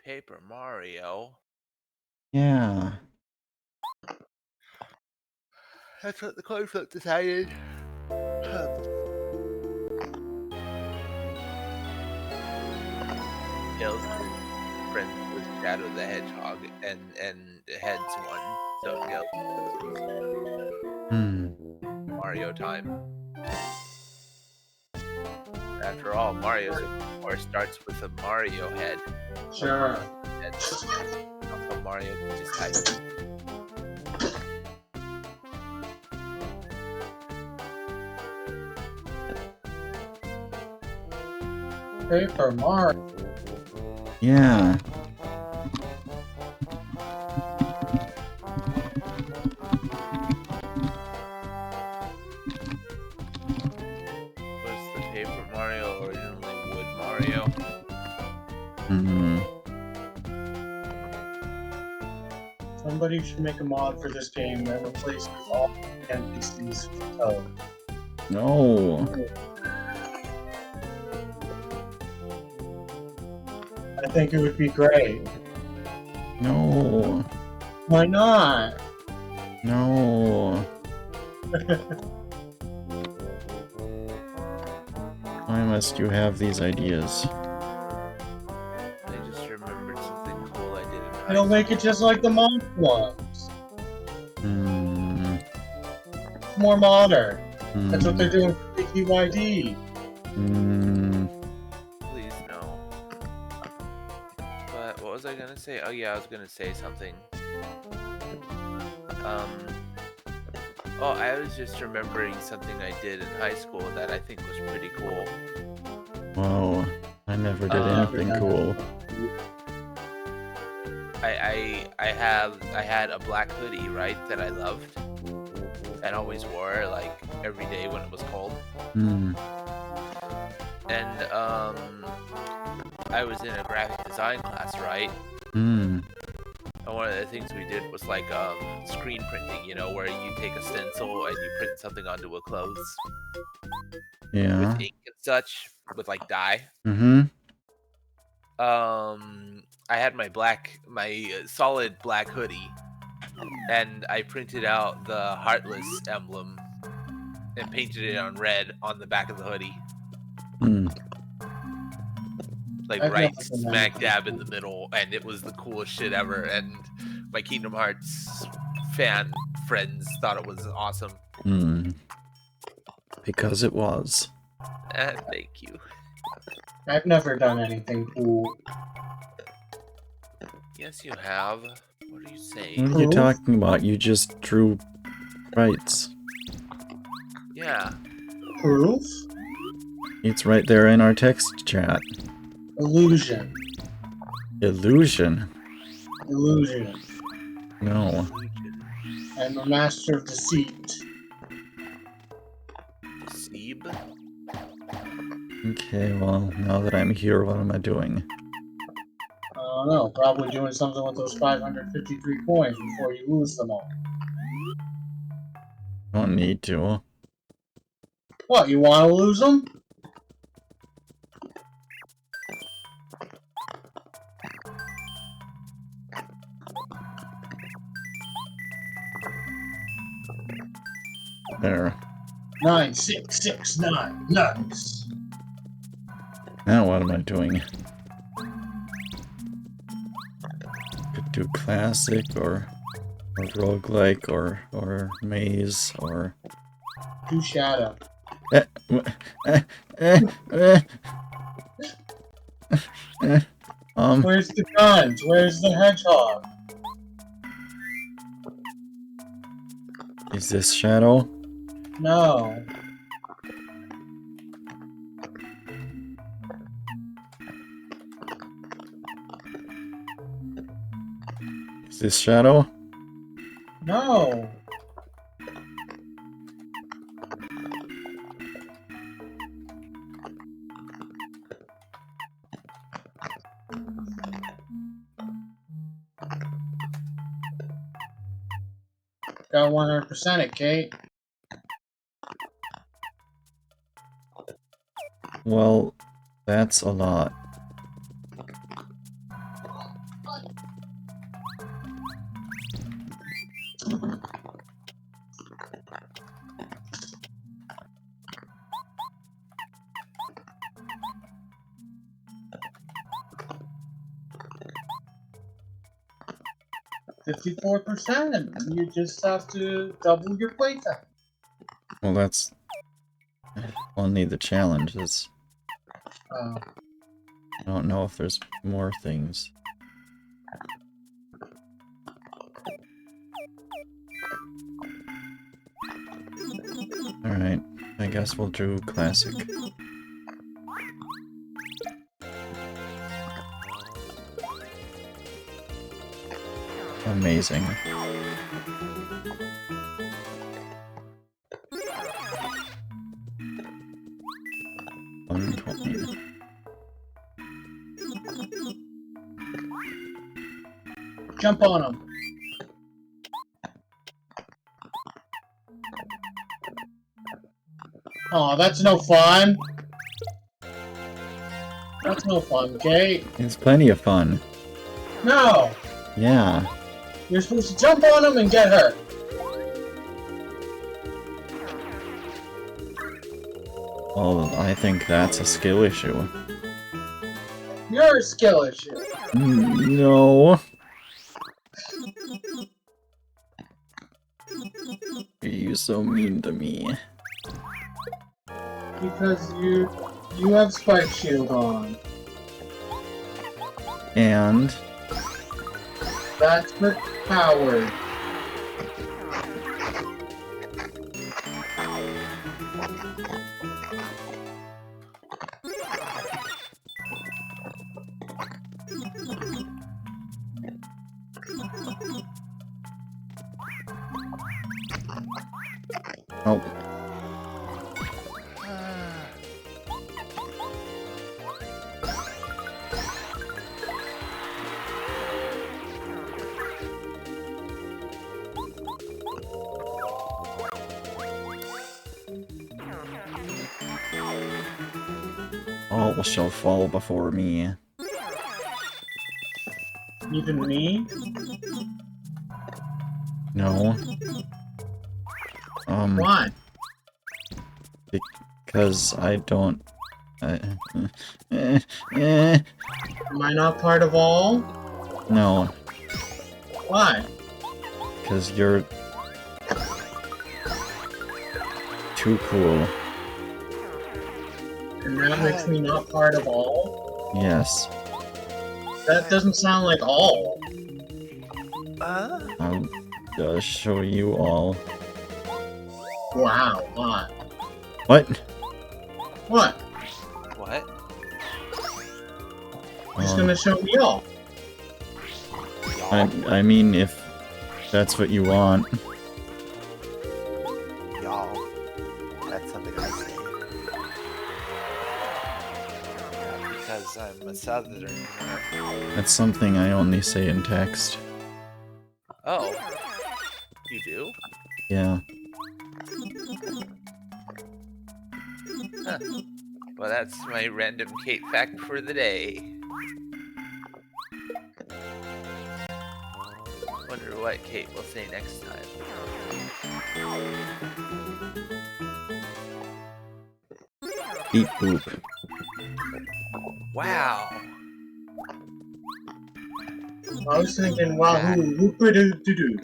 Paper Mario. Yeah. That's what the coin flip decided. Tails is friends with Shadow the Hedgehog, and Heads won. So Tails Hmm. Mario time. After all, Mario 64 starts with a Mario head. Sure. Also, Mario can just type. Paper Mario. Yeah. Was the Paper Mario originally Wood Mario? Hmm. Somebody should make a mod for this game that replaces all NPCs with Toad. No. I think it would be great. No. Why not? No. Why must you have these ideas? I just remembered something cool I did in high It'll make school. it just like the mod ones. Hmm. More modern. Hmm. That's what they're doing for PTYD. Hmm. Please no. But what was I gonna say? Oh yeah, I was gonna say something. Oh, I was just remembering something I did in high school that I think was pretty cool. Whoa. I never did anything cool. I had a black hoodie, right, that I loved and always wore like every day when it was cold. Hmm. And I was in a graphic design class, right? Hmm. And one of the things we did was like screen printing, you know, where you take a stencil and you print something onto a clothes Yeah. with ink and such, with like dye. Mm-hmm. I had my solid black hoodie, and I printed out the Heartless emblem and painted it on red on the back of the hoodie. Hmm. Like I've right never done smack anything dab in cool. the middle, and it was the coolest shit ever. And my Kingdom Hearts fan friends thought it was awesome. Hmm. Because it was. Thank you. I've never done anything cool. Yes, you have. What are you saying? What are you Proof? talking about? You just drew sprites. Yeah. Proof? It's right there in our text chat. Illusion. Illusion? Illusion. No. I'm a master of deceit. Deceive? Okay, well, now that I'm here, what am I doing? I don't know. Probably doing something with those 553 coins before you lose them all. Don't need to. What, you want to lose them? There. 9669. Nice. Now what am I doing? Could do classic or roguelike or maze or Do shadow. Where's the guns? Where's the hedgehog? Is this Shadow? No. Is this Shadow? No. Got 100% it, Kate. Well, that's a lot. 54%. You just have to double your playtime. Well, that's only the challenges. Uh, I don't know if there's more things. Alright, I guess we'll do classic. Amazing. $120. jump on them. Oh, that's no fun. That's no fun, Kate. It's plenty of fun. No! Yeah. You're supposed to jump on them and get hurt. Well, I think that's a skill issue. You're a skill issue. No. Are you so mean to me? Because you have Spike Shield on. And That's for coward. oh, all shall fall before me. Even me? No. Why? Because I don't. Am I not part of all? No, Why? because you're too cool. And that makes me not part of all? Yes. That doesn't sound like all. I'll show you all. Wow, why? What? What? What? He's gonna show me all. I mean, if that's what you want. Y'all. That's something I say. Because I'm a southerner. That's something I only say in text. Oh. You do? Yeah. Huh. Well, that's my random Kate fact for the day. Wonder what Kate will say next time. Beep boop. Wow. I was thinking, wahoo, whoop-a-doo-doo-doo.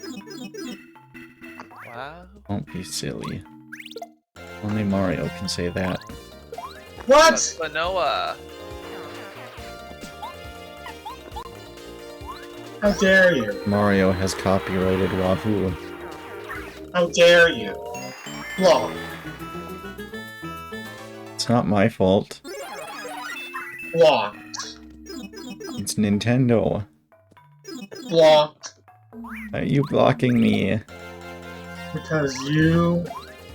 Wow. Don't be silly. Only Mario can say that. What? Manoa. How dare you? Mario has copyrighted Wahoo. How dare you? Block. It's not my fault. Blocked. It's Nintendo. Blocked. Are you blocking me? Because you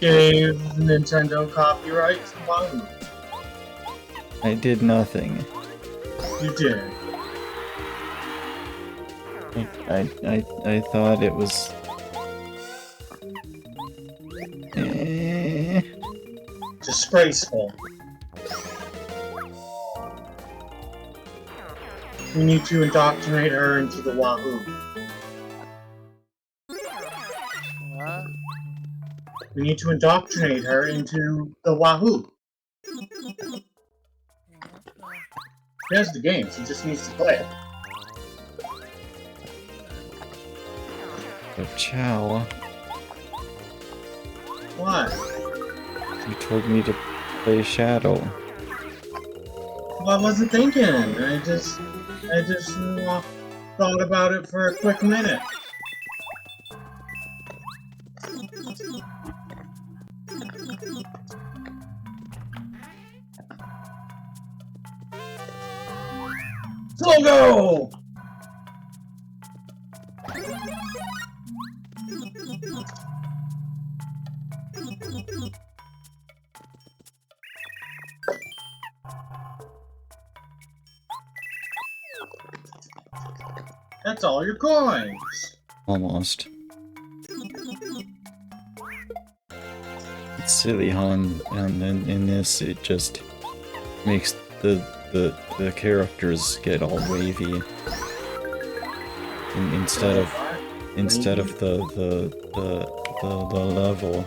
gave Nintendo copyright to Wahoo. I did nothing. You did. I thought it was... Disgraceful. We need to indoctrinate her into the Wahoo. What? We need to indoctrinate her into the Wahoo. She has the game, she just needs to play it. But Chow, What? you told me to play Shadow. Well, I wasn't thinking. I just thought about it for a quick minute. Slogo! That's all your coins. Almost. It's silly, huh? And in this, it just makes the characters get all wavy. Instead of the level.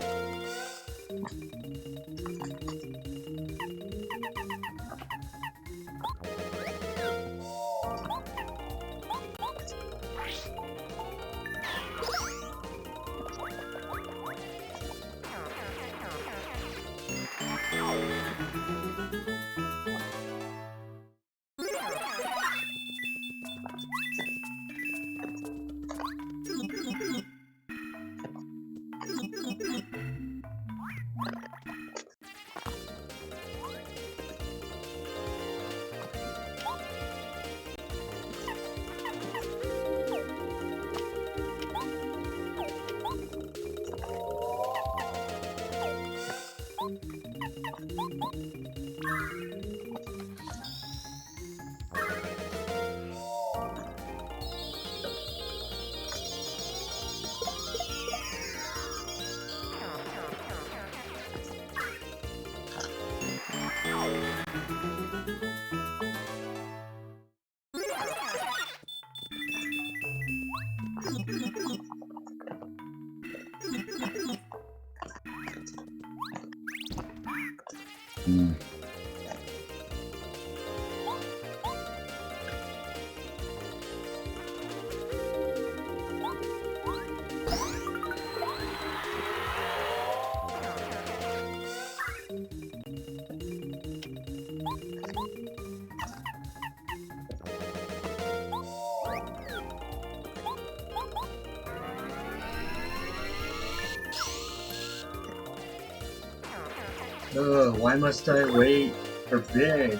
Ugh, why must I wait for big?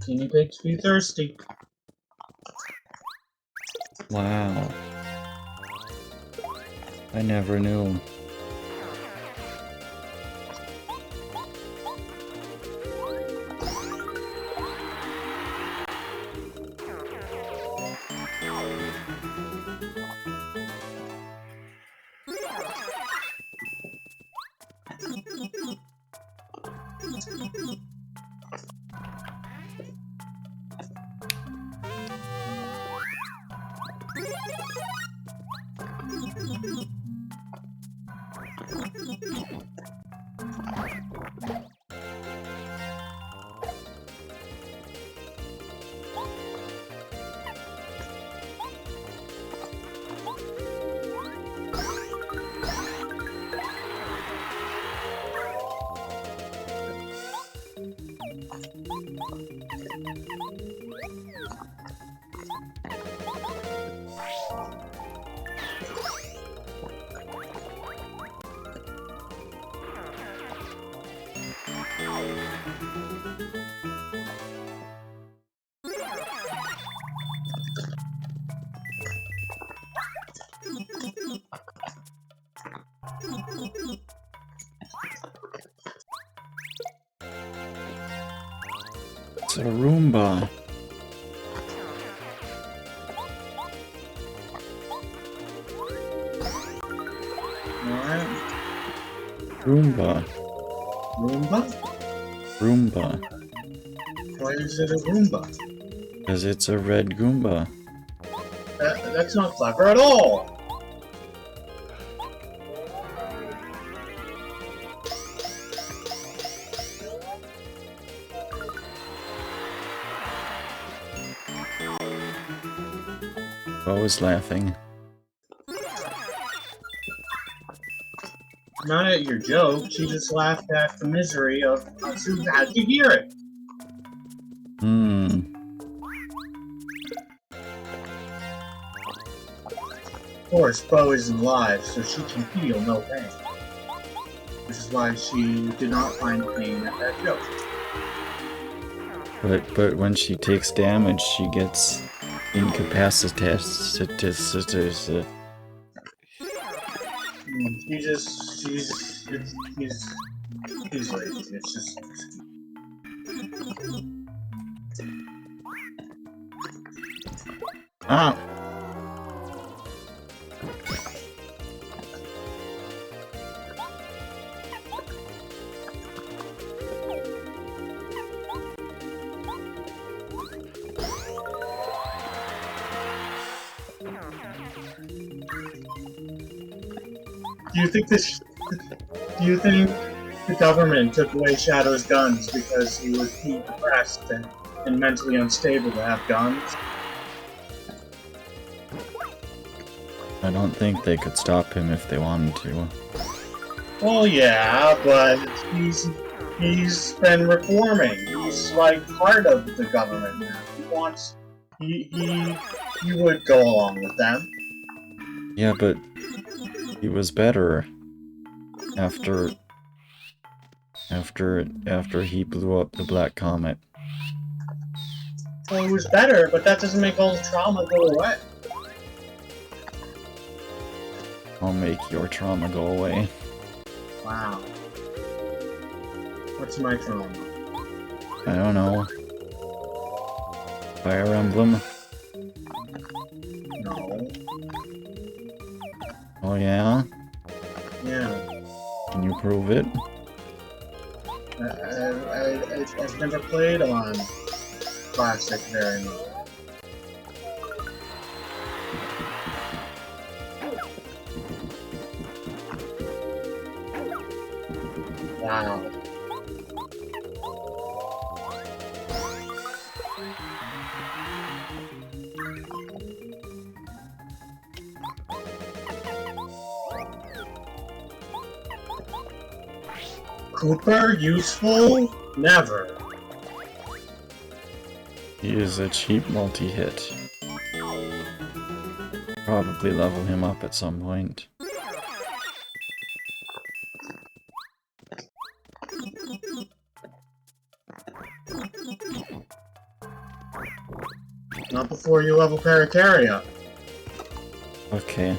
Guinea pigs be thirsty. Wow. I never knew. It's a Roomba. What? Roomba. Roomba? Roomba. Why is it a Goomba? Because it's a red Goomba. That's not clever at all! Bo is laughing. Not at your joke, she just laughed at the misery of us who had to hear it. Of course, Bo isn't alive, so she can feel no pain. Which is why she did not find pain at that joke. But when she takes damage, she gets incapacitated. She's lazy. It's just. Ah! Do you think the government took away Shadow's guns because he was too depressed and mentally unstable to have guns? I don't think they could stop him if they wanted to. Well, yeah, but he's been reforming. He's like part of the government now. He would go along with them. Yeah, but he was better after he blew up the Black Comet. Well, he was better, but that doesn't make all the trauma go away. I'll make your trauma go away. Wow. What's my trauma? I don't know. Fire Emblem? No. Oh yeah? Yeah. Can you prove it? I've never played on Classic very much. Wow. Cooper useful? Never. He is a cheap multi-hit. Probably level him up at some point. Not before you level Parakarya. Okay.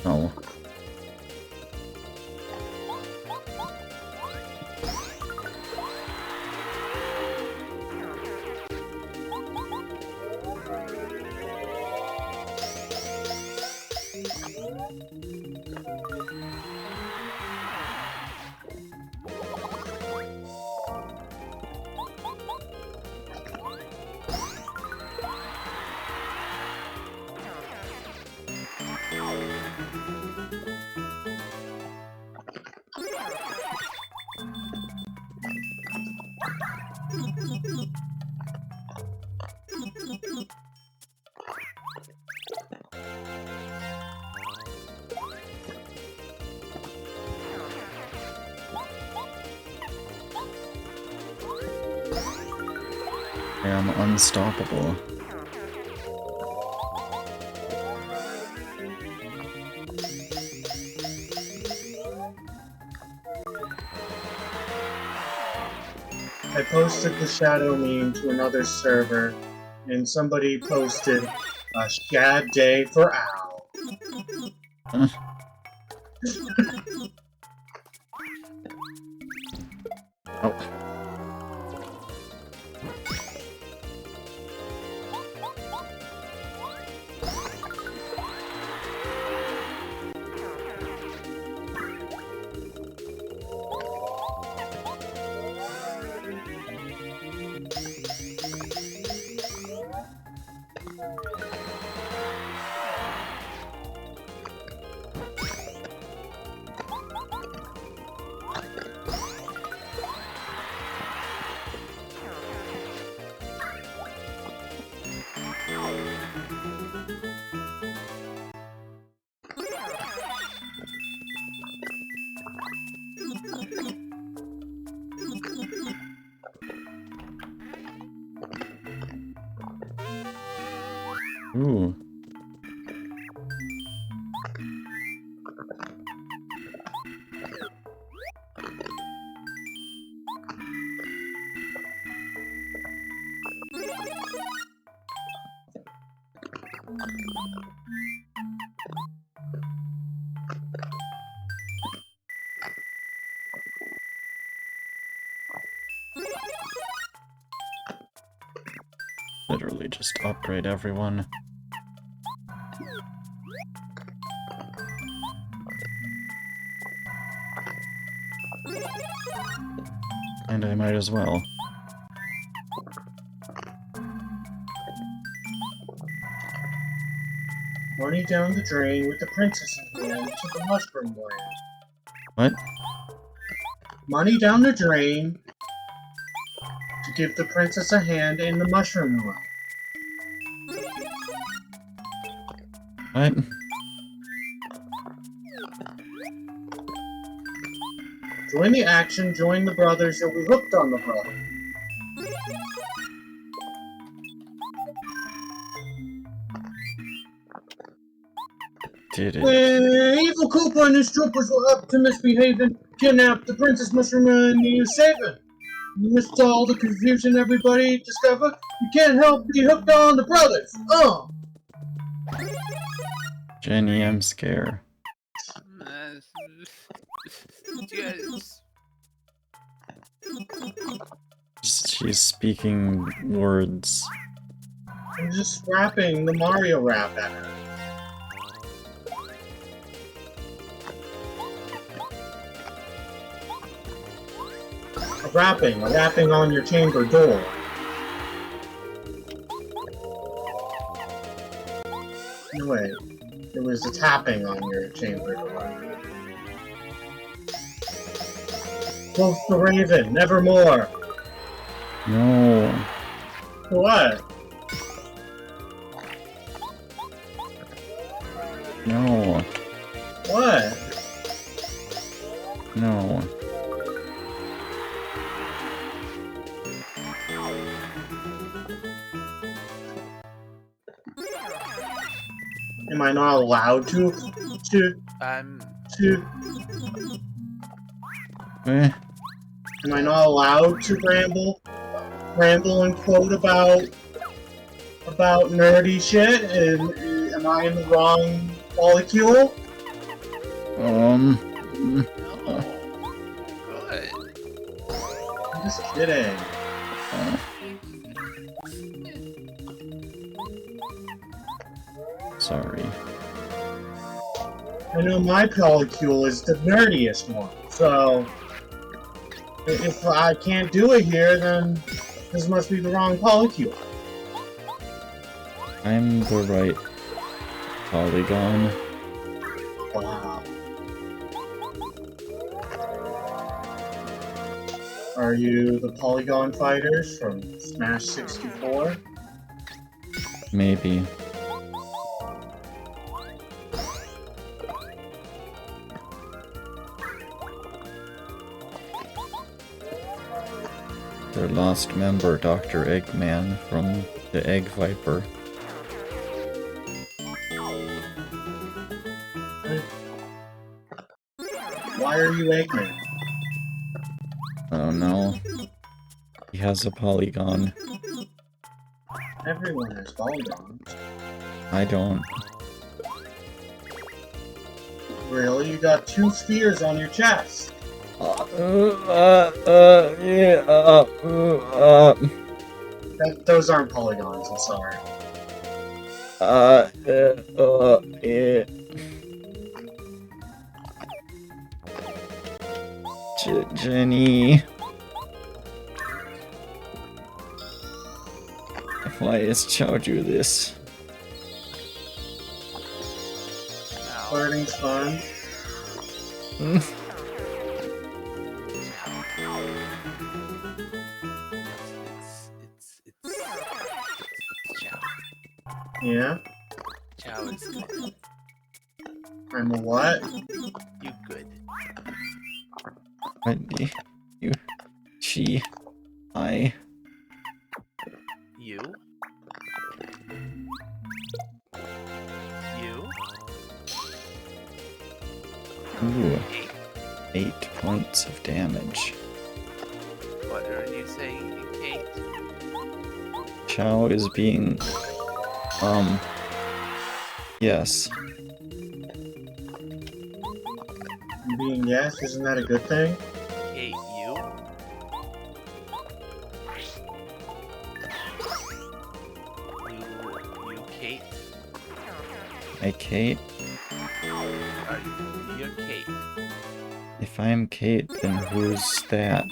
Oh. I am unstoppable. I posted the shadow meme to another server, and somebody posted a shad day for Owl. Huh? Oh. Ooh. Literally just upgrade everyone. And I might as well. Money down the drain with the princess in hand to the mushroom land. What? Money down the drain to give the princess a hand in the mushroom land. What? Join the action, join the brothers, you'll be hooked on the brother. Did it? When Evil Koopa and his troopers were up to misbehaving, kidnapped the Princess Mushroom and you save it. Amidst all the confusion everybody discovered, you can't help be hooked on the brothers. Jenny, I'm scared. Yes. She's speaking words. I'm just rapping the Mario rap at her. A rapping on your chamber door. No, wait. It was a tapping on your chamber door. Both the Raven, nevermore! No. What? No. What? No. Am I not allowed to? Eh? Am I not allowed to ramble and quote about nerdy shit? Am I in the wrong molecule? Good. I'm just kidding. Sorry. I know my molecule is the nerdiest one, so if I can't do it here, then this must be the wrong molecule. I'm the right polygon. Wow. Are you the Polygon Fighters from Smash 64? Maybe. their lost member, Dr. Eggman from the Egg Viper. Why are you Eggman? I don't know. He has a polygon. Everyone has polygons. I don't. Really? You got 2 spheres on your chest. Those aren't polygons, I'm sorry. Jenny. Why is Chow do this? Flirting's fun. It's Chow. Yeah? Chow is good. I'm a what? You good. You, she, I. You? You? Ooh, Hey, 8 points of damage. what are you saying, Kate? Chow is being, yes. Being yes, isn't that a good thing? Kate, you? You, Kate? Hey, Kate. Are you Kate? If I'm Kate, then who's that?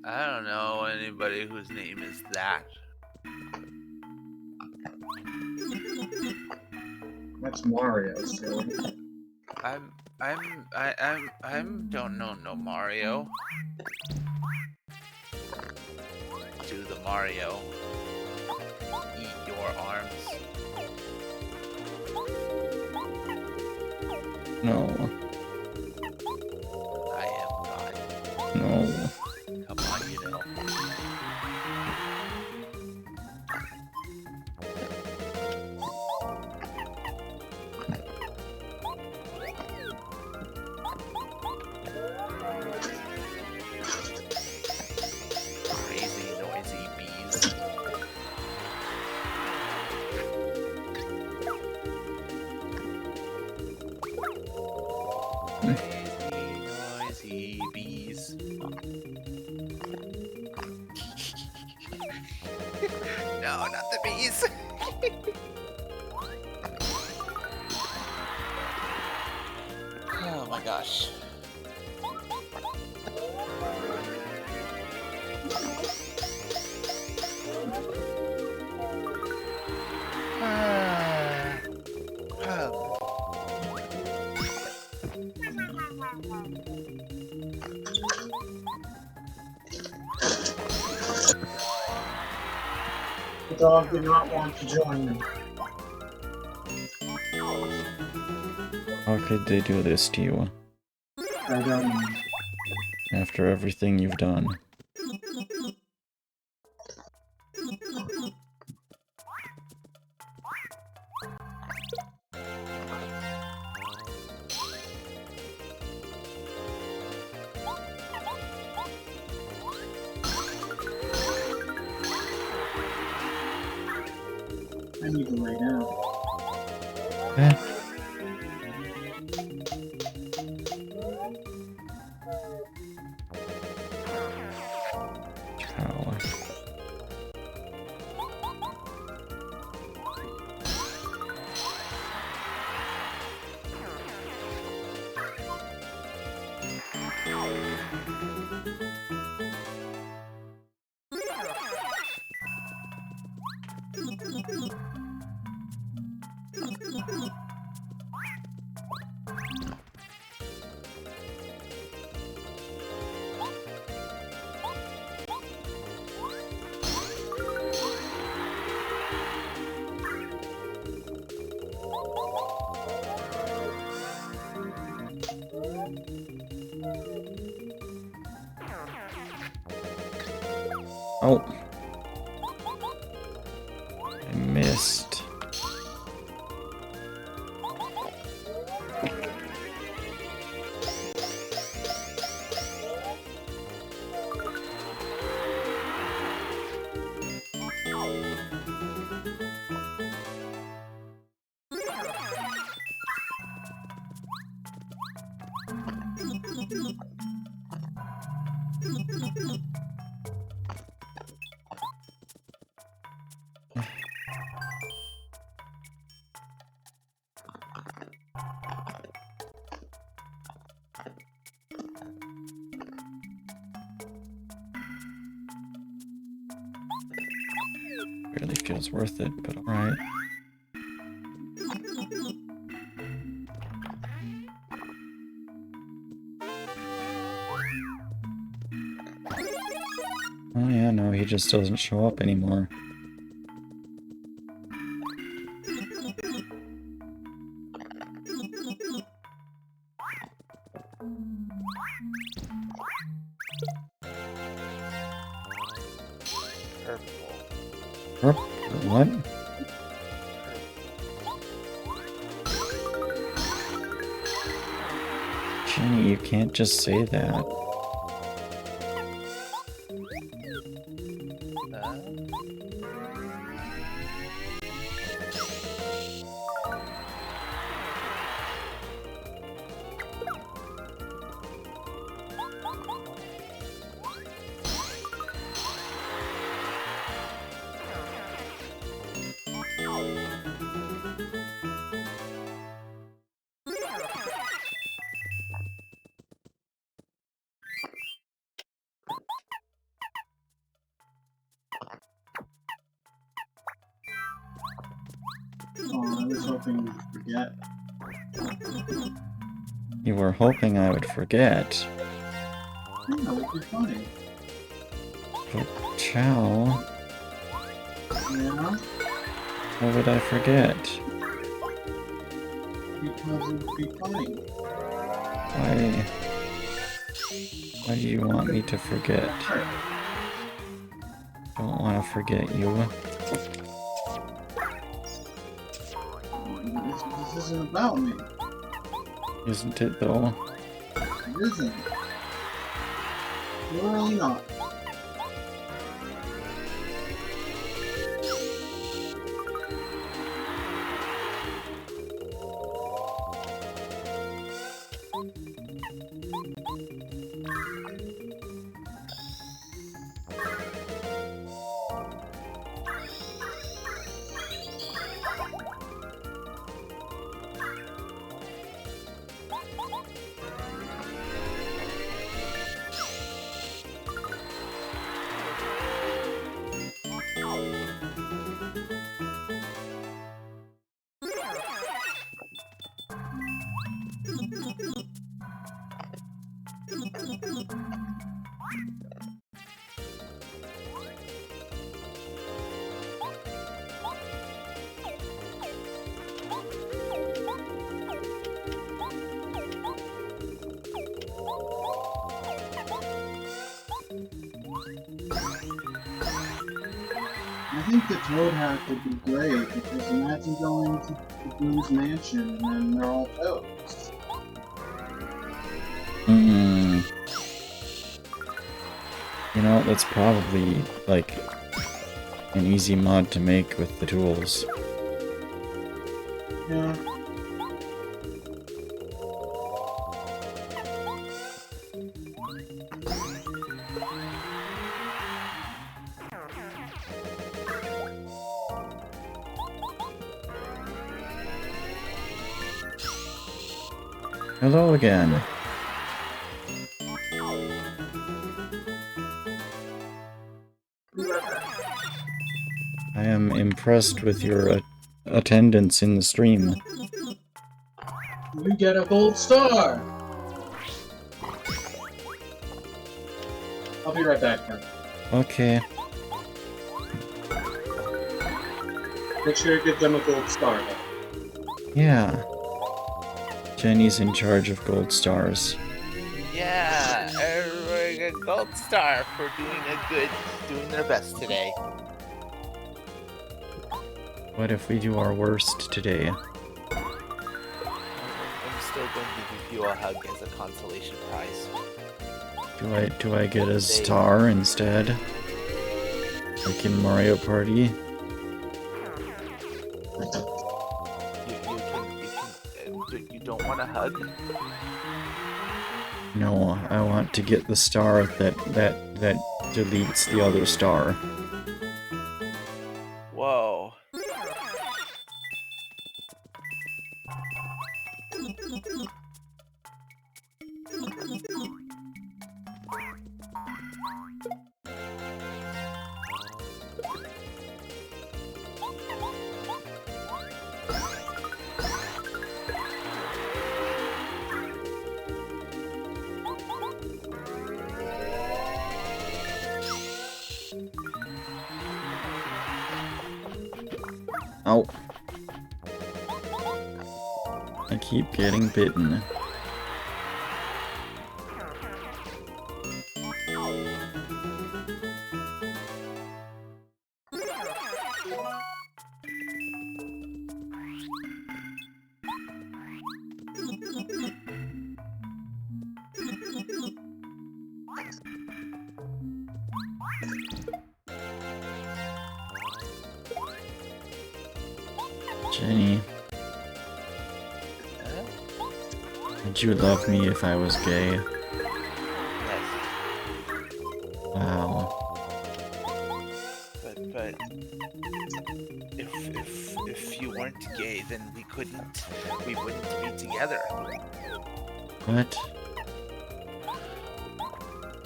I don't know anybody whose name is that. That's Mario, silly. Don't know no Mario. Do the Mario. Eat your arms. No, I am God. no. Come on, you know. Crazy noisy bees. Crazy noisy bees. No, not the bees. Oh my gosh. The dog did not want to join me. How could they do this to you I don't know. after everything you've done? I need to lay down. Eh? Chow. Oh. I missed. Really feels worth it, but alright. Oh yeah, no, he just doesn't show up anymore. Purple. What? Jenny, you can't just say that. Oh, I was hoping you'd forget. You were hoping I would forget. Yeah, it'd be funny. But Chow, Yeah? how would I forget? Because it'd be funny. Why do you want me to forget? Sure. Don't want to forget you. This isn't about me. Isn't it though? It isn't. Really not. I think the Toad Hack would be great, because imagine going to the Blues Mansion and then they're all toads. Hmm. You know, that's probably, like, an easy mod to make with the tools. Yeah. Hello again. I am impressed with your attendance in the stream. You get a gold star! I'll be right back, man. Okay. Make sure you give them a gold star, though. Yeah. Jenny's in charge of gold stars. Yeah, everybody get gold star for doing their best today. What if we do our worst today? I'm still going to give you a hug as a consolation prize. Do I get a star instead? Like in Mario Party? You don't want a hug? No, I want to get the star that deletes the other star. Whoa. Ow. I keep getting bitten. Jenny, would you love me if I was gay? Yes. Wow. But if you weren't gay, then we wouldn't be together. What?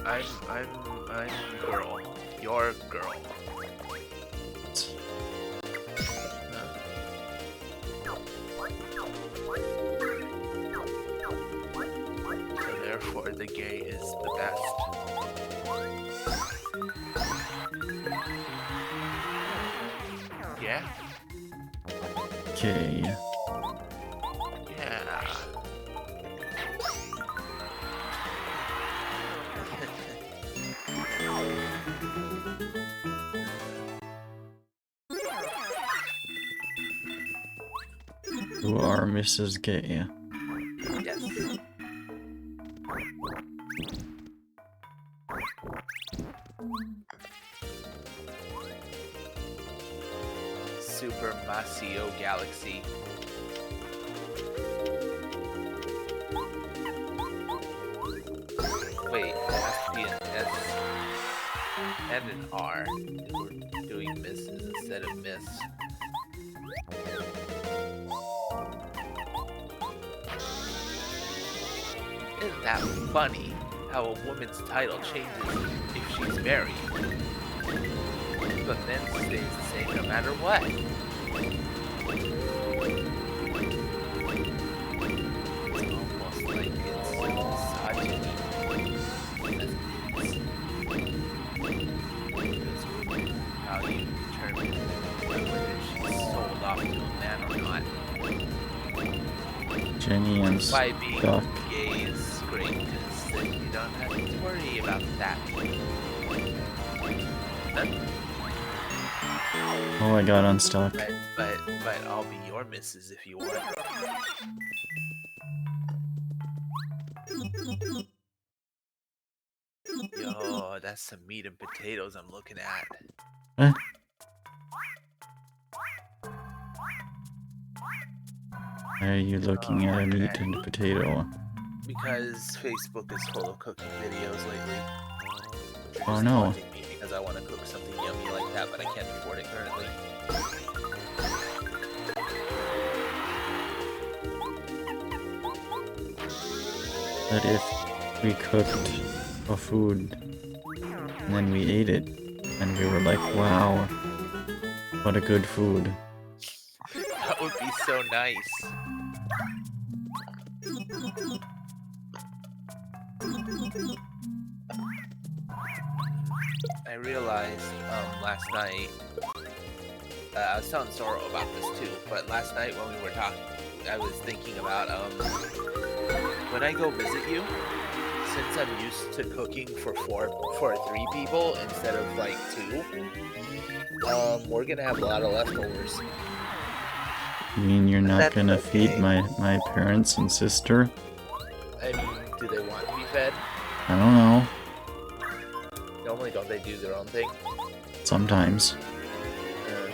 I'm girl. Your girl. So therefore, the gay is the best. Yeah? Okay. Yeah. You are Mrs. Gay. Yes. Super Masio Galaxy. Wait, it has to be an S and an R if we're doing misses instead of miss. Isn't that funny how a woman's title changes if she's married, but men's stays the same no matter what? It's almost like it's misogyny. Because how you determine whether she's sold off to a man or not. Jenny and Why being Stuck. gay is great, because then you don't have to worry about that. Oh, I got unstuck. But I'll be your missus if you want. Yo, that's some meat and potatoes I'm looking at. Huh? Why are you looking at a meat and a potato? Because Facebook is full of cooking videos lately. Which are Oh, just no. taunting me because I want to cook something yummy like that, but I can't afford it currently. That if we cooked a food and then we ate it and we were like, wow, what a good food. That would be so nice. I realized last night, I was telling Zoro about this too, but last night when we were talking, I was thinking about when I go visit you, since I'm used to cooking for 3 people instead of like 2, we're gonna have a lot of leftovers. You mean you're not That's gonna feed okay. my parents and sister? I mean, do they want to be fed? I don't know. Normally, don't they do their own thing? Sometimes. Uh,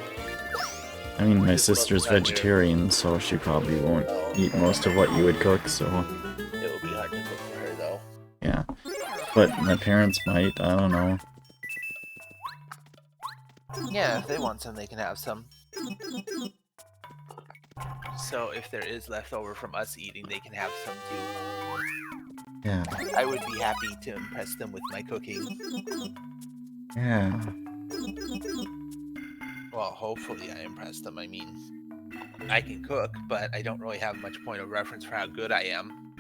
I mean, my Just most of sister's the time you're- vegetarian, so she probably won't Oh, eat most of what you would cook, so it would be hard to cook for her, though. yeah. But my parents might, I don't know. Yeah, if they want some, they can have some. So if there is leftover from us eating, they can have some too. Yeah. I would be happy to impress them with my cooking. Yeah. Well, hopefully I impress them. I mean, I can cook, but I don't really have much point of reference for how good I am.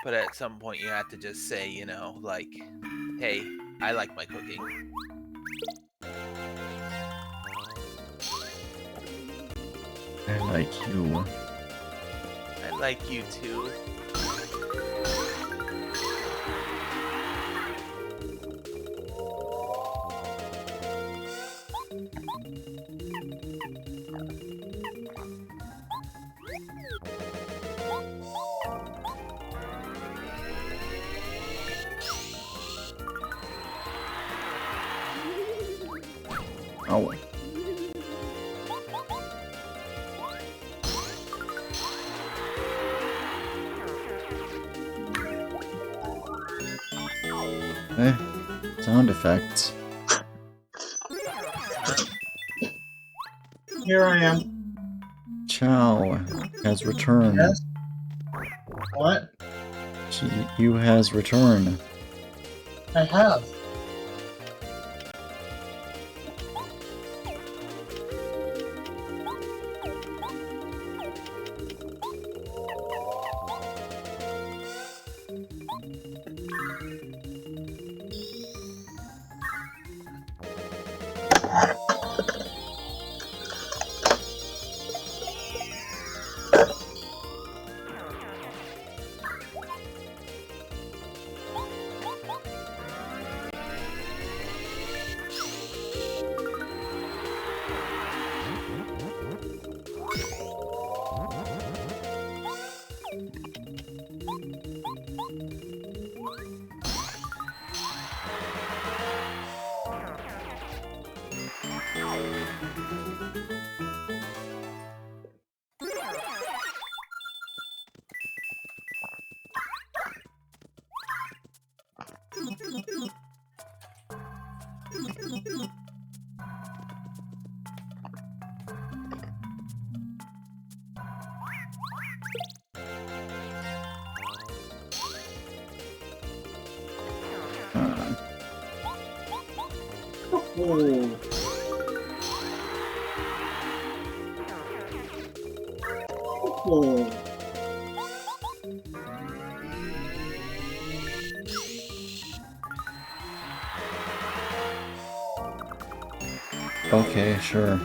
But at some point you have to just say, you know, like, hey, I like my cooking. I like you. I like you too. Oh. Eh, sound effects. Here I am. Chow has returned. Yes? What? You has returned. I have. Oh. Oh. Okay, sure.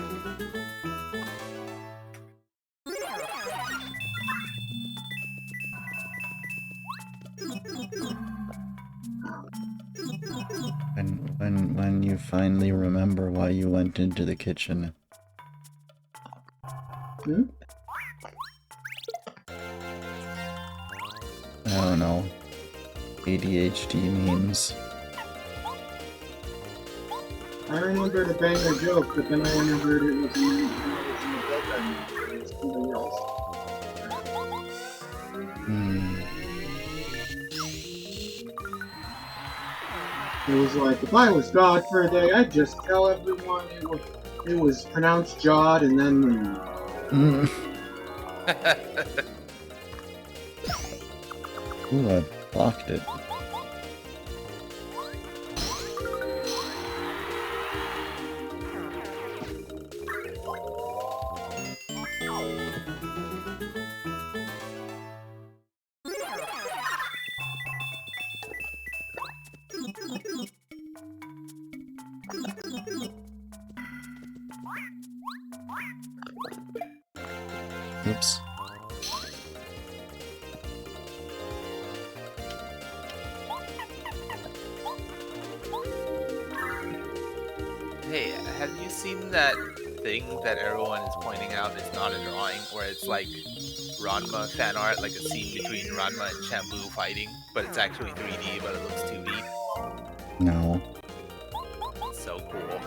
When you finally remember why you went into the kitchen. Hmm? I don't know. ADHD memes. I remember the banger joke, but then I remembered it was in the book and it was something else. Hmm. It was like, if I was God for a day, I'd just tell everyone it was pronounced Jod and then leave. Mm. Ooh, I blocked it. Oops. Hey, have you seen that thing that everyone is pointing out is not a drawing, where it's like Ranma fan art, like a scene between Ranma and Shampoo fighting, but it's actually 3D, but it looks 2D? No. It's so cool.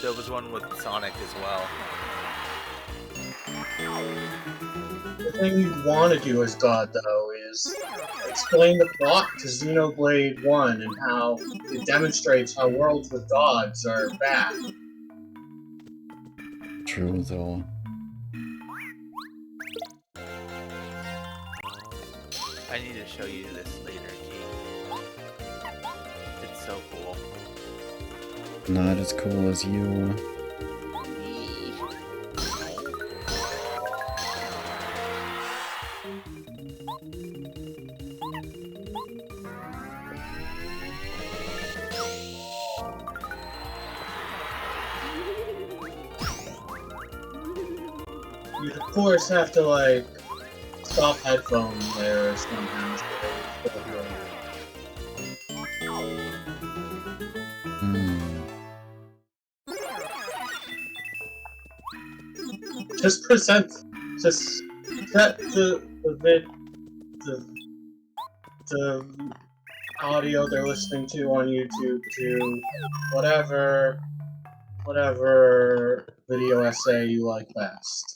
There was one with Sonic as well. The thing you'd want to do as God, though, is explain the plot to Xenoblade 1 and how it demonstrates how worlds with gods are bad. True, though. I need to show you this later, Kate. It's so cool. Not as cool as you. You'd, of course, have to, like, stop headphone there somehow. Just present, just set the audio they're listening to on YouTube to whatever video essay you like best.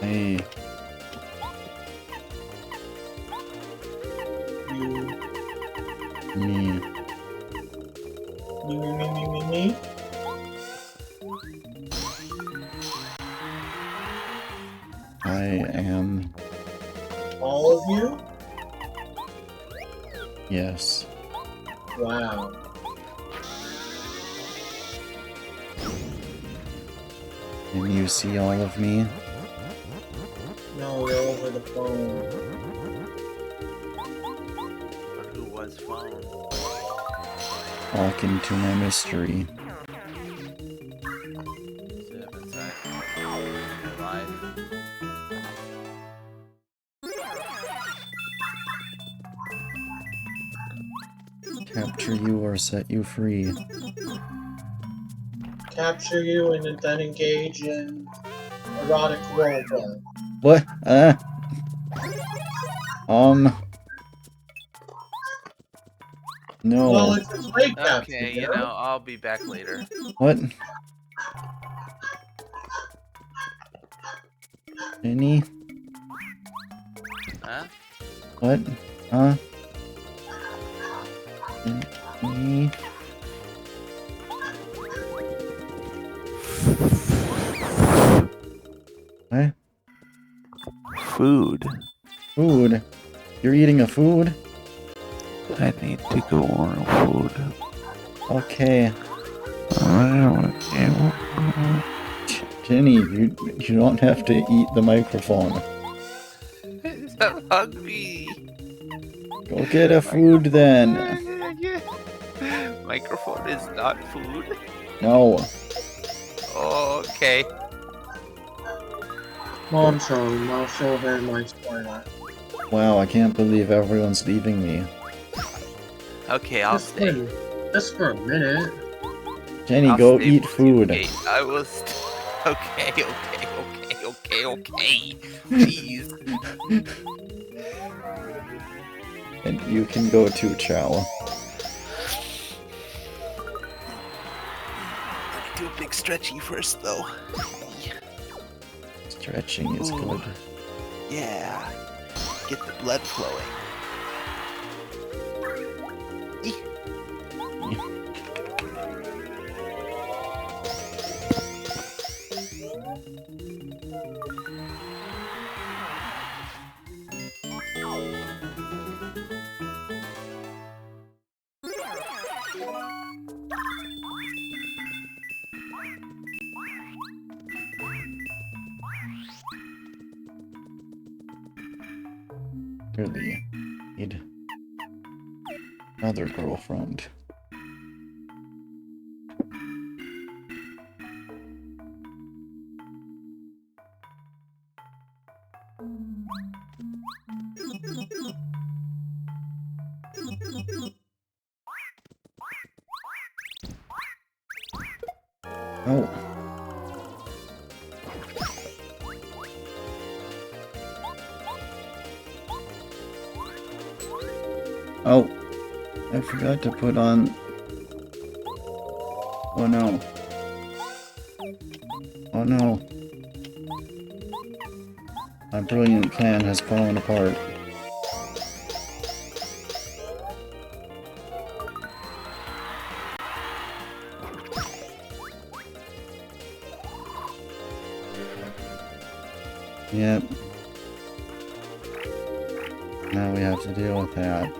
Hey. Me. Me. I am. All of you? Yes. Wow. And you see all of me? No, they're over the phone. But who was phone? Walk into my mystery. Step inside. You're alive. Capture you or set you free. Capture you and then engage in erotic roleplay. What? No. Well, it's a play capture. Okay, you know, I'll be back later. What? Jenny? Huh? What? Huh? Jenny? What? Food. Food? You're eating a food? I need to go on food. Okay. Jenny, you don't have to eat the microphone. I'm hungry. Go get a food then. Microphone is not food. No. Okay. Mom, sorry, I'll show her my spoiler. Wow, I can't believe everyone's leaving me. Okay, I'll stay. Just for a minute. Jenny, I'll go stay eat with food. you, Kate. I will. Okay. Please. And you can go too, Chow. Let me do a big stretchy first, though. Stretching is Ooh. good. Yeah. Get the blood flowing. Really need another girlfriend. Oh. Oh, I forgot to put on... Oh no. Oh no. My brilliant plan has fallen apart. Yep. Now we have to deal with that.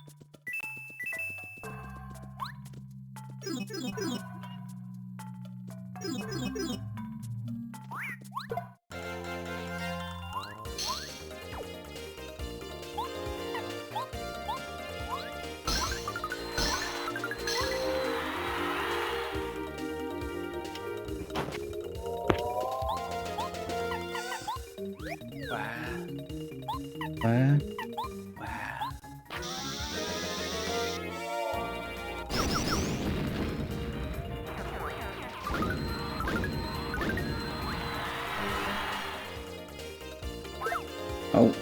What? Oh. Oh.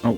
Oh.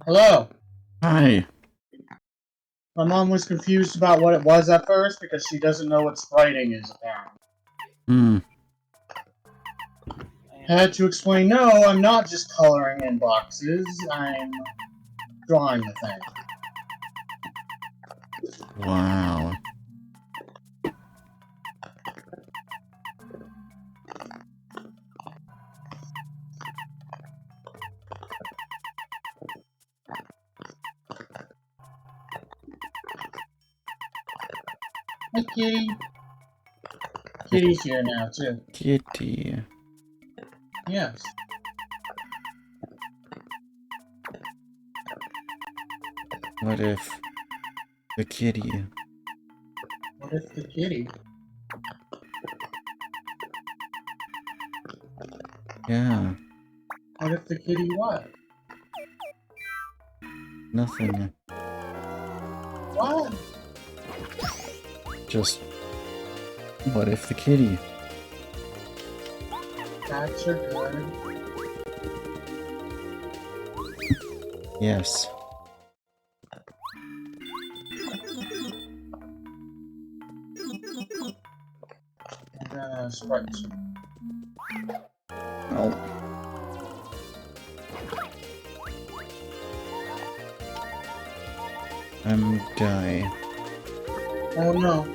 Hello. Hi. My mom was confused about what it was at first because she doesn't know what spriting is, apparently. Hmm. I had to explain, no, I'm not just coloring in boxes, I'm drawing the thing. Wow. Hi, Kitty. Kitty's here now, too. Kitty. Yes. What if the kitty? What if the kitty? Yeah. What if the kitty what? Nothing. What? Just what if the kitty? Cats are good. Yes. Sprites. Oh. I'm die. Oh no.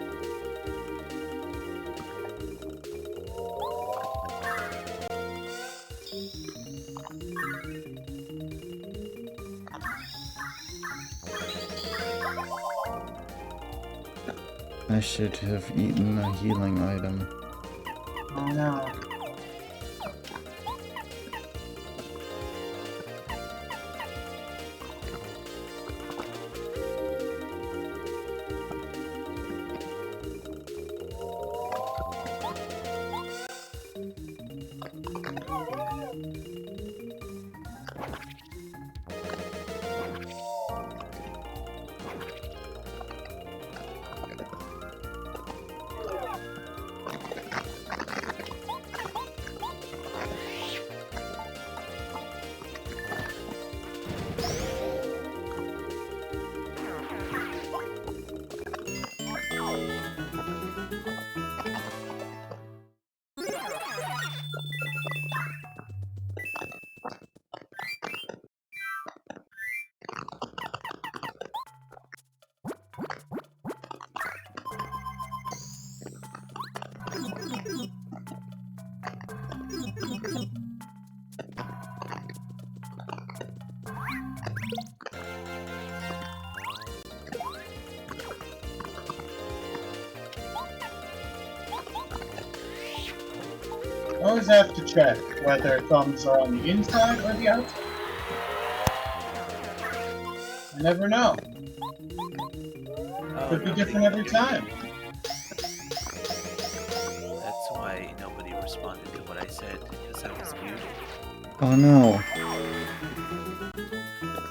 I should have eaten a healing item. Oh no. I always have to check whether thumbs are on the inside or the outside. I never know. Could be different every time. That's why nobody responded to what I said, because I was muted. Oh no.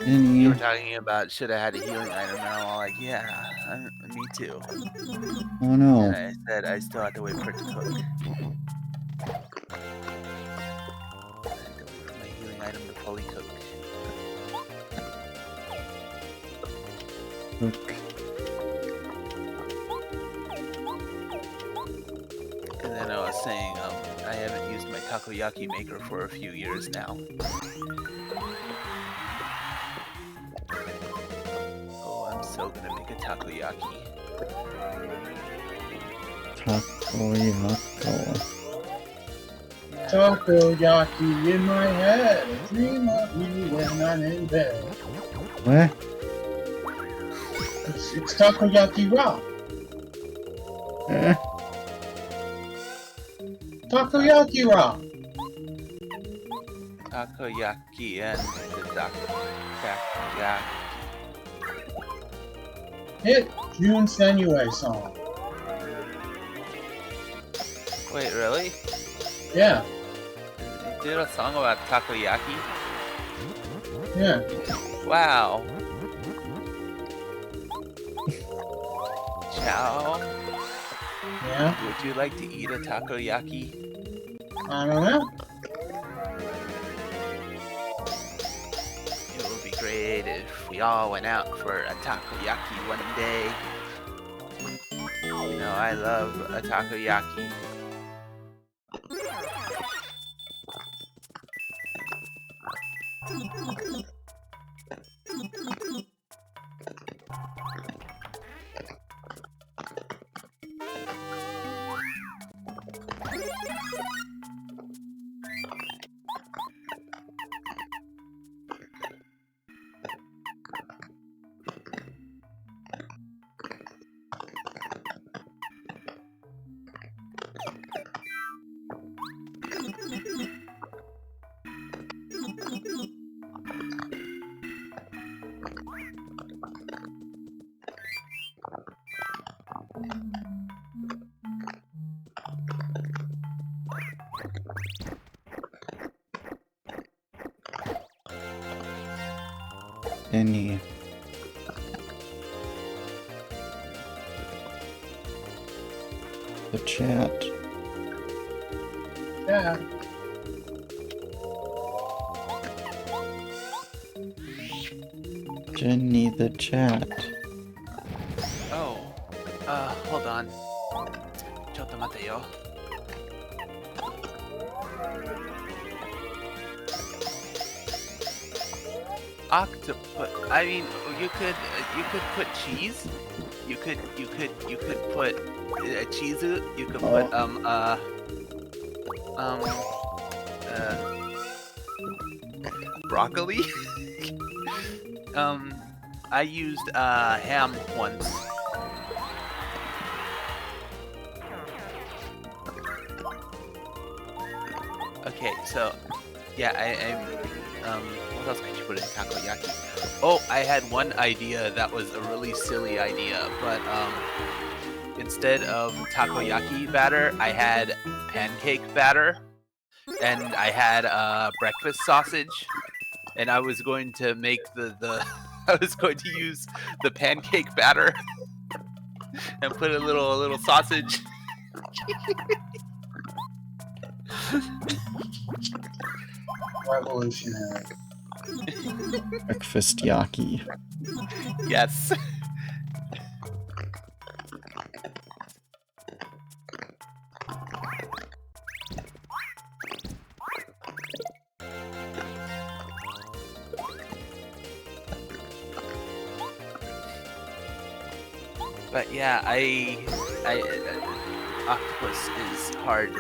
You Any. were talking about should I had a healing item, and I'm all like, yeah, me too. Oh no. And I said I still have to wait for it to cook. I have to wait for my healing item to fully cook. Look. And then I was saying, I haven't used my takoyaki maker for a few years now. still gonna make a takoyaki. Takoyaki. Takoyaki in my head. A dream of you when I'm in bed. What? It's takoyaki raw. Eh? Takoyaki raw. Takoyaki and the takoyaki. Hit June Senue song. Wait, really? Yeah, You did a song about takoyaki? yeah. Wow. Chow, Yeah, would you like to eat a takoyaki? I don't know. It would be great if we all went out for a takoyaki one day. You know, I love a takoyaki. Any. The chat. Yeah. Jenny, the chat. Oh, hold on. Chotto mate yo. Octopus. I mean, you could put cheese. You could put cheese. You could put broccoli. I used ham once. Okay, so yeah, what else could you put in takoyaki? Oh, I had one idea that was a really silly idea, but instead of takoyaki batter, I had pancake batter, and I had breakfast sausage, and I was going to make I was going to use the pancake batter and put a little sausage. Revolutionary. Breakfast yaki. Yes. But yeah, octopus is hard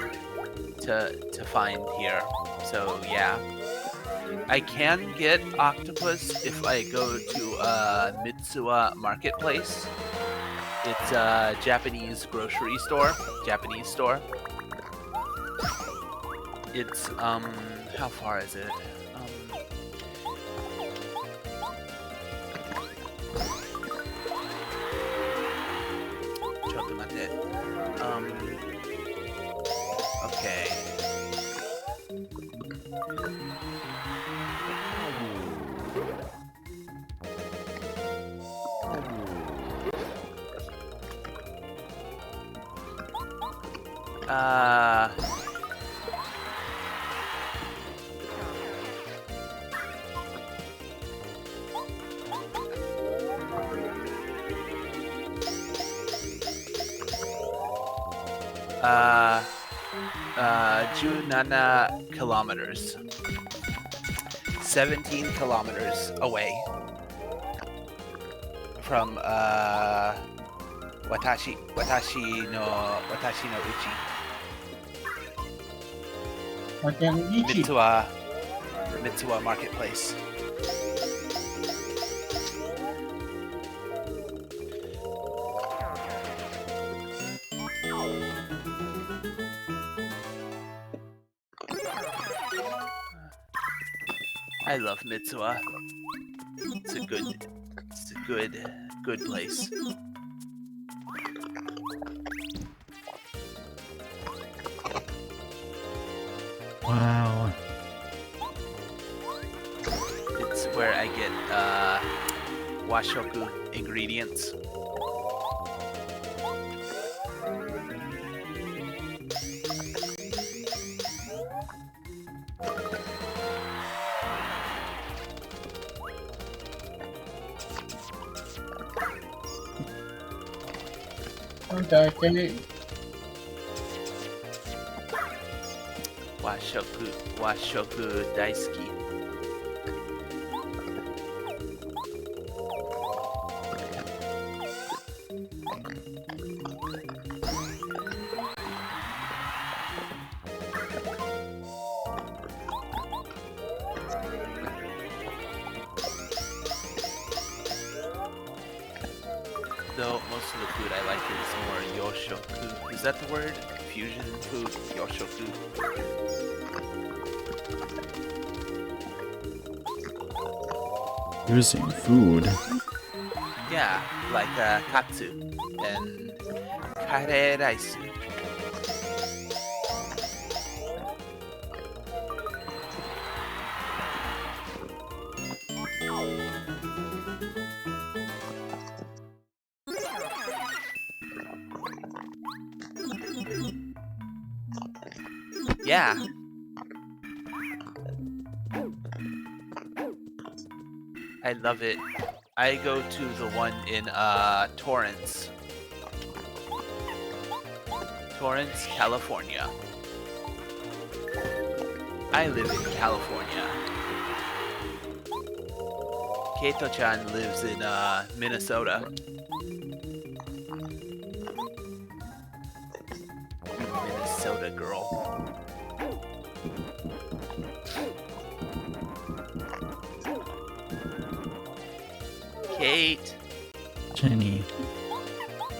to find here. So yeah, I can get octopus if I go to Mitsuwa Marketplace. It's a Japanese grocery store, Japanese store. It's how far is it? Okay. Junana kilometers. 17 kilometers away from Watashi no Uchi. Like an Ichi. Mitsuwa Marketplace. I love Mitsuwa. It's a good place. Wow. It's where I get washoku ingredients. Okay. Washoku daisuki. Though most of the food I like is more yoshoku. Is that the word? Fusion food? Yoshoku? Using food. Yeah, like katsu and kare rice. Yeah. I love it. I go to the one in Torrance. Torrance, California. I live in California. Keito-chan lives in Minnesota. Minnesota girl. Kate. Jenny.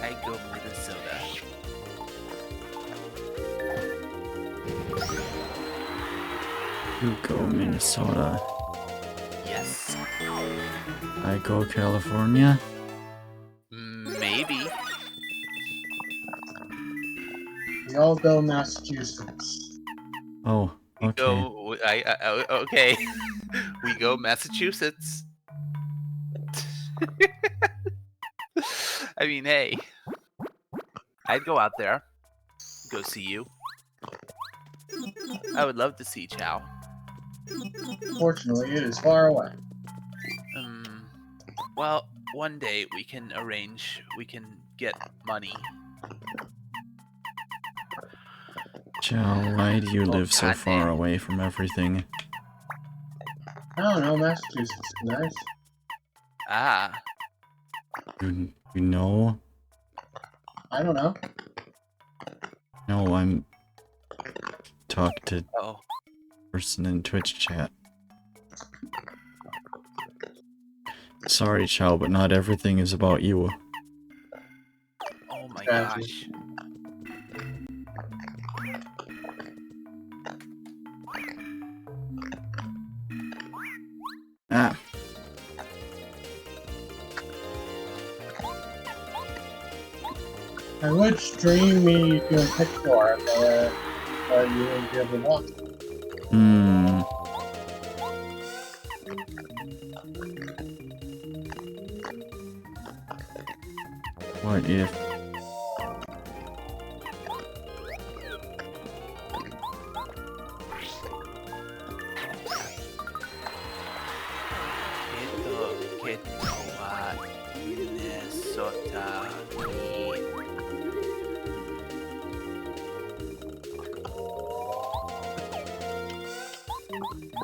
I go Minnesota. You go Minnesota. Yes. I go California. Maybe. We all go Massachusetts. Oh, We okay. go. Okay. We go Massachusetts. I mean, hey. I'd go out there. Go see you. I would love to see Chow. Fortunately, it is far away. Well, one day we can arrange. We can get money. Chow, why do you live so God far damn. away from everything? I don't know, Massachusetts is nice. Ah. You know? I don't know. No, I'm talking to Oh. person in Twitch chat. Sorry, Chow, but not everything is about you. Oh my Gotcha. gosh. Ah, I would stream me doing pixel art, but you wouldn't be able to watch it. What if... Keto wa Minnesota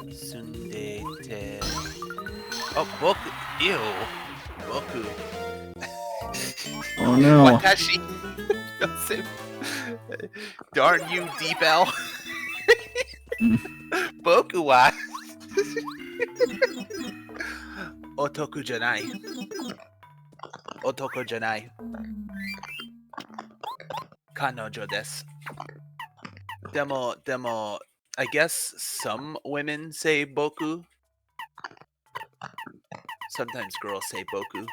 ni sundete. Oh, boku. Ew. Boku. Oh no. Watashi. Darn you, Deep L. Boku wa Otoku janai. Otoko janai. Kanojo desu. Demo, I guess some women say boku. Sometimes girls say boku.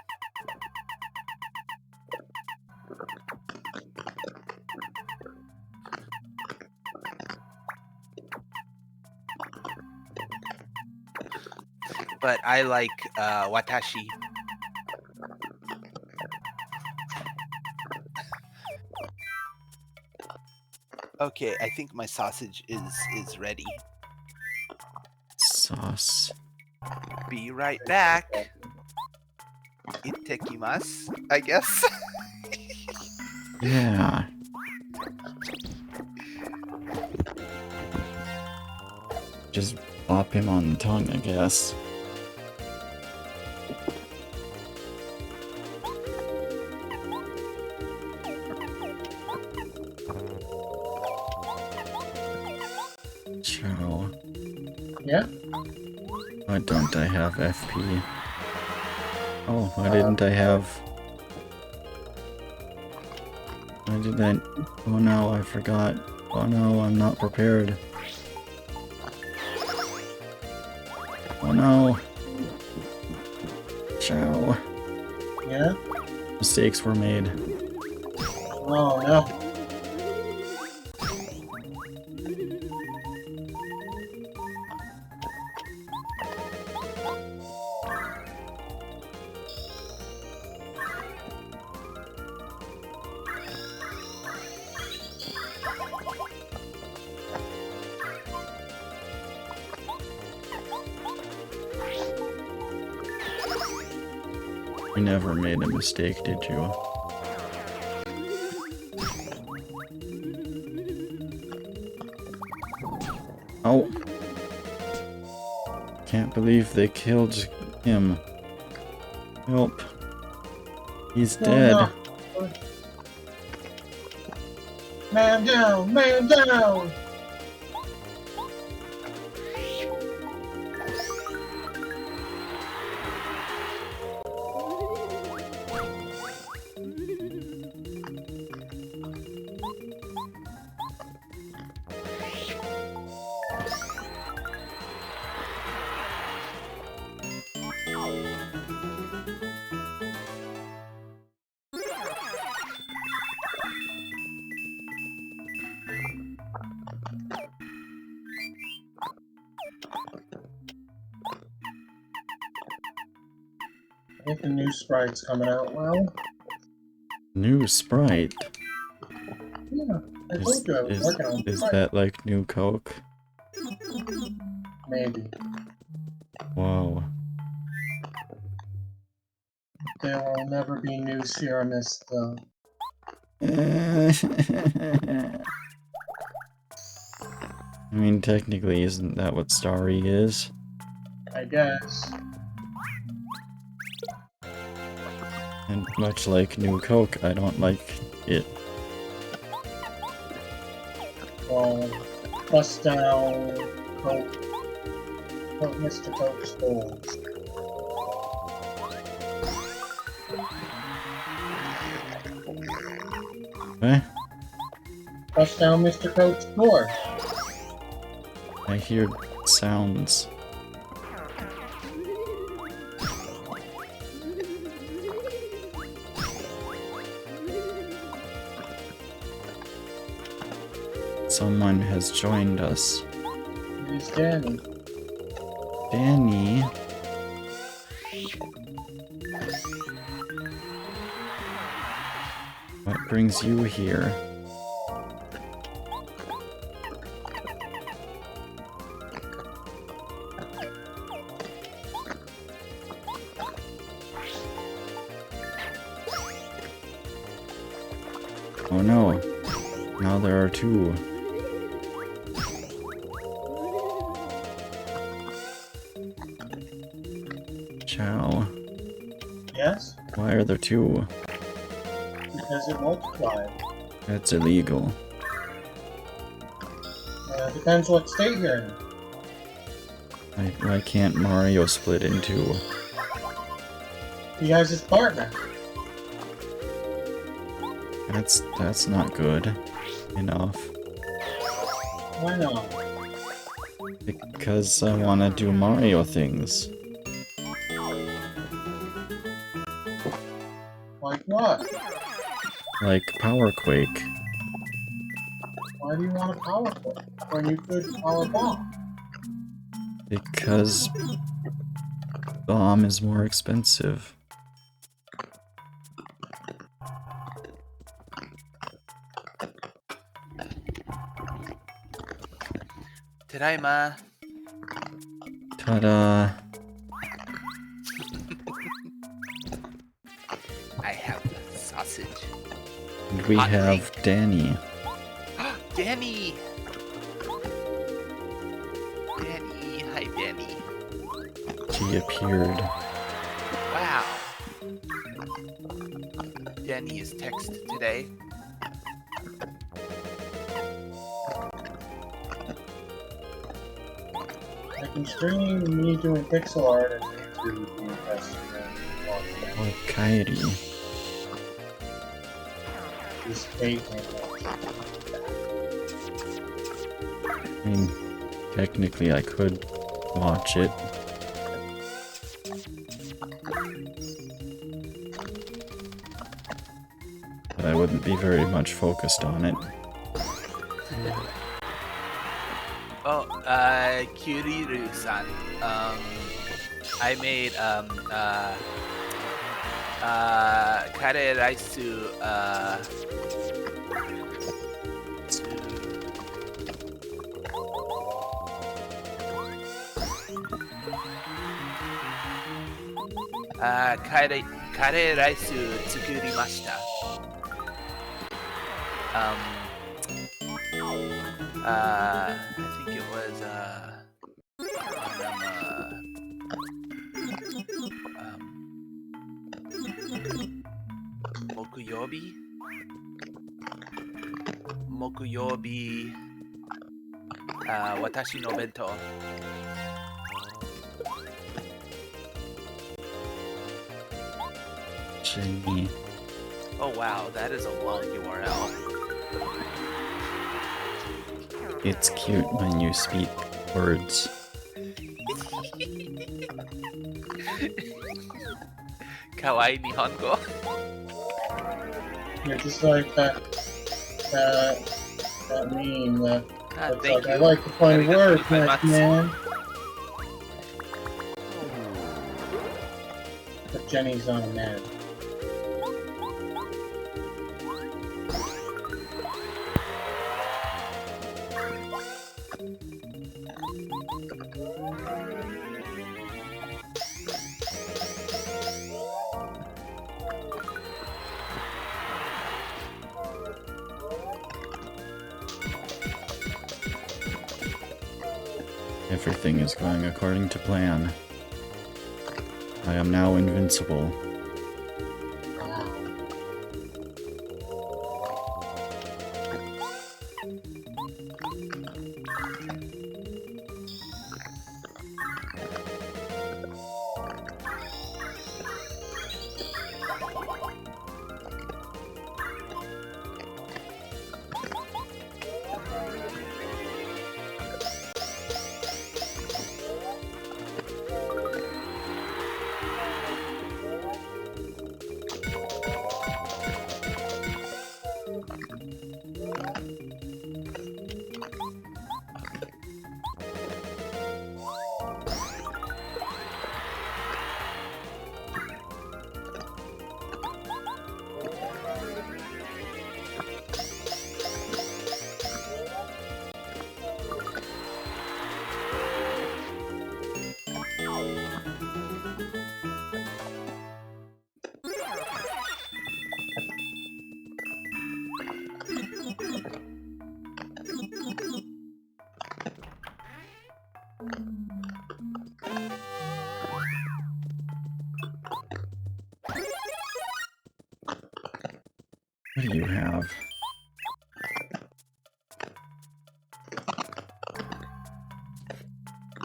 But I like watashi. Okay, I think my sausage is ready. Sauce. Be right back. Ittekimasu, I guess. Yeah. Just bop him on the tongue, I guess. Chow. Yeah? Why don't I have FP? Oh, why didn't I have... Why did I... Oh no, I forgot. Oh no, I'm not prepared. Oh no. Chow. Yeah? Mistakes were made. Oh no. You never made a mistake, did you? Oh! Can't believe they killed him. Help. He's dead. No. Man down! Man down! I think the new sprite's coming out well. New sprite? Yeah, I told you I was working on Is sprite. that like new Coke? Maybe. Whoa. There will never be new Sierra Mist, though. I mean, technically, isn't that what Starry is? I guess. And much like New Coke, I don't like it. Well, bust down Coke. What Mr. Coke stores. Eh? Bust down Mr. Coke's door. I hear sounds. Someone has joined us. Here's Danny. Danny? What brings you here? Oh no. Now there are two. Chow. Yes? Why are there two? Does it multiply? That's illegal. Depends what state you're in. Why can't Mario split in two? He has his partner. That's not good enough. Why not? Because I want to do Mario things. Like what? Like Power Quake. Why do you want a power flip when you could power bomb? Because Bomb is more expensive. Tadaima. Ta-da! I have sausage. And we Hot have Danny. Danny! Danny, hi Danny. She appeared. Wow. Danny is text today. I can stream me doing pixel art and YouTube doing this. Or Kairi. This fake I mean, technically I could watch it. But I wouldn't be very much focused on it. Oh, Kyuriru-san. I made, kare rice, kare rice tsukurimashita. I think it was Mokuyobi? Mokuyobi, watashi no bento. Jamie. Oh wow, that is a long URL. It's cute when you speak words. Kawaii Nihongo. You're just like that meme that looks Thank like, I you. like to find Arigato words, gozaimasu. man. But Jenny's not a man. Everything is going according to plan. I am now invincible. What do you have?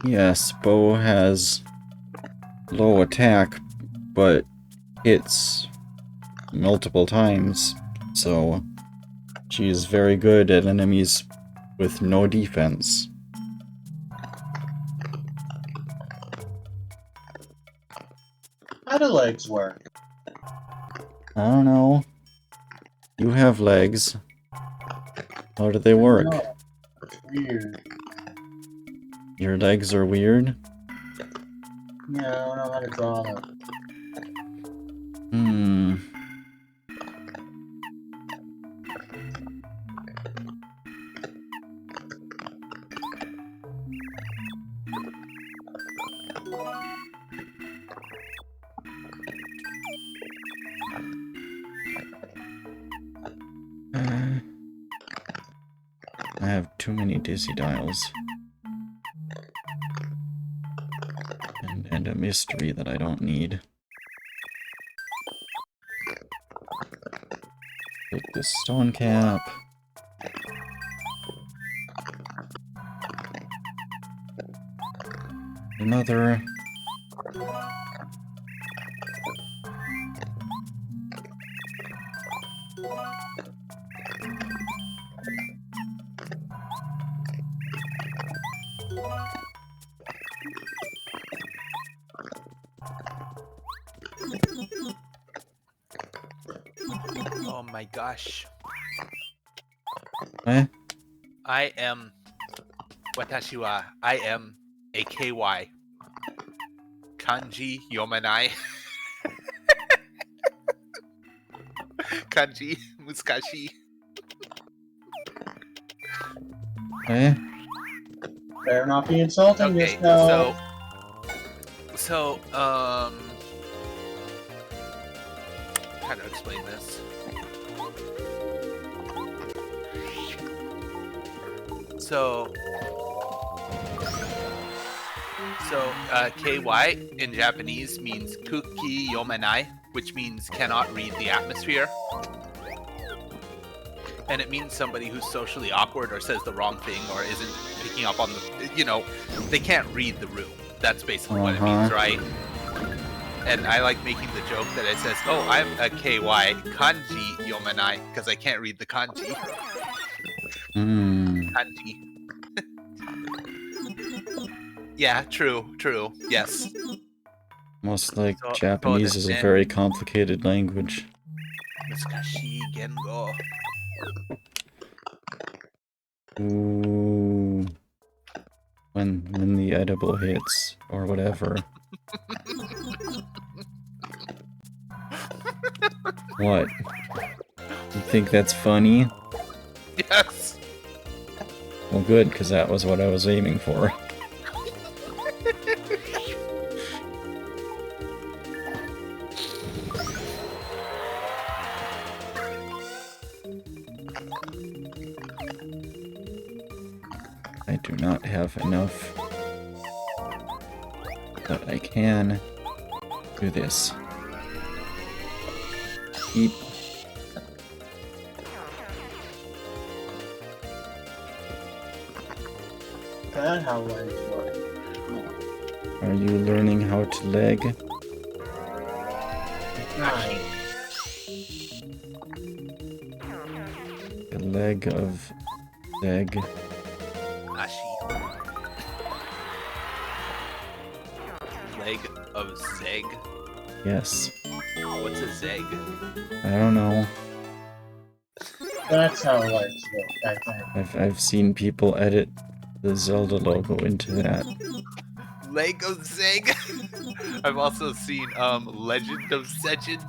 Yes, Bo has low attack, but hits multiple times, so she is very good at enemies with no defense. How do legs work? I don't know. You have legs. How do they work? No, it's weird. Your legs are weird? Yeah, I don't know how to draw them. Hmm. I have too many dizzy dials. And a mystery that I don't need. Take this stone cap. Another. Oh my gosh. Eh? I am Watashi wa I am a KY. Kanji Yomanai. Kanji Muskashi. Eh? Better not be insulting Okay, yourself. so how to explain this? So KY in Japanese means Kuki Yomenai, which means cannot read the atmosphere. And it means somebody who's socially awkward or says the wrong thing or isn't picking up on the, they can't read the room. That's basically what it means, right? And I like making the joke that it says, oh, I'm a KY kanji yomenai because I can't read the kanji. Hmm. Kanji. Yeah, true, yes. Almost like So- Japanese is a so very complicated language. Muskashi gengo. Ooh. When the edible hits, or whatever. What? You think that's funny? Yes. Well, good, because that was what I was aiming for. I do not have enough, but I can do this. Eat. That's how legs work. Are you learning how to leg? Nice. The leg of leg. Ashi. Leg of Zeg. Yes. What's a Zeg? I don't know. That's how legs work, I think. I've seen people edit the Zelda logo into that. Leg of Zeg. I've also seen Legend of Legend.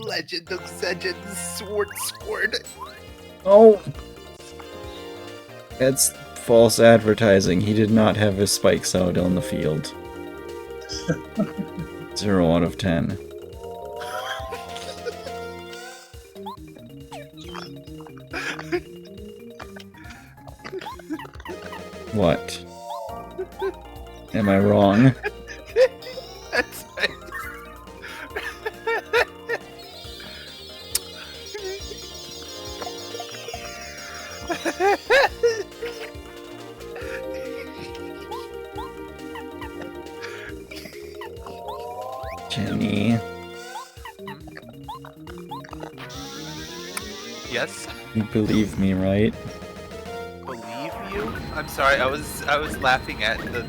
Legend of Legend Sword Squid. Oh! That's false advertising. He did not have his spikes out on the field. 0 out of 10. What? Am I wrong? That's Jenny, Yes. you believe me, right? Believe you? I'm sorry. I was laughing at the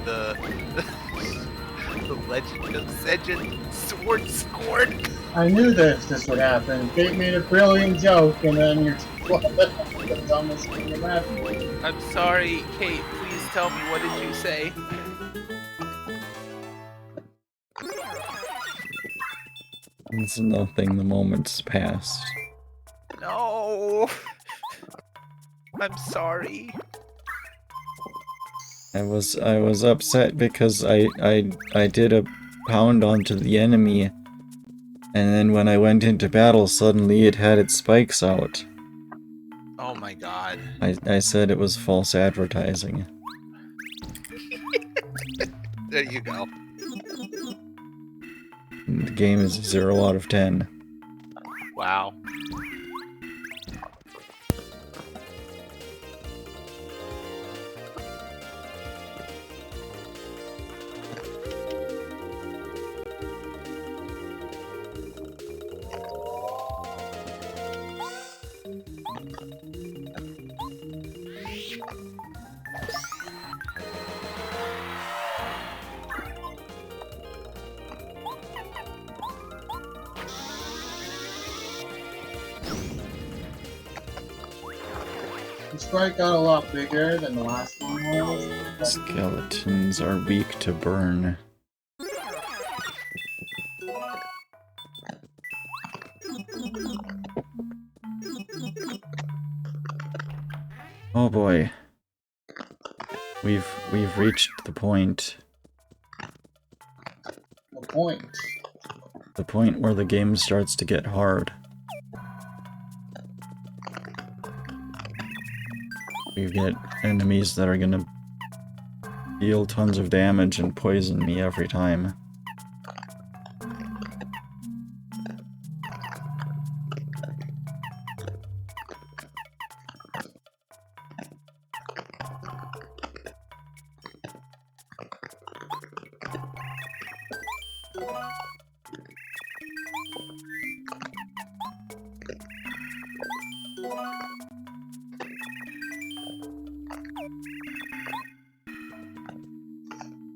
the Legend of Legend Sword Scorn. I knew this would happen. Kate made a brilliant joke, and then you're the dumbest thing imaginable. I'm sorry, Kate. Please tell me, what did you say? It's nothing, the moment's passed. No. I'm sorry. I was upset because I did a pound onto the enemy, and then when I went into battle, suddenly it had its spikes out. Oh my god. I said it was false advertising. There you go. The game is 0 out of 10. Wow. The sprite got a lot bigger than the last one was. Skeletons are weak to burn. Oh boy. We've reached the point. The point. The point where the game starts to get hard. You get enemies that are gonna deal tons of damage and poison me every time.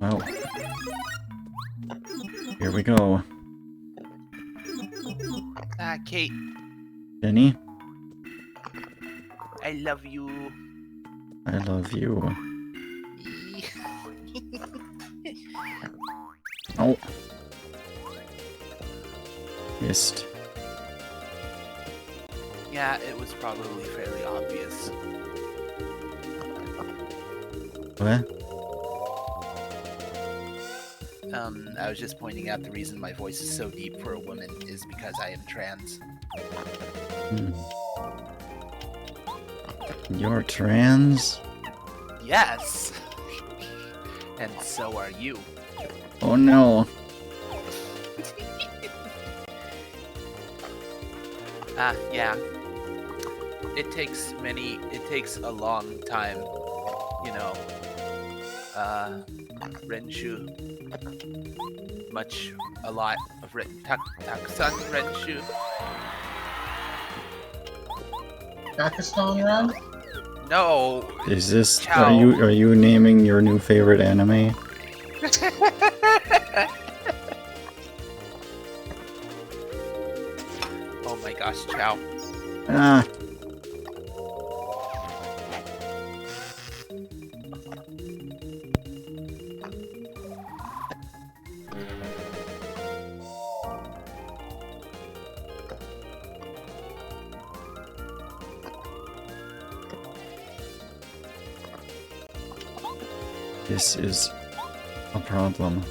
Well, here we go. Ah, Kate, Jenny, I love you. I love you. Oh. Missed. Yeah, it was probably fairly obvious. What? I was just pointing out the reason my voice is so deep for a woman is because I am trans. Hmm. You're trans? Yes! And so are you. Oh no. Yeah. It takes a long time, you know. Renshu. A lot of Taksan Renshu. Pakistan run? No! Is this Chow. are you naming your new favorite anime? Oh my gosh, Chow. Ah. This is a problem.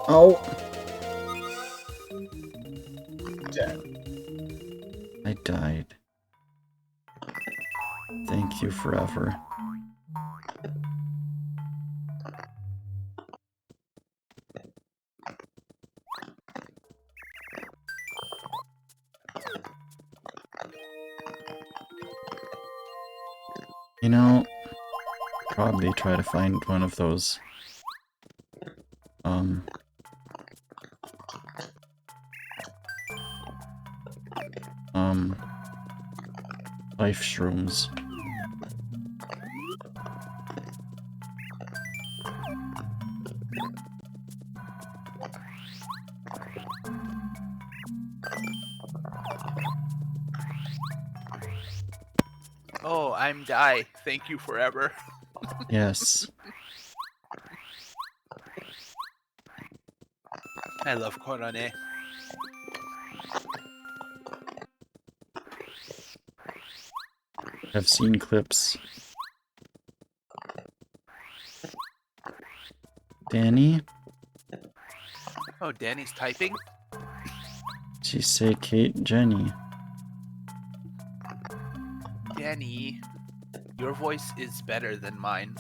Oh! Dead. I died. Thank you forever. You know, probably try to find one of those, life shrooms. Oh, I'm Die. Thank you forever. Yes. I love Korone. I've seen clips. Danny? Oh, Danny's typing? She say Kate Jenny. Danny, your voice is better than mine.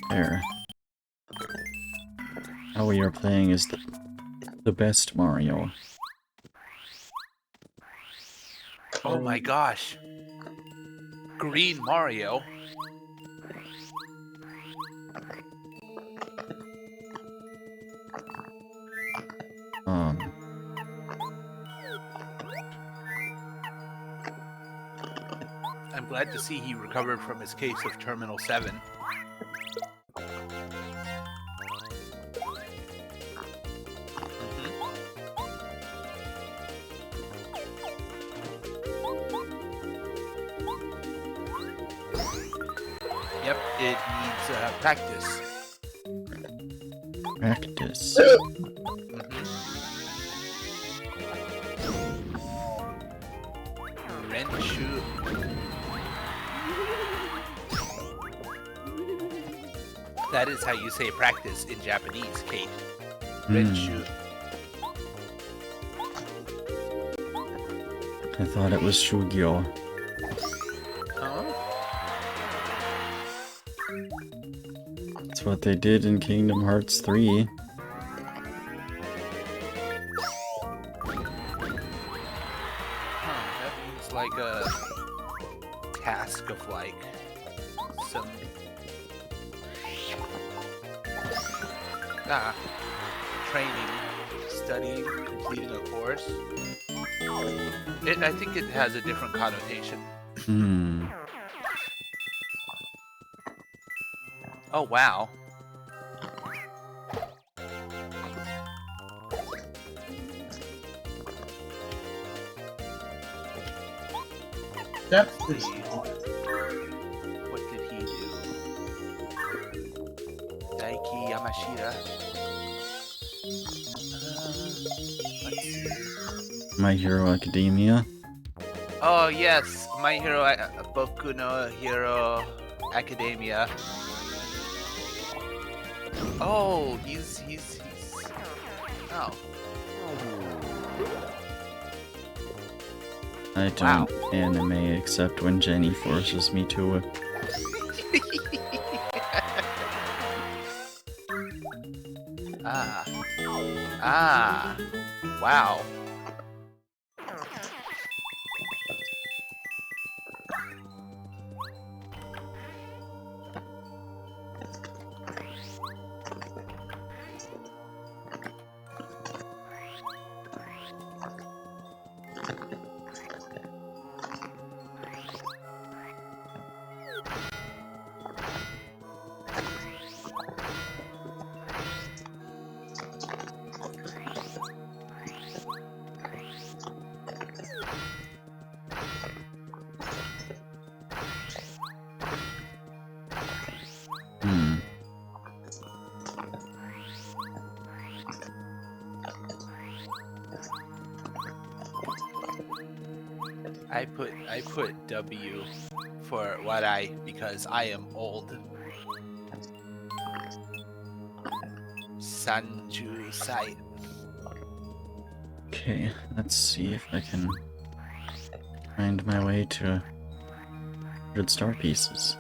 There. How we are playing is the best Mario. Oh my gosh. Green Mario. I'm glad to see he recovered from his case of Terminal 7. Yep, it needs practice. Practice. Renshu. That is how you say practice in Japanese, Kate. Renshu. I thought it was Shugyo. Huh? That's what they did in Kingdom Hearts 3. That means like a task of like some training, studying, completing a course. I think it has a different connotation. Oh wow. That's Let's see. What did he do? Daiki Yamashita. Let's see. My Hero Academia. Oh yes, My Hero Boku no Hero Academia. Oh, he's oh. I don't anime except when Jenny forces me to. Wow. I put W for because I am old. Sanju Sai. Okay, let's see if I can find my way to 100 star pieces.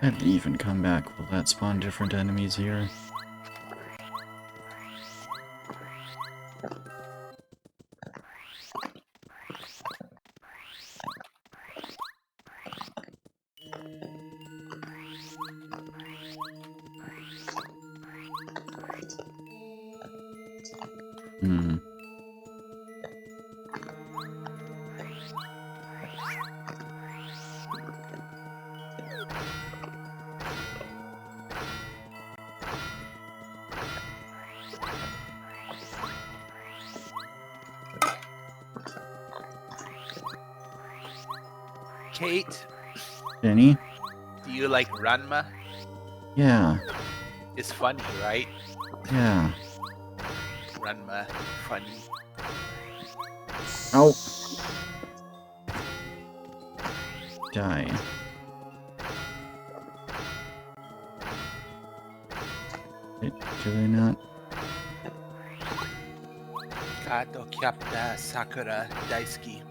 I'd even come back. Will that spawn different enemies here? Hmm. Kate, Jenny? do you like Ranma? Yeah, It's funny, right? yeah. Ranma, funny. Ow! Die. Wait, do they not? Kato Kyapta Sakura Daisuki.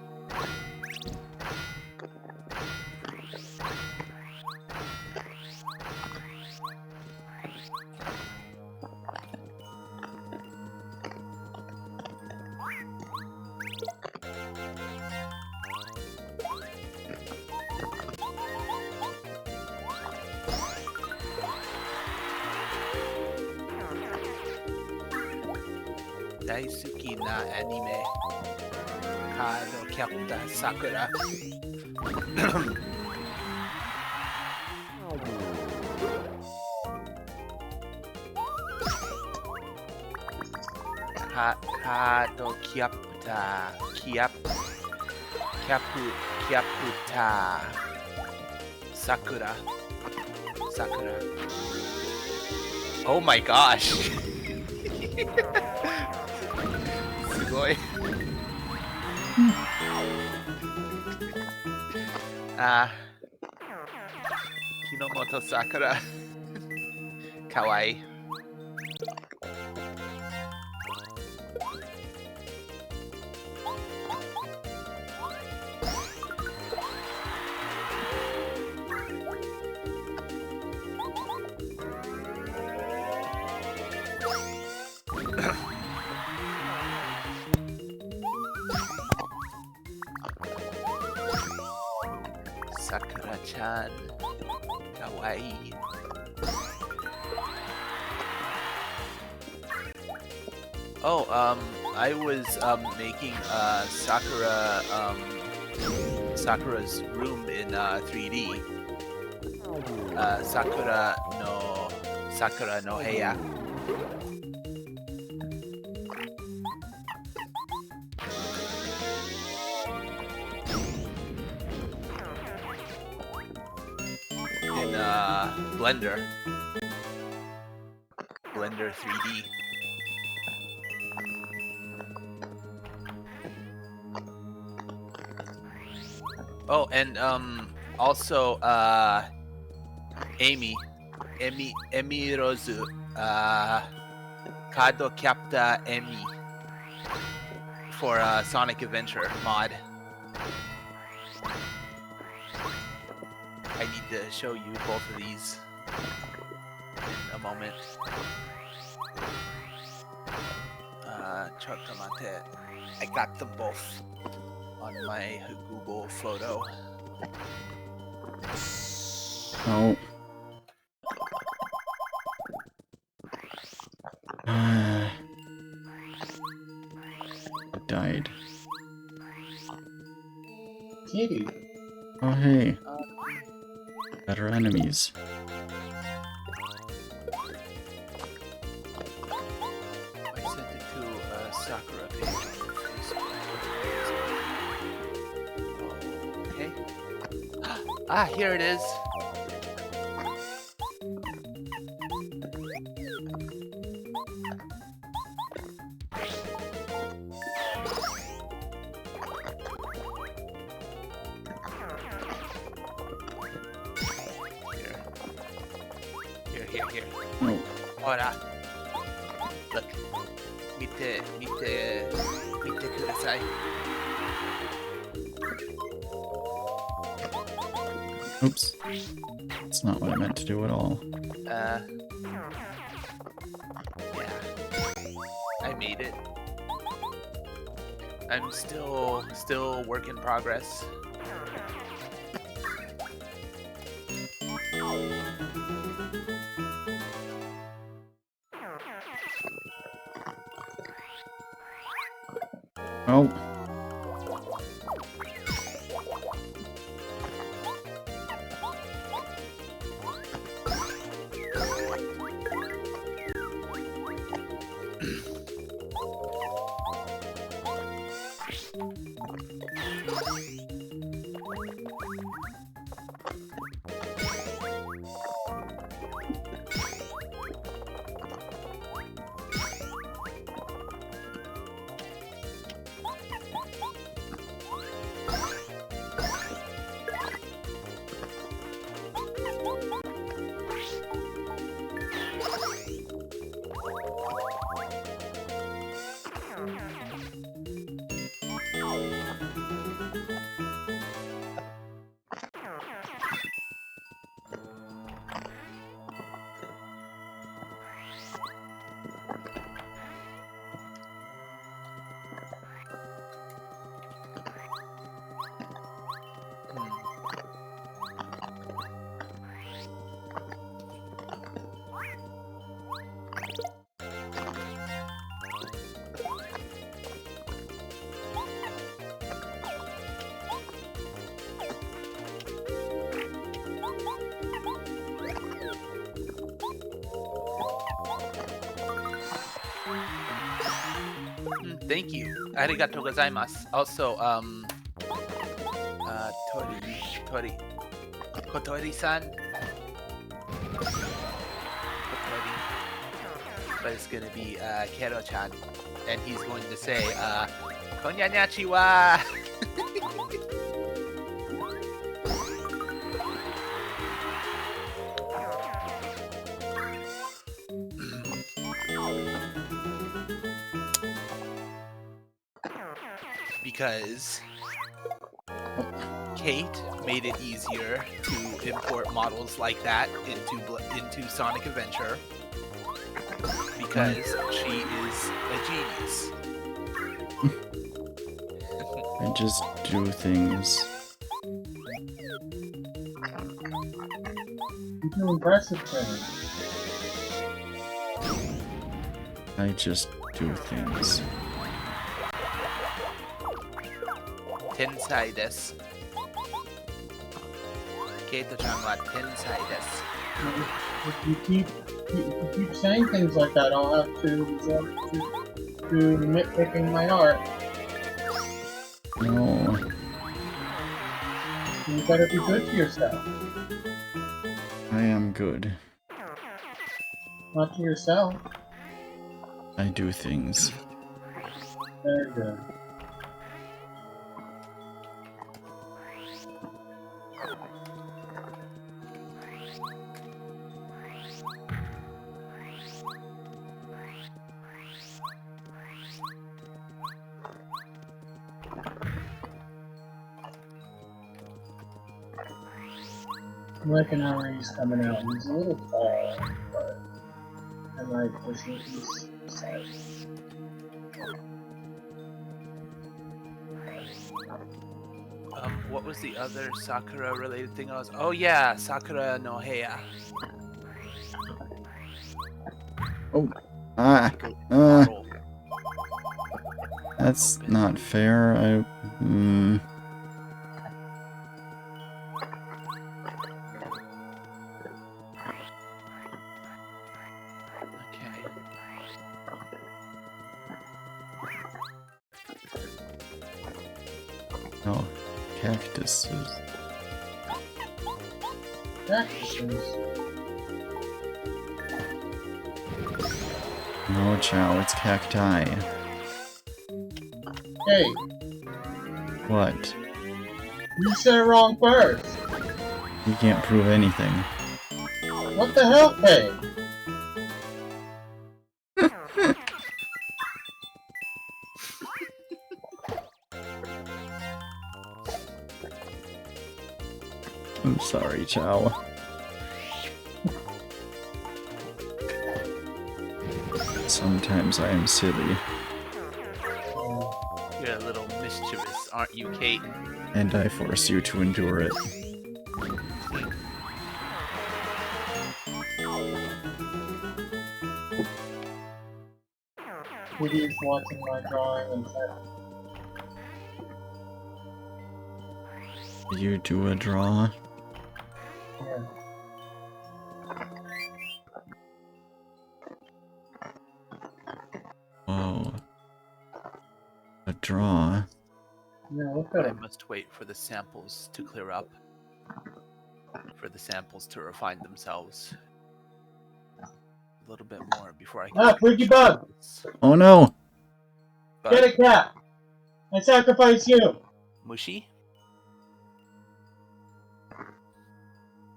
Daisuki na anime. Kato Kyapta Sakura. Kato Kyapta Kyaputa Sakura. Oh my gosh. Sugoi. Kinomoto Sakura. Kawaii. Sakura-chan. Kawaii. Oh, I was making Sakura's room in 3D. Sakura no Heya. In Blender 3D. Oh, and also Emi Rozu, Kado Capta Emi for Sonic Adventure mod. I need to show you both of these in a moment. Chotomate. I got them both on my Google photo. Oh. I died. Kitty. Oh hey. Better enemies. I sent it to Sakura page on Facebook. Okay. Ah, here it is. here. Oh, Ora. Look. Mite kudasai. oops. That's not what I meant to do at all. Yeah. I made it. I'm still work in progress. Oh. Thank you. Arigatou gozaimasu. Also, Kotori-san. Kotori. But it's gonna be Kero-chan, and he's going to say, Konyanyachi wa. Because Kate made it easier to import models like that into Sonic Adventure because she is a genius. I just do things. You do impressive things. I just do things. Tensai desu. Keito-chan wa tensai desu. If you keep saying things like that, I'll have to resort to nitpicking my art. No. You better be good to yourself. I am good. Not to yourself. I do things. Very good. I'm liking how he's coming out. He's a little tall, but I like pushing his size. What was the other Sakura related thing I was? Oh yeah, Sakura no Heya. Oh. Ah. Model. That's not fair. Okay. No. Cactuses. Cactuses. No, Chow, it's cacti. Hey, What? you said it wrong first. You can't prove anything. What the hell, Kay? I'm sorry, Chow. Sometimes I am silly, You're a little mischievous, aren't you, Kate? and I force you to endure it. Kitty's watching my drawing and said, You do a draw? yeah. Whoa. A draw? Yeah, look at I him. must wait for the samples to clear up. For the samples to refine themselves. A little bit more before I can. Ah, freaky bug! Oh no! Get it, cat! I sacrifice you! Mushy?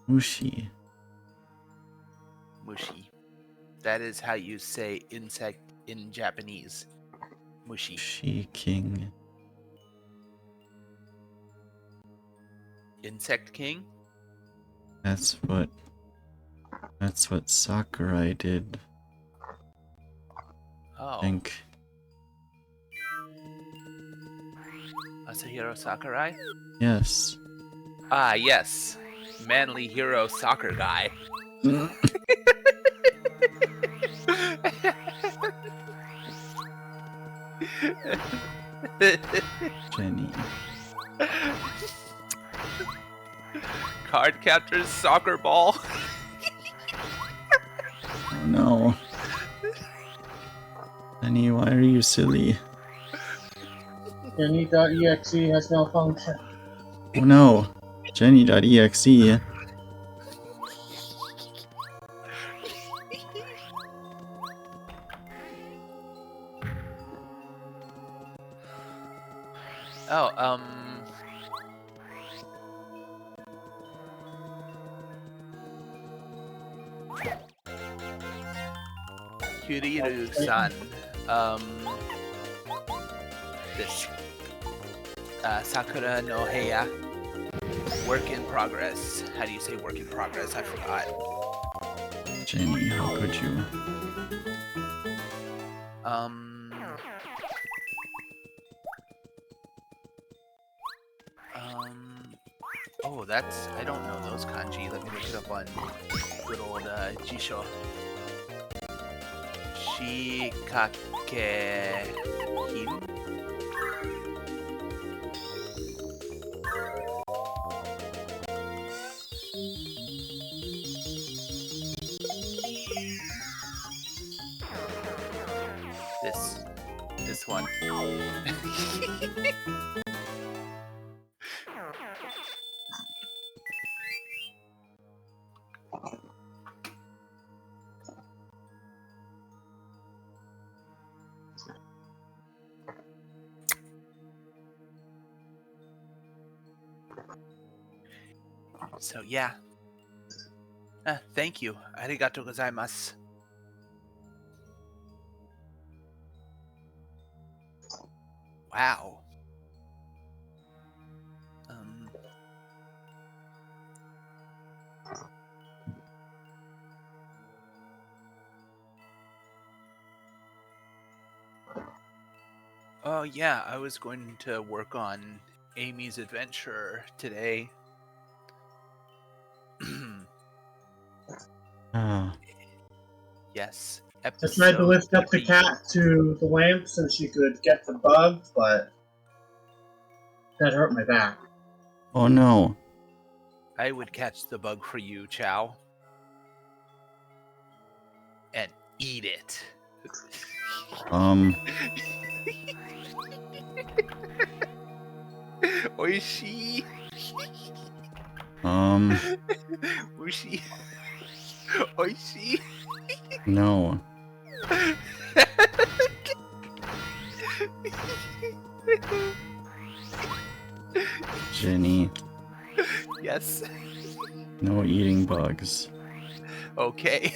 Mushi. Mushy. That is how you say insect in Japanese. Mushy. She King. Insect King? That's what Sakurai did, Oh. I think. Asahiro Sakurai? Yes. Ah, yes. Manly hero soccer guy. Jenny. Card captors soccer ball. Oh no. Jenny, why are you silly? Jenny.exe has no function. Oh no. Jenny.exe. Oh, Kuriru-san, this, Sakura no Heya, work in progress. How do you say work in progress? I forgot. Jenny, how could you? Oh, that's, I don't know those kanji. Let me look it up on good old, Jisho. Shikake-him? This one. So yeah. Thank you. Arigatou gozaimasu. Wow. Oh yeah, I was going to work on Amy's adventure today. Ah, Yes. I tried to lift up the 3. cat to the lamp so she could get the bug, but that hurt my back. oh no. I would catch the bug for you, Chow. And eat it. Oishi. Mushi. Oishi. No. Jenny, Yes. no eating bugs. Okay.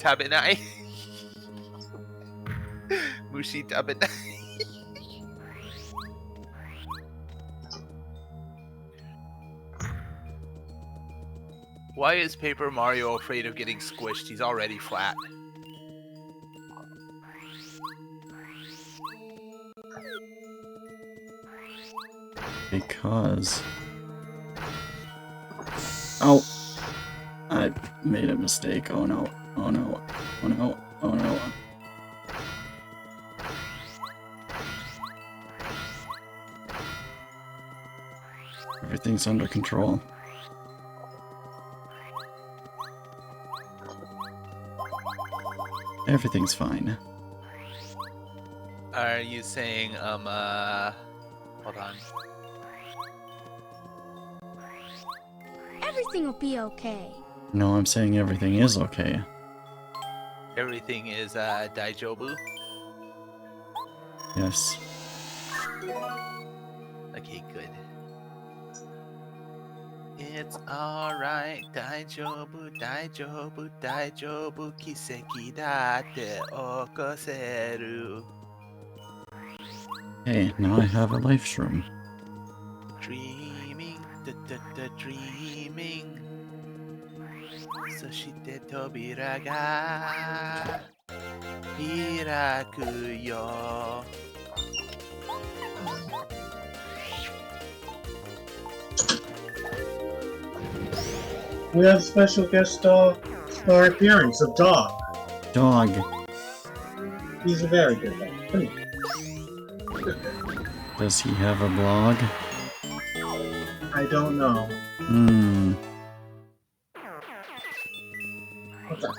Tabenai. Mushi Tabenai. Why is Paper Mario afraid of getting squished? He's already flat. Because... Oh! I made a mistake. Oh no. Oh no. Oh no. Oh no. Everything's under control. Everything's fine. Are you saying, hold on. Everything will be okay. No, I'm saying everything is okay. Everything is, Daijobu? Yes. Okay, good. It's alright, Daijobu, Daijobu, Daijobu, Kiseki date okoseru. Hey, now I have a life shroom. Dreaming, dreaming. Soshite tobira ga hiraku yo. We have a special guest star appearance of Dog. Dog. He's a very good one. Does he have a blog? I don't know. Hmm. What's that?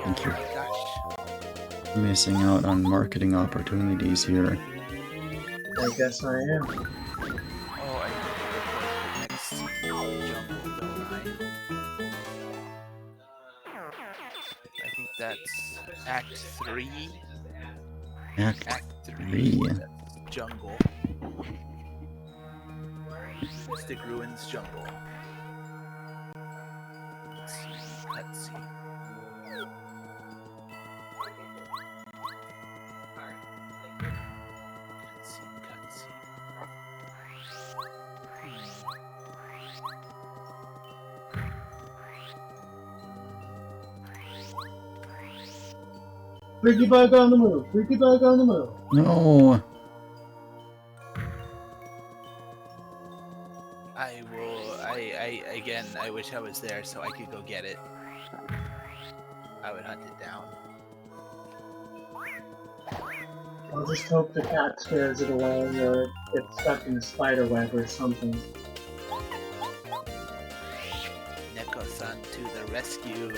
Thank you. Gosh. Missing out on marketing opportunities here. I guess I am. Oh, I need to record the next jungle, don't I think that's Act 3. Act Act 3. 3. That's jungle. Mystic Ruins Jungle. Cutscene. Freaky Bug on the move! Freaky Bug on the move! No! Again, I wish I was there so I could go get it. I would hunt it down. I'll just hope the cat scares it away or gets stuck in a spider web or something. Neko-san to the rescue.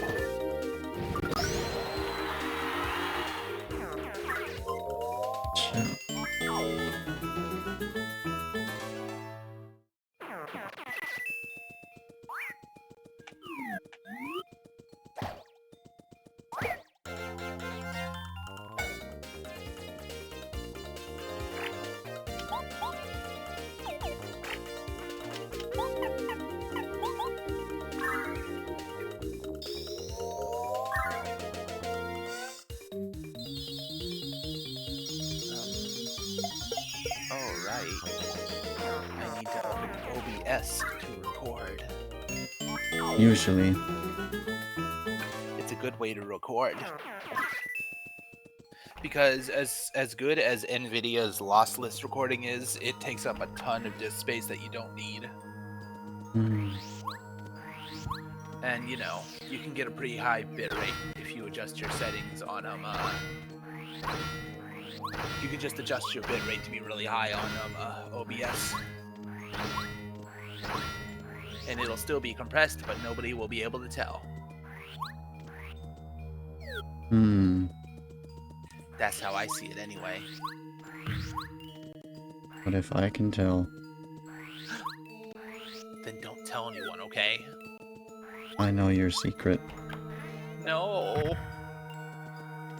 I need to open OBS to record. Usually. It's a good way to record. Because as good as NVIDIA's lossless recording is, it takes up a ton of disk space that you don't need. Hmm. And you know, you can get a pretty high bitrate if you adjust your settings on you can just adjust your bitrate to be really high on OBS. And it'll still be compressed, but nobody will be able to tell. Hmm. That's how I see it anyway. But if I can tell, Then don't tell anyone, okay? I know your secret. No.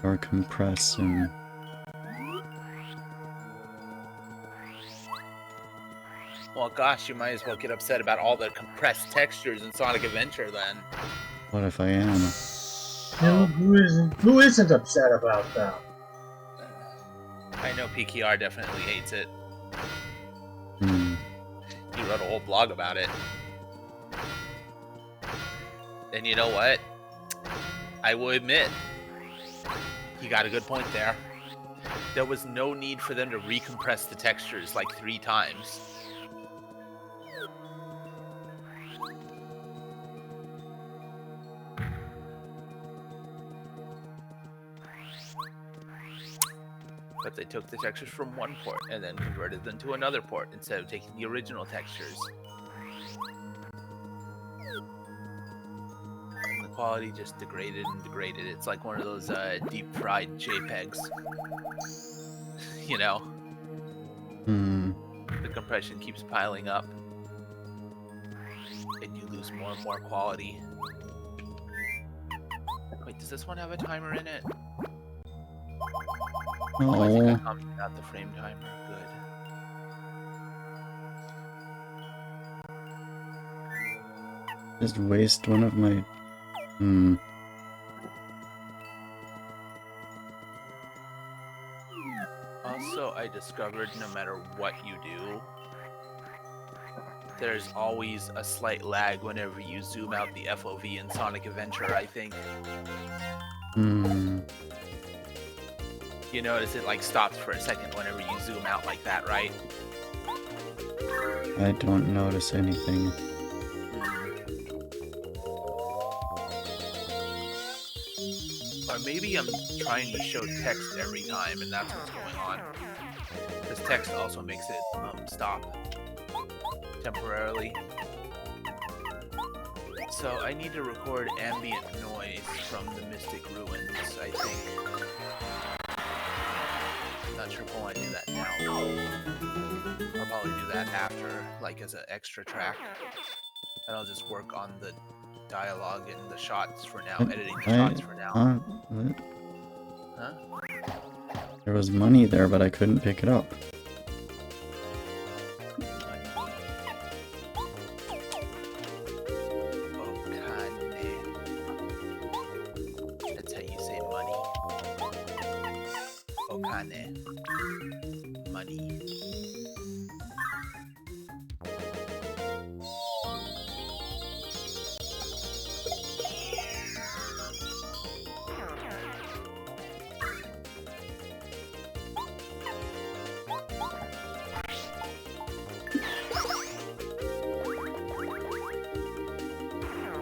or compress and Well, gosh, you might as well get upset about all the compressed textures in Sonic Adventure then. what if I am? Who isn't upset about that? I know PKR definitely hates it. Hmm. He wrote a whole blog about it. And you know what? I will admit, he got a good point there. There was no need for them to recompress the textures like 3 times. But they took the textures from one port and then converted them to another port instead of taking the original textures. And the quality just degraded and degraded. It's like one of those deep-fried JPEGs. You know? Hmm. The compression keeps piling up. And you lose more and more quality. Wait, does this one have a timer in it? Oh, I think I Oh, commented out the frame timer. Good. just waste one of my. Hmm. Also, I discovered no matter what you do, there's always a slight lag whenever you zoom out the FOV in Sonic Adventure, I think. Hmm. You notice it like stops for a second whenever you zoom out like that, right? I don't notice anything. Or maybe I'm trying to show text every time and that's what's going on. Because text also makes it stop temporarily. So I need to record ambient noise from the Mystic Ruins, I think. I'm not sure if I want to do that now. I'll probably do that after, like as an extra track. And I'll just work on the dialogue and the shots for now, editing the shots for now. What? Huh? There was money there, but I couldn't pick it up. That's how you say money. Okane. Money.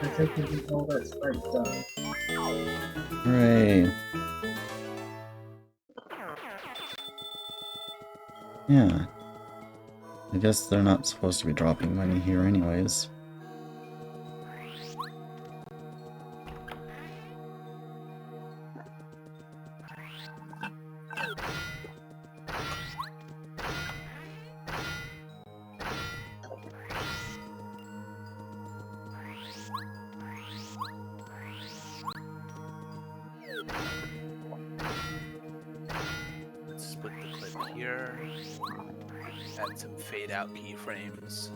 I think we can all that's right done. Hooray. Yeah. I guess they're not supposed to be dropping money here anyways. Let's split the clip here. Add some fade out keyframes.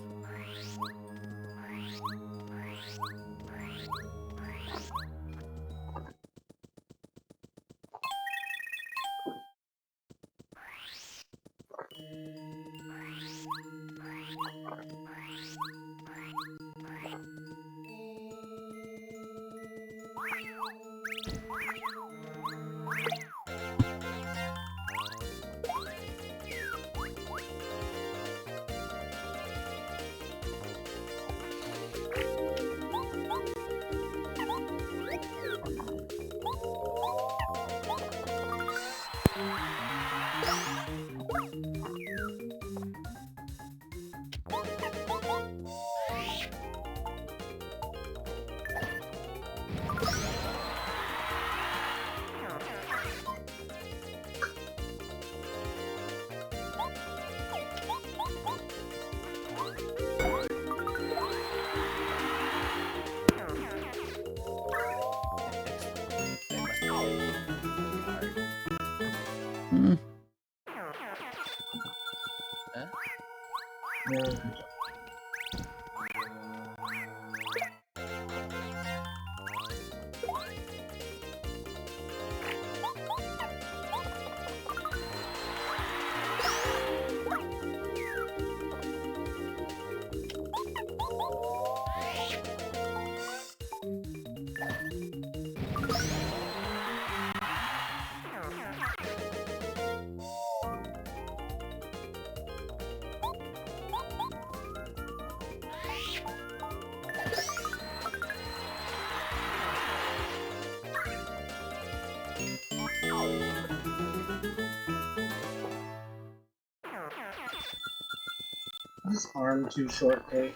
Is his arm too short, Kate?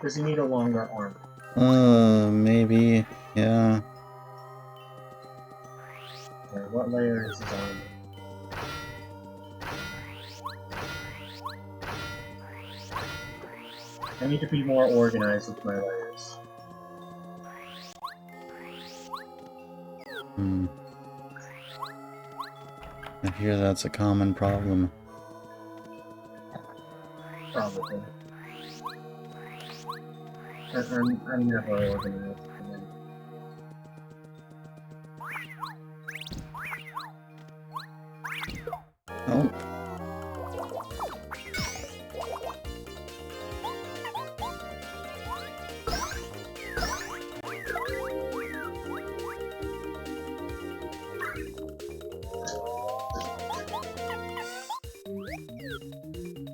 Does he need a longer arm? Maybe. Yeah. Or what layer is his arm? I need to be more organized with my layers. I hear that's a common problem. Probably. I'm never organized. Oh.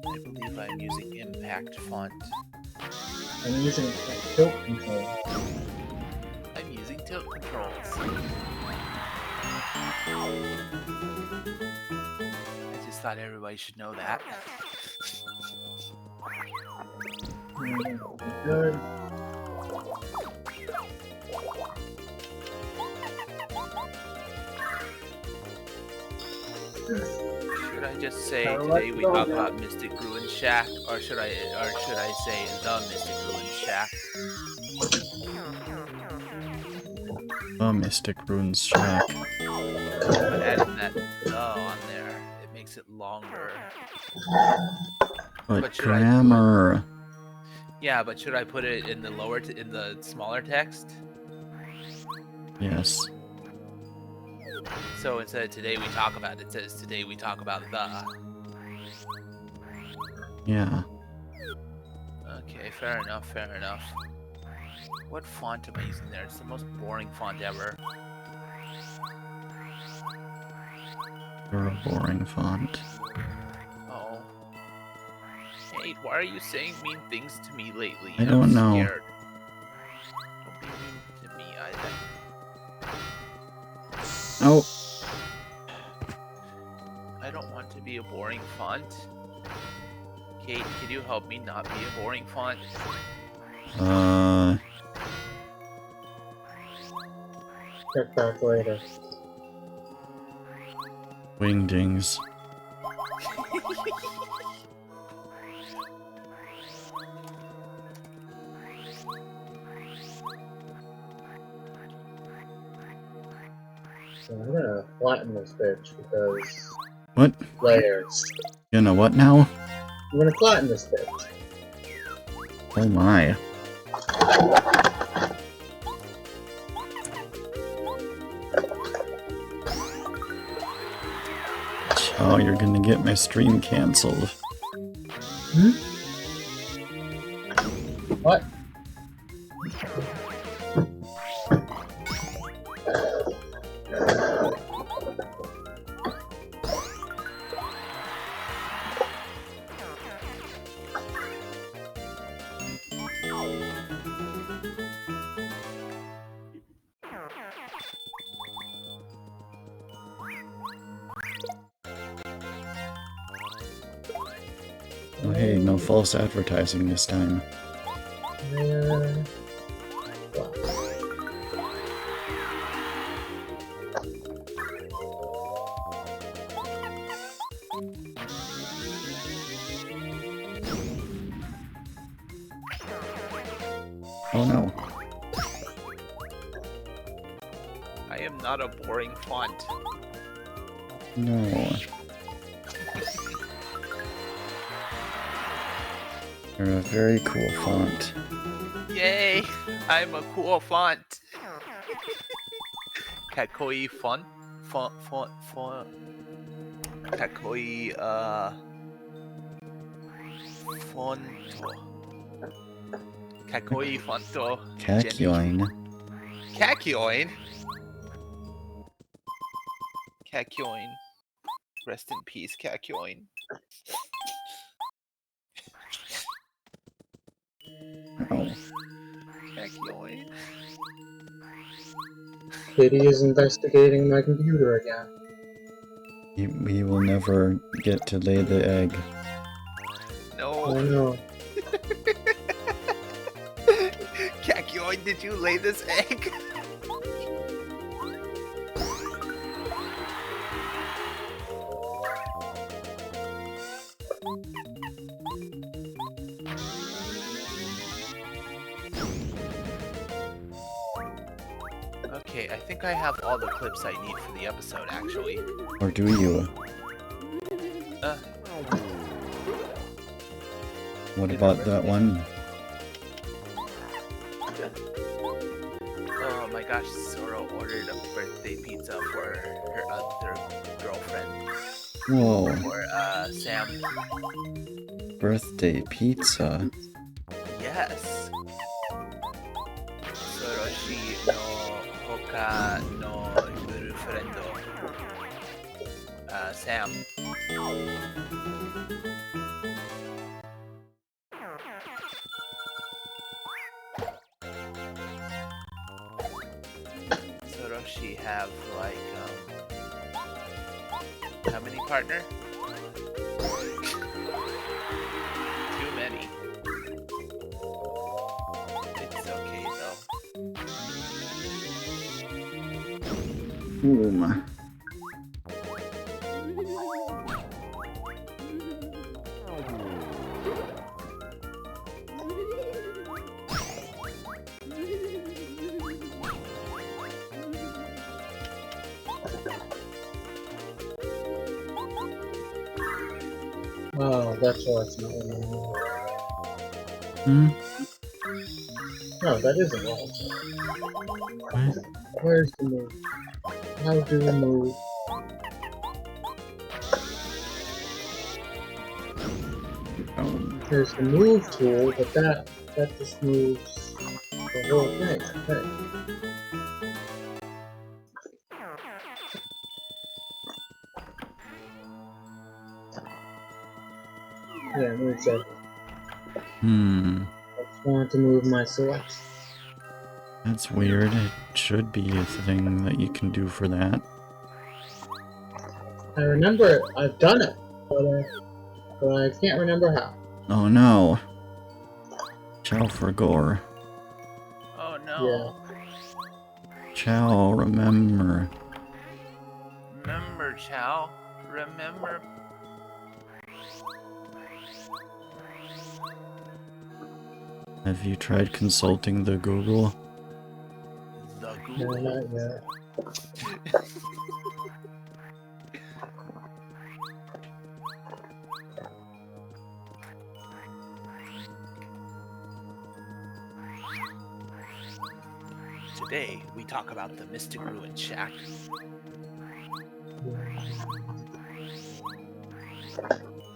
I believe I'm using Impact font. I'm using tilt control. I'm using tilt controls. I just thought everybody should know that. Good. Should I just say today we talk about Mystic Ruin Shack, or should I say the Mystic Ruin Shack? The Mystic Ruins Shack. But adding that the on there, it makes it longer. But should I grammar. Yeah, but should I put it in the in the smaller text? Yes. So instead of today we talk about, it says today we talk about the. Yeah. Okay, fair enough, fair enough. What font am I using there? It's the most boring font ever. You're a boring font. Oh. Hey, why are you saying mean things to me lately? I don't know. Scared. Don't be mean to me either. Oh. I don't want to be a boring font. Kate, can you help me not be a boring font? Check back later. Wingdings. So I'm gonna flatten this bitch because What? layers. You know what now? I'm gonna flatten this bitch. Oh my. Oh, you're gonna get my stream cancelled. Hmm? What? Oh hey, no false advertising this time. Oh no. I am not a boring font. No. You're a very cool font. Yay! I'm a cool font. Kakoi font? Font. Kakoi, fonto. Kakoi fonto. Kakyoin. Kakyoin? Kakyoin. Rest in peace, Kakyoin. Oh. Kakyoin. Katie is investigating my computer again. We will never get to lay the egg. Oh No. no. Kakyoin, did you lay this egg? Okay, I think I have all the clips I need for the episode, actually. Or do you? Uh, What about that one? oh my gosh, Sora ordered a birthday pizza for her other girlfriend. Whoa. For, Sam. Birthday pizza. Yes. Soroshi no Hoka no girlfriend. Sam. Soroshi have like how many partner? Too many. It's okay though. Boom. Oh, that's why it's not anymore. Hmm? No, that isn't all. What? Where's the move? How do we move? Oh. There's the move tool, but that just moves the whole thing. Okay. Yeah, it moves everything. Hmm. I just wanted to move my selection. That's weird. It should be a thing that you can do for that. I remember I've done it, but I can't remember how. Oh no. Chow for gore. Oh no. Chow, remember. Remember, Chow. Remember. Have you tried consulting the Google? The No, Google. not yet. Today, we talk about the Mystic Ruin Shack.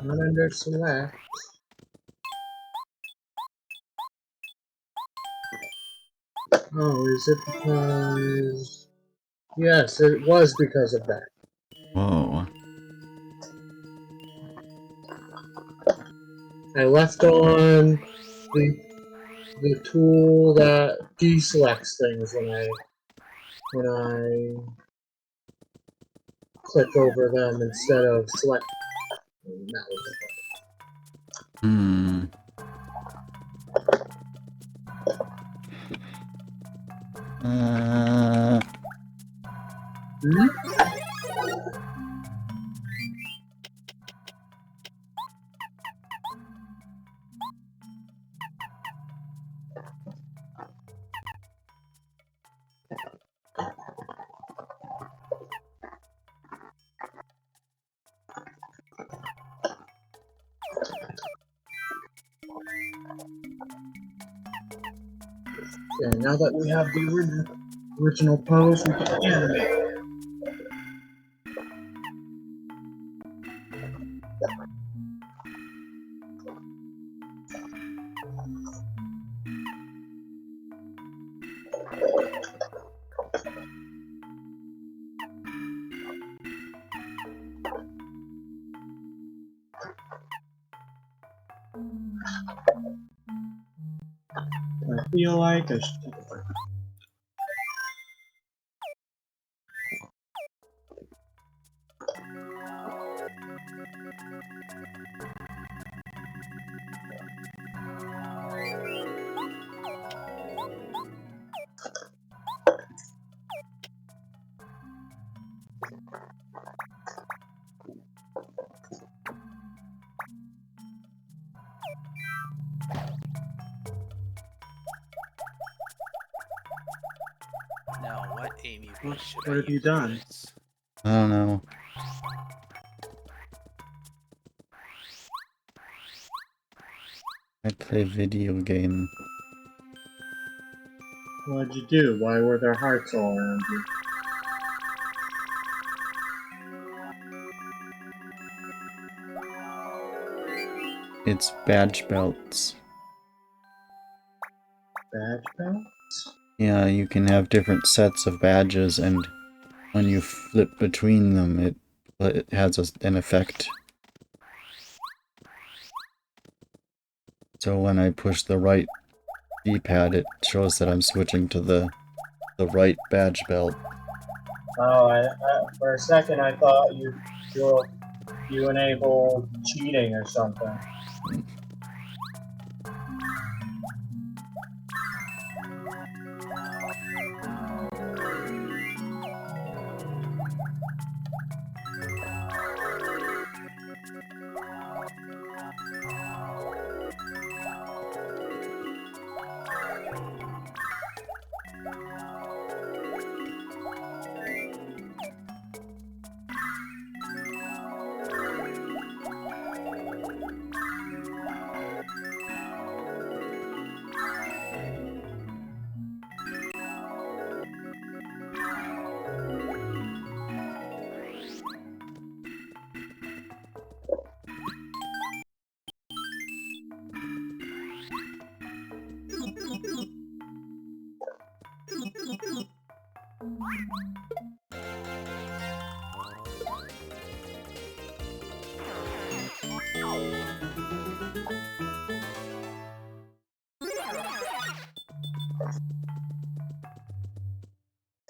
Not under select. Oh, is it because... Yes, it was because of that. Whoa. I left on the tool that deselects things when I click over them instead of select. That was it. Hmm. Hmm? Okay, now that we have the original pose, we can animate. I feel like I should take a break. Now, what Amy voice should What I have you use done? for this? I don't know. I play video game. What'd you do? Why were there hearts all around you? It's badge belts. Badge belts? Yeah, you can have different sets of badges, and when you flip between them, it has an effect. So when I push the right D-pad, it shows that I'm switching to the right badge belt. Oh, for a second I thought you enabled cheating or something.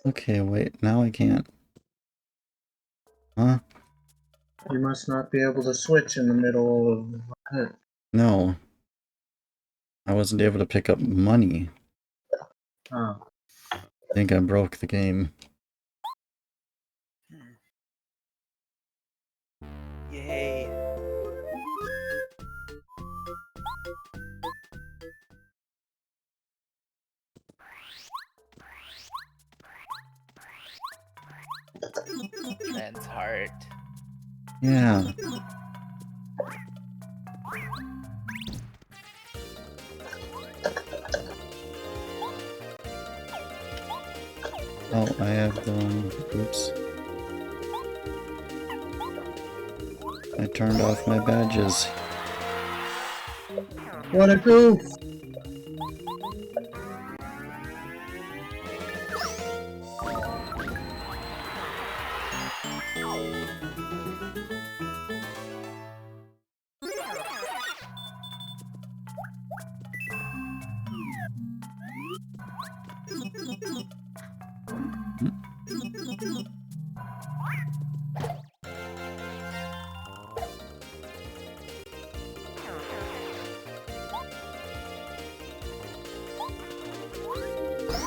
Okay, wait, now I can't. Huh? You must not be able to switch in the middle of it. No. I wasn't able to pick up money. Oh. I think I broke the game. Yay! Trans heart. Yeah. Oh, I have the wrong... Oops. I turned off my badges. What a goof!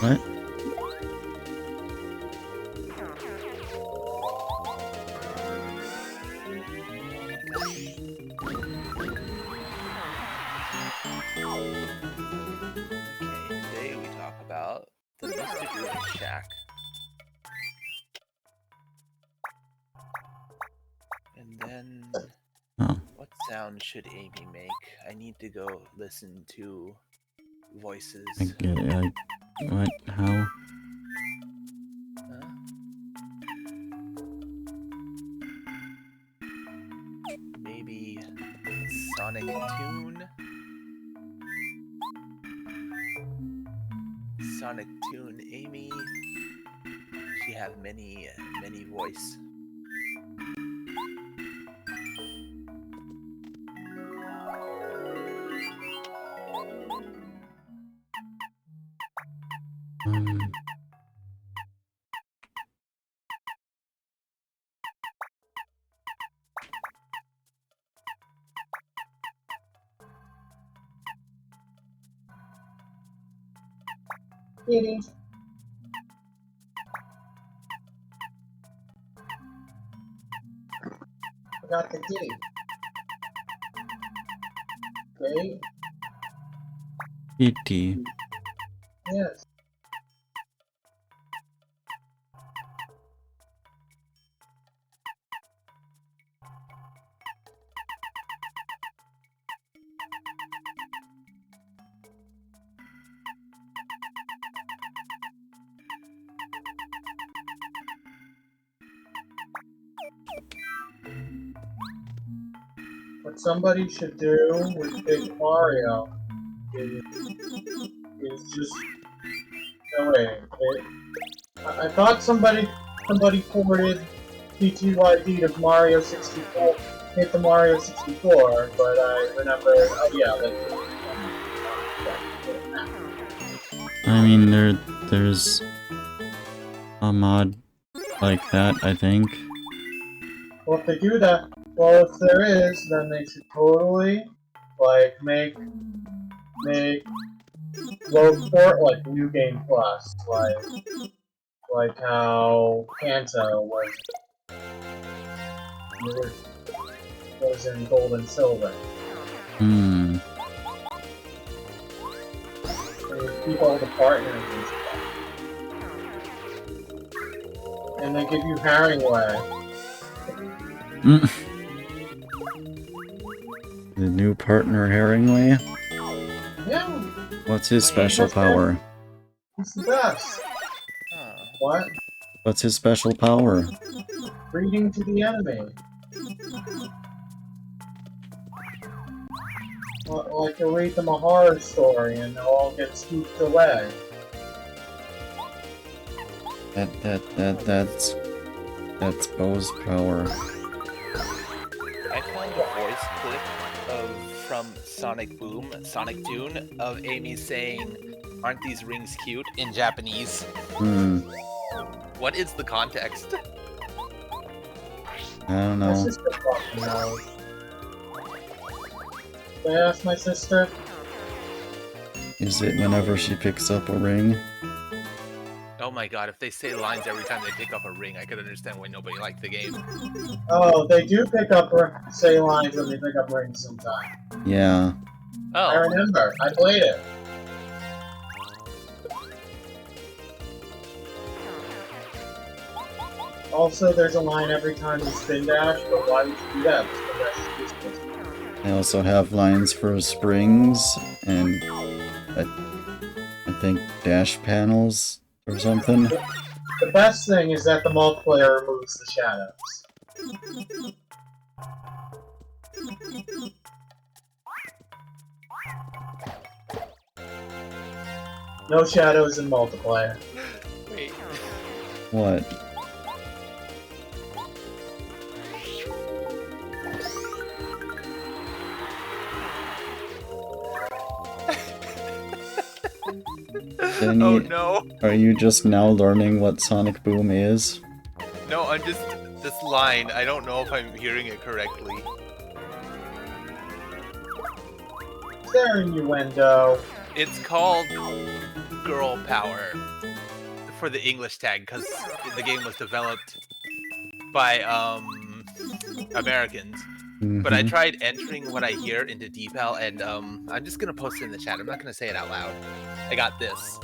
What? Okay, today we talk about the Mr. Doom Shack. And then, Oh. what sound should Amy make? I need to go listen to voices. I get it. What? How? Huh? Maybe Sonic Tune? Sonic Tune Amy. She have many voice. Um, Kitty. Forgot the kitty. Okay. Kitty. Yes. What somebody should do with Big Mario is just no way. I thought somebody ported PTYD to Mario 64, hit the Mario 64, but I remember, oh yeah, I mean, there's a mod like that, I think. well, if they do that, well, if there is, then they should totally, like, make low port like New Game Plus, like how Kanto was in Gold and Silver. Hmm. And keep all the partners and stuff. And they give you Haringway. Mm. The new partner Herringway? Yeah, What's his Wait, special that's fair. power? he's the best. Huh. What? What's his special power? Reading to the enemy. Like you read them a horror story and they'll all get scooped away. That's Bo's power. I found a voice clip from Sonic Boom, Sonic Tune, of Amy saying, "Aren't these rings cute?" in Japanese. Hmm. What is the context? I don't My know. sister fucking knows. Did I ask my sister? Is it whenever she picks up a ring? Oh my god, if they say lines every time they pick up a ring, I could understand why nobody liked the game. Oh, they do pick up say lines when they pick up rings sometimes. Yeah. I Oh, remember. I played it. Also, there's a line every time you spin dash, but why would you do that? Spin dash is useless. I also have lines for springs and I think dash panels or something. The best thing is that the multiplayer removes the shadows. No shadows in multiplayer. wait. What? Then Oh you- no. Are you just now learning what Sonic Boom is? No, I'm just. This line, I don't know if I'm hearing it correctly. Is there innuendo? It's called Girl Power for the English tag because the game was developed by Americans. But I Mhm. tried entering what I hear into DeepL, and I'm just gonna post it in the chat. I'm not gonna say it out loud. I got this.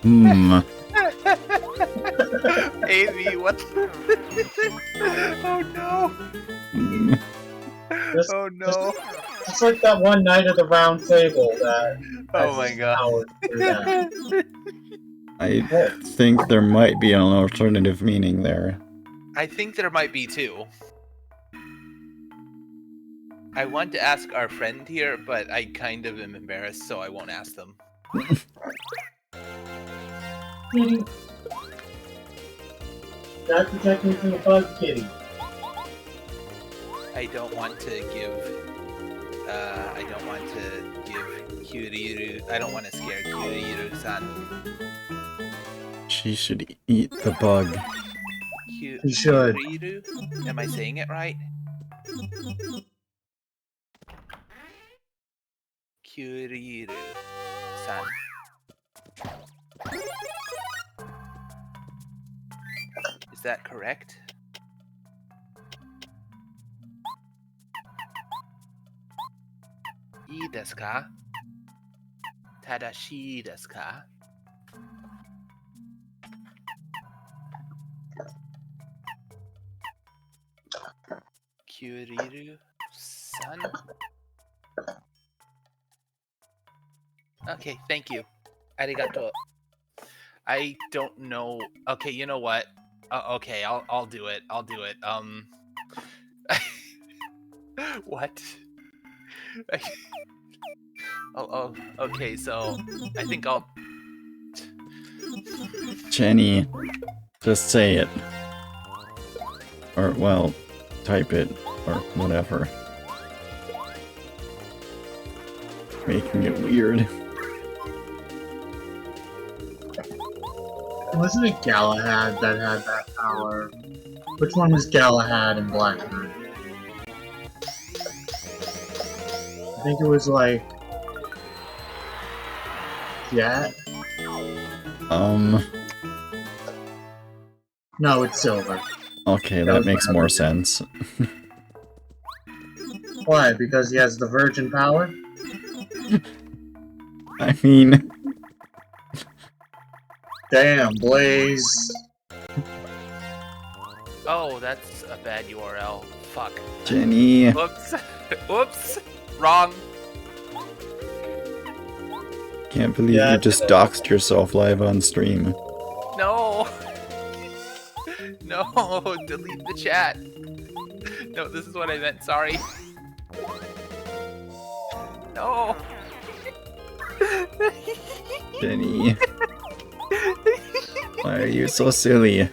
Hmm. Amy, what? Oh no! Hmm. Just, Oh no! It's like that one night at the round table that Oh my god. powered through that. I think there might be an alternative meaning there. I think there might be too. I want to ask our friend here, but I kind of am embarrassed, so I won't ask them. Kitty. God protect me from the bug, Kitty. I don't want to give. I don't want to give Kyuriru. I don't want to scare Kyuriru-san. She should eat the bug. He should. Kyuriru? Am I saying it right? Kyuriru-san. Is that correct? Ii desu ka? Tadashii desu ka? Kyuriru-san? Okay, thank you. Arigato. I don't know. Okay, you know what? Okay, I'll do it. I'll do it. What? Oh, okay, so I think I'll... Jenny, just say it. Or, well, type it, or whatever. Making it weird. Wasn't it Galahad that had that power? Which one was Galahad in Black Knight? I think it was like... Yeah? No, it's Silver. Okay, that makes more sense. Why? Because he has the virgin power? I mean... Damn, Blaze. Oh, that's a bad URL. Fuck. Jenny... Whoops. Whoops. Wrong. Can't believe Yeah, you just doxed yourself live on stream. No. No, delete the chat. No, this is what I meant. Sorry. No. Jenny... Why are you so silly?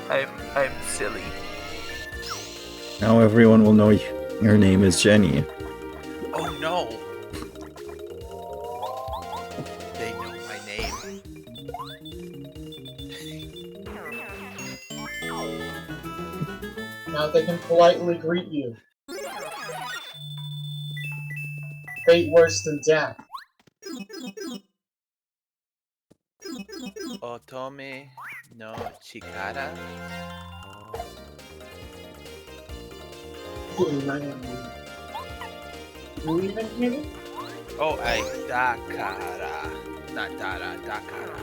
I'm silly. Now everyone will know your name is Jenny. Oh no. They know my name. Now they can politely greet you. Fate worse than death. Otome no Chikara. You even hear it? Oh, Dakara. Not Dara, Dakara.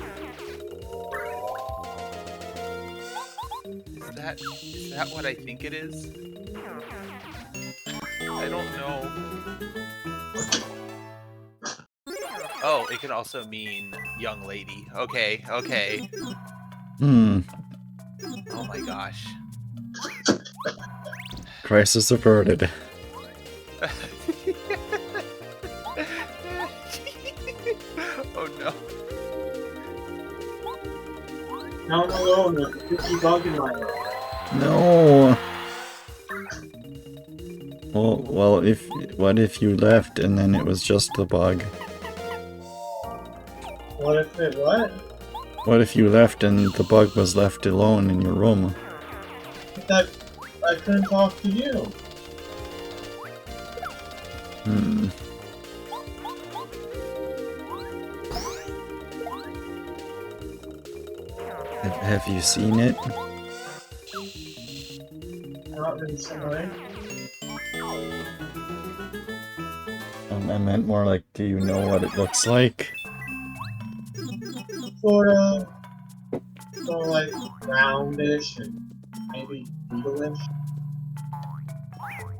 Is that what I think it is? I don't know. Oh, it can also mean young lady. Okay, okay. Hmm. Oh my gosh. Crisis averted. Oh no. Now I'm alone with the 50 bug in my life. No. Well, what if you left and then it was just the bug? What if it what? What if you left and the bug was left alone in your room? That I couldn't talk to you. Hmm. Have you seen it? Not recently. I meant more like, do you know what it looks like? Sort of like roundish and maybe beetleish.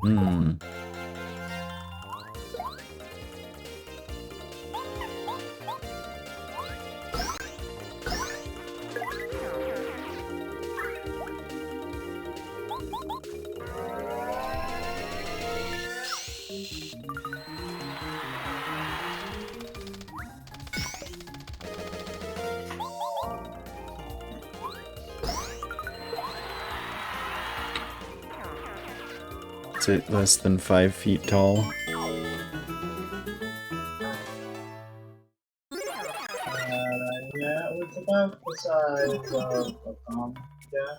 Hmm. Is it less than 5 feet tall? Yeah, it's about the size of a thumb. Yeah.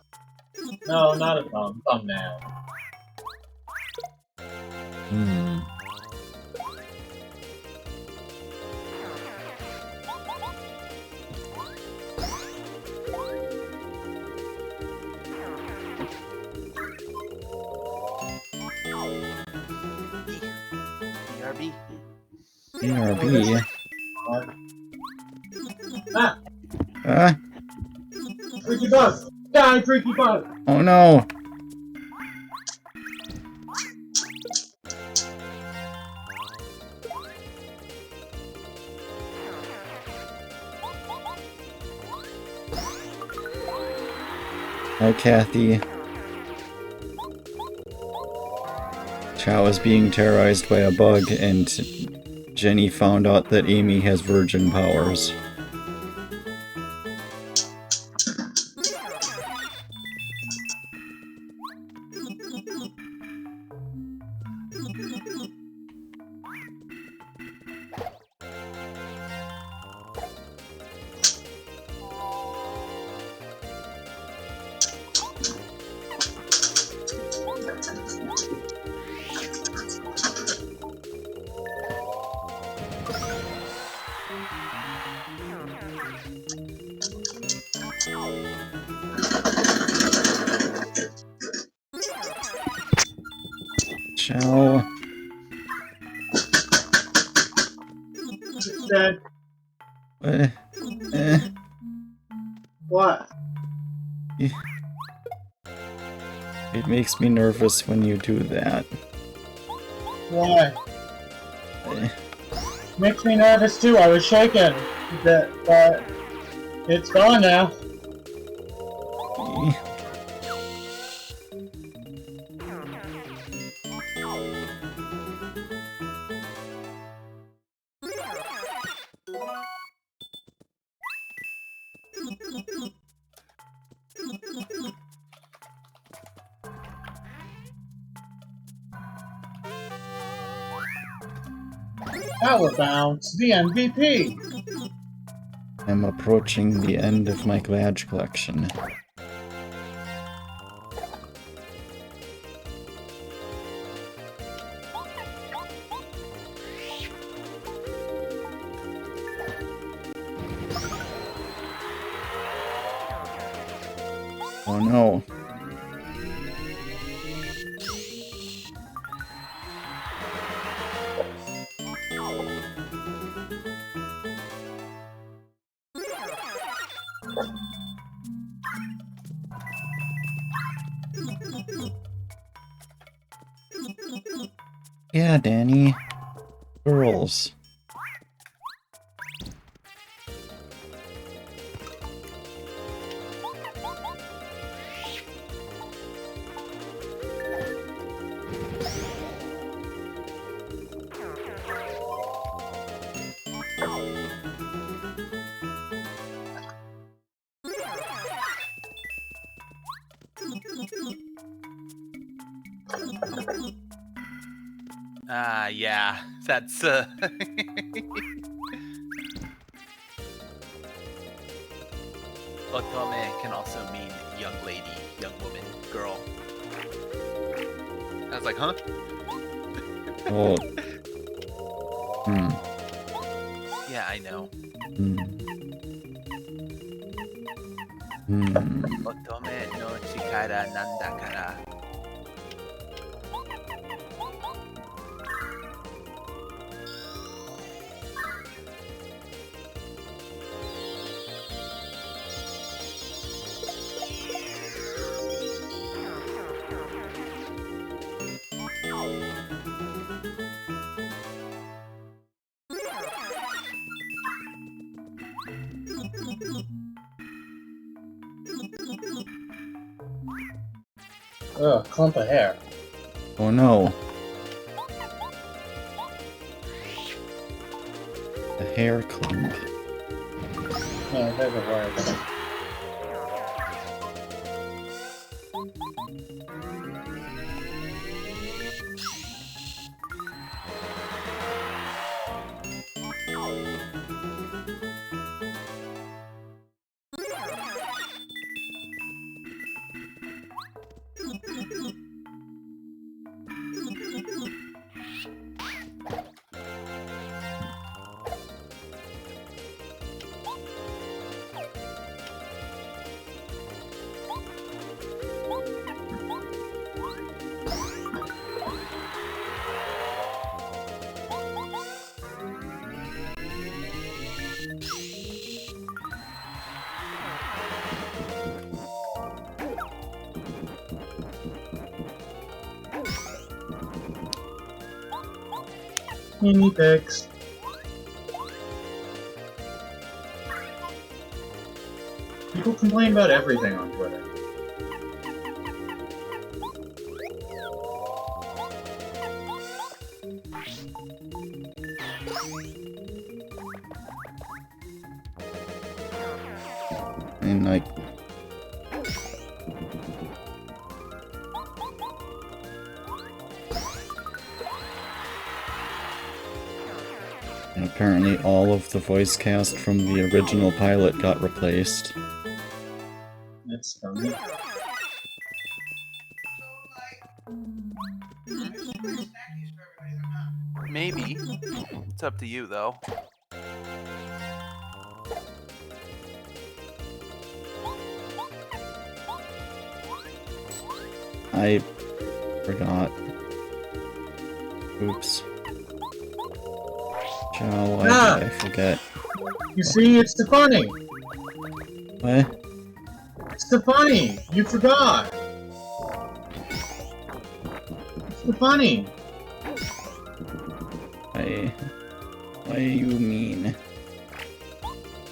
No, not a thumb. Thumbnail. Hmm. BRB. BRB. Ah! Ah! Freaky bug! Die, freaky bug! Oh no! Hi, Kathy. Chow is being terrorized by a bug, and Jenny found out that Amy has virgin powers. Chow. It's dead. Eh. What? It makes me nervous when you do that. Why? Eh. Makes me nervous too. I was shaken. But it's gone now. Eh. Power Bounce, the MVP. I'm approaching the end of my badge collection. Oh no. Yeah, Danny. Girls. Yeah, that's Otome can also mean young lady, young woman, girl. I was like, huh? Oh. Hmm. Yeah, I know. Hmm. Hmm. Otome no chikara nandakara. Ugh, clump of hair. Oh no. The hair clump. Yeah, there's a word. Mini pigs. People complain about everything on Twitter. And like, and apparently all of the voice cast from the original pilot got replaced. That's funny. Maybe. It's up to you, though. I forgot. Oops. Chow, why did I forget? You see, it's Stefani! What? Stefani! You forgot! Stefani! Why do you mean?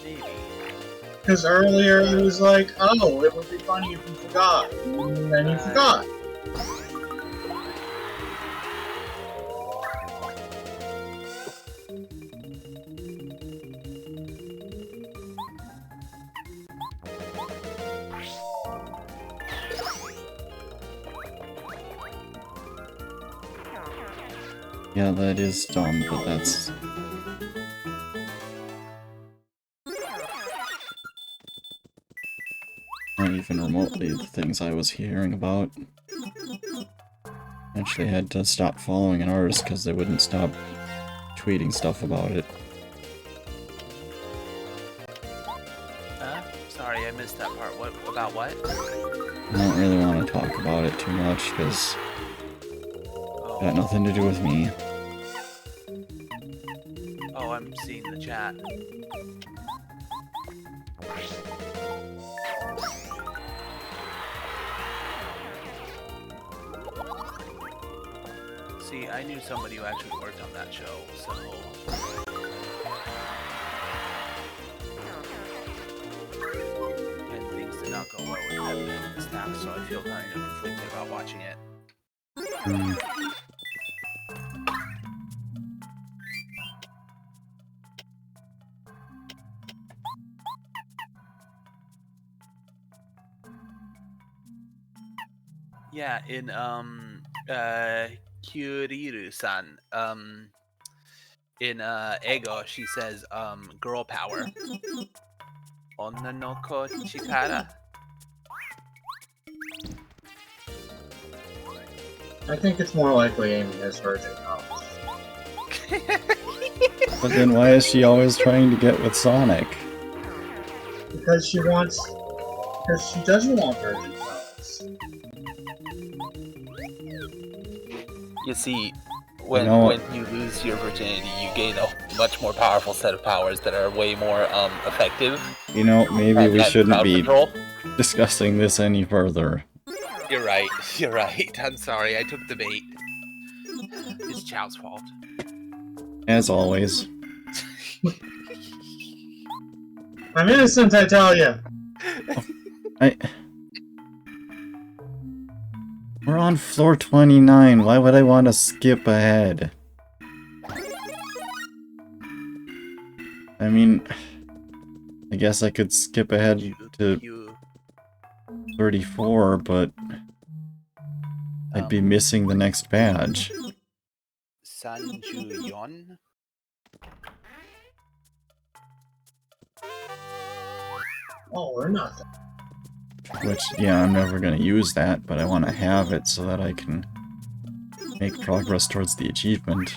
Maybe. Because earlier it was like, oh, it would be funny if you forgot. And then you forgot. Yeah, that is dumb, but that's... not even remotely the things I was hearing about. Actually had to stop following an artist because they wouldn't stop tweeting stuff about it. Sorry, I missed that part. What about what? I don't really want to talk about it too much because Oh, got nothing to do with me. oh, I'm seeing the chat. See, I knew somebody who actually worked on that show, so... And things did not go well with them and the staff, so I feel kind of conflicted about watching it. Hmm. Yeah, in Kyuriru-san, in Ego, she says girl power. Onna no ko chikara. I think it's more likely Amy has virgin powers. But then why is she always trying to get with Sonic? Because she wants... Because she doesn't want virgin powers. You see, when You know- when you lose your virginity, you gain a much more powerful set of powers that are way more effective. You know, maybe at- we at shouldn't crowd be control. discussing this any further. You're right. You're right. I'm sorry. I took the bait. It's Chow's fault. As always. I'm innocent, I tell you. We're on floor 29. Why would I want to skip ahead? I mean, I guess I could skip ahead to 34, but I'd be missing the next badge. Sanjuyon? Oh, we're not. Which, yeah, I'm never gonna use that, but I want to have it so that I can make progress towards the achievement.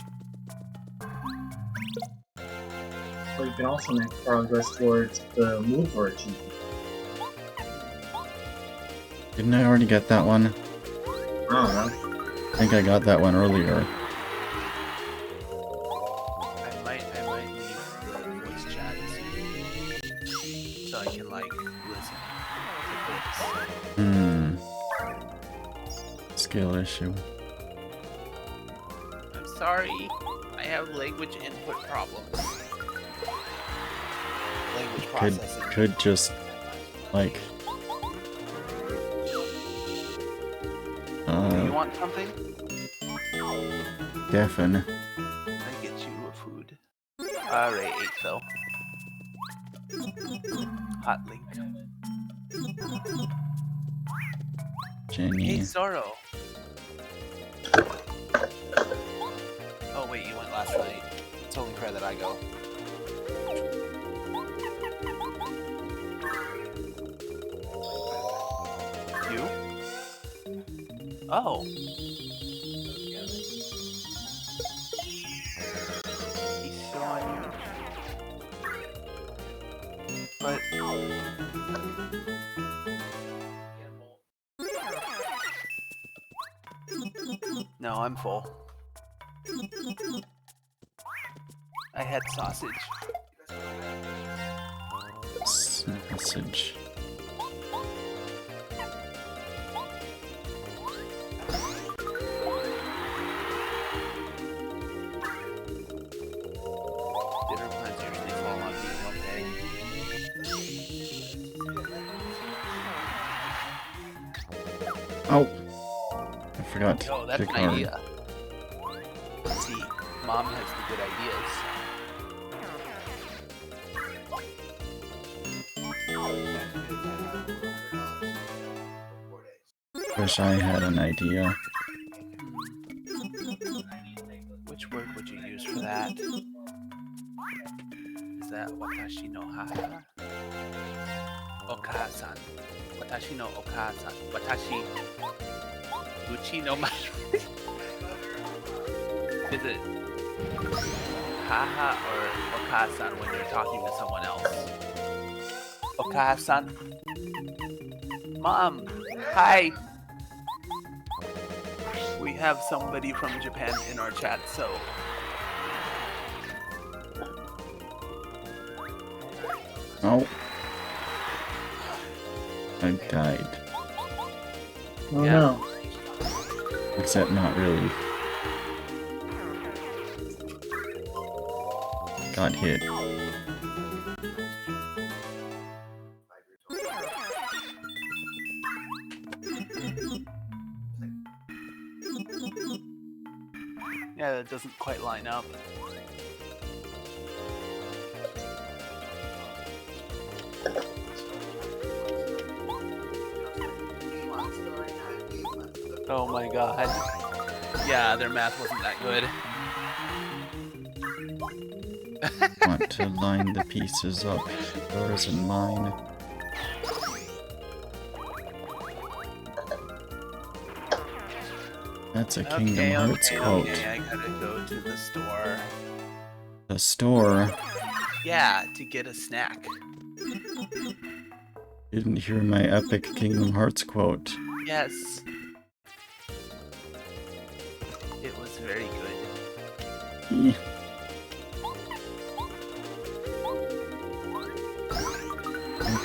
Or you can also make progress towards the mover achievement. Didn't I already get that one? I don't know. I think I got that one earlier. I might leave the voice chat so I can like listen to clips. Skill issue. I'm sorry, I have language input problems. Language processing. Could just, like... You want something? Deafen. I get you a food. Alright, 8 though. Hot link. Jenny. Hey, Zoro. Oh wait, you went last night. It's only fair that I go. You? Oh. He's showing you. But... No, I'm full. I had sausage. Sausage. Dinner plans usually fall on me, don't they? Oh! I forgot Oh, to that's pick an hard. idea. See, Mom has the good ideas. Wish I had an idea. Which word would you use for that? Is that watashi no haha? Okasan. Watashi no okasan. Watashi. Uchi no maru. Is it haha or okasan when you're talking to someone else? Okasan. Mom, hi. We have somebody from Japan in our chat, so Oh. I died. Oh Yeah. no. Except not really. Got hit. yeah, that doesn't quite line up. Oh my god. Yeah, their math wasn't that good. Want to line the pieces up. Yours and mine. That's a Kingdom Hearts quote. Okay, I gotta go to the store. The store. Yeah, to get a snack. Didn't hear my epic Kingdom Hearts quote. Yes. It was very good. Eh.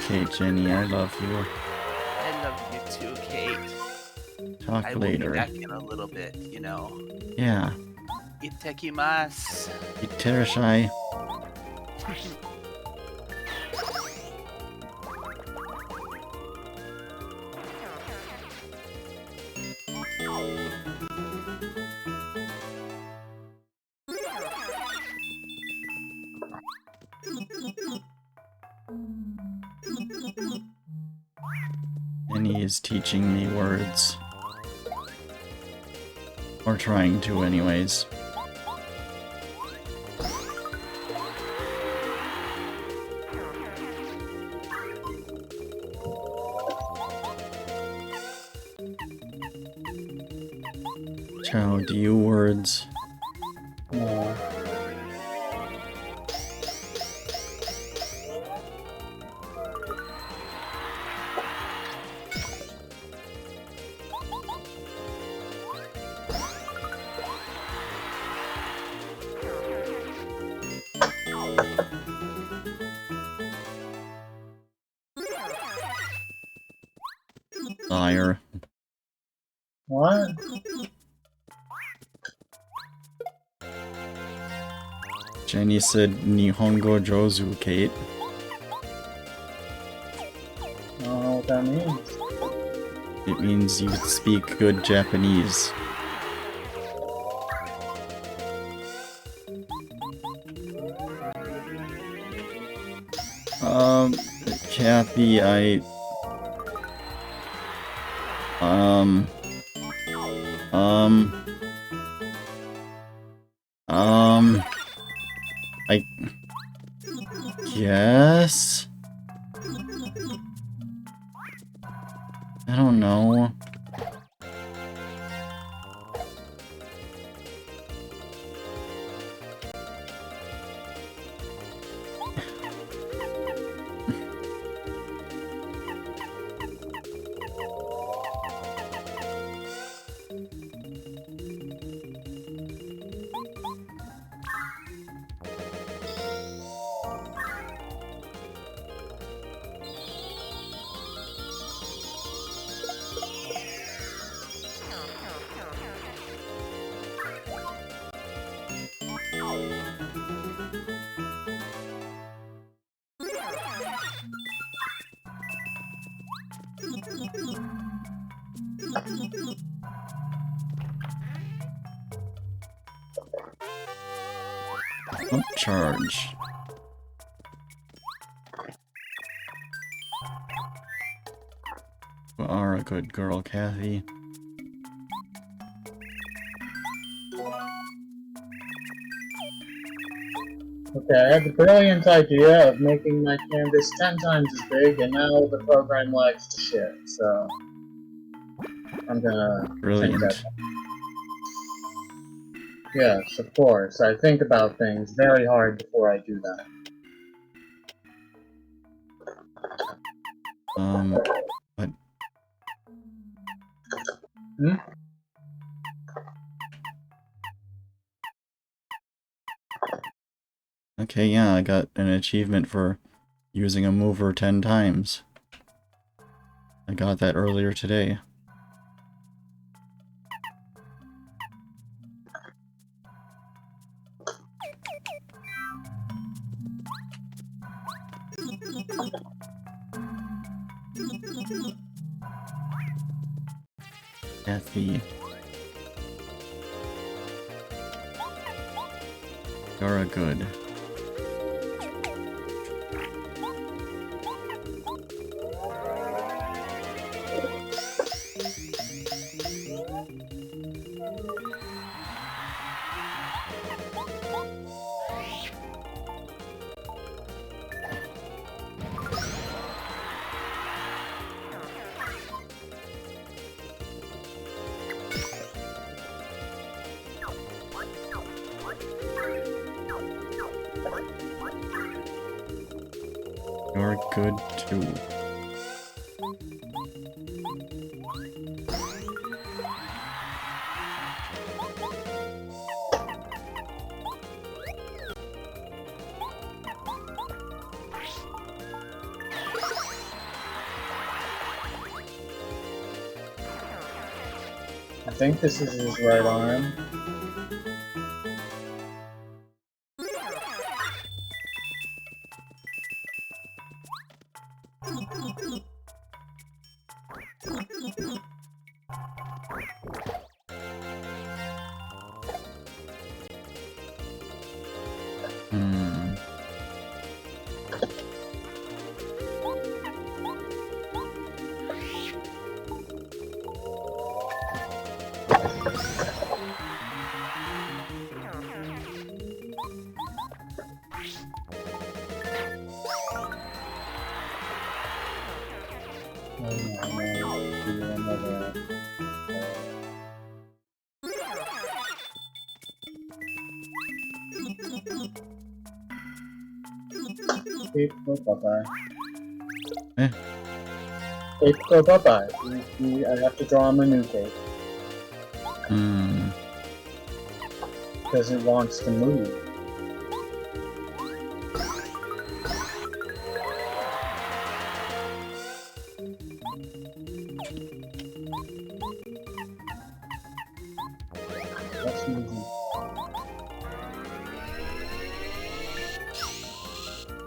Okay, Jenny, I love you. I love you too, Kate. Talk I will later. be back in a little bit, you know. Yeah. Itekimasu. Itterashai. And he is teaching me words. Or trying to, anyways. Chow, do you words? No. Liar. What? Jenny said Nihongo Jozu, Kate. I don't know what that means. It means you speak good Japanese. Kathy, I guess? I don't know. Upcharge. You are a good girl, Kathy. Okay, I had the brilliant idea of making my canvas 10 times as big, and now the program likes to shit, so... I'm gonna Brilliant. think that. Yes, of course. I think about things very hard before I do that. What? Hmm? Okay, yeah, I got an achievement for using a mover 10 times. I got that earlier today. Kathy. You're a good. You're good too. I think this is his right arm. Do another. Cape, go bye-bye. Eh. Cape, go bye-bye. I have to draw him a new cape. Hmm. Because it wants to move. That's moving.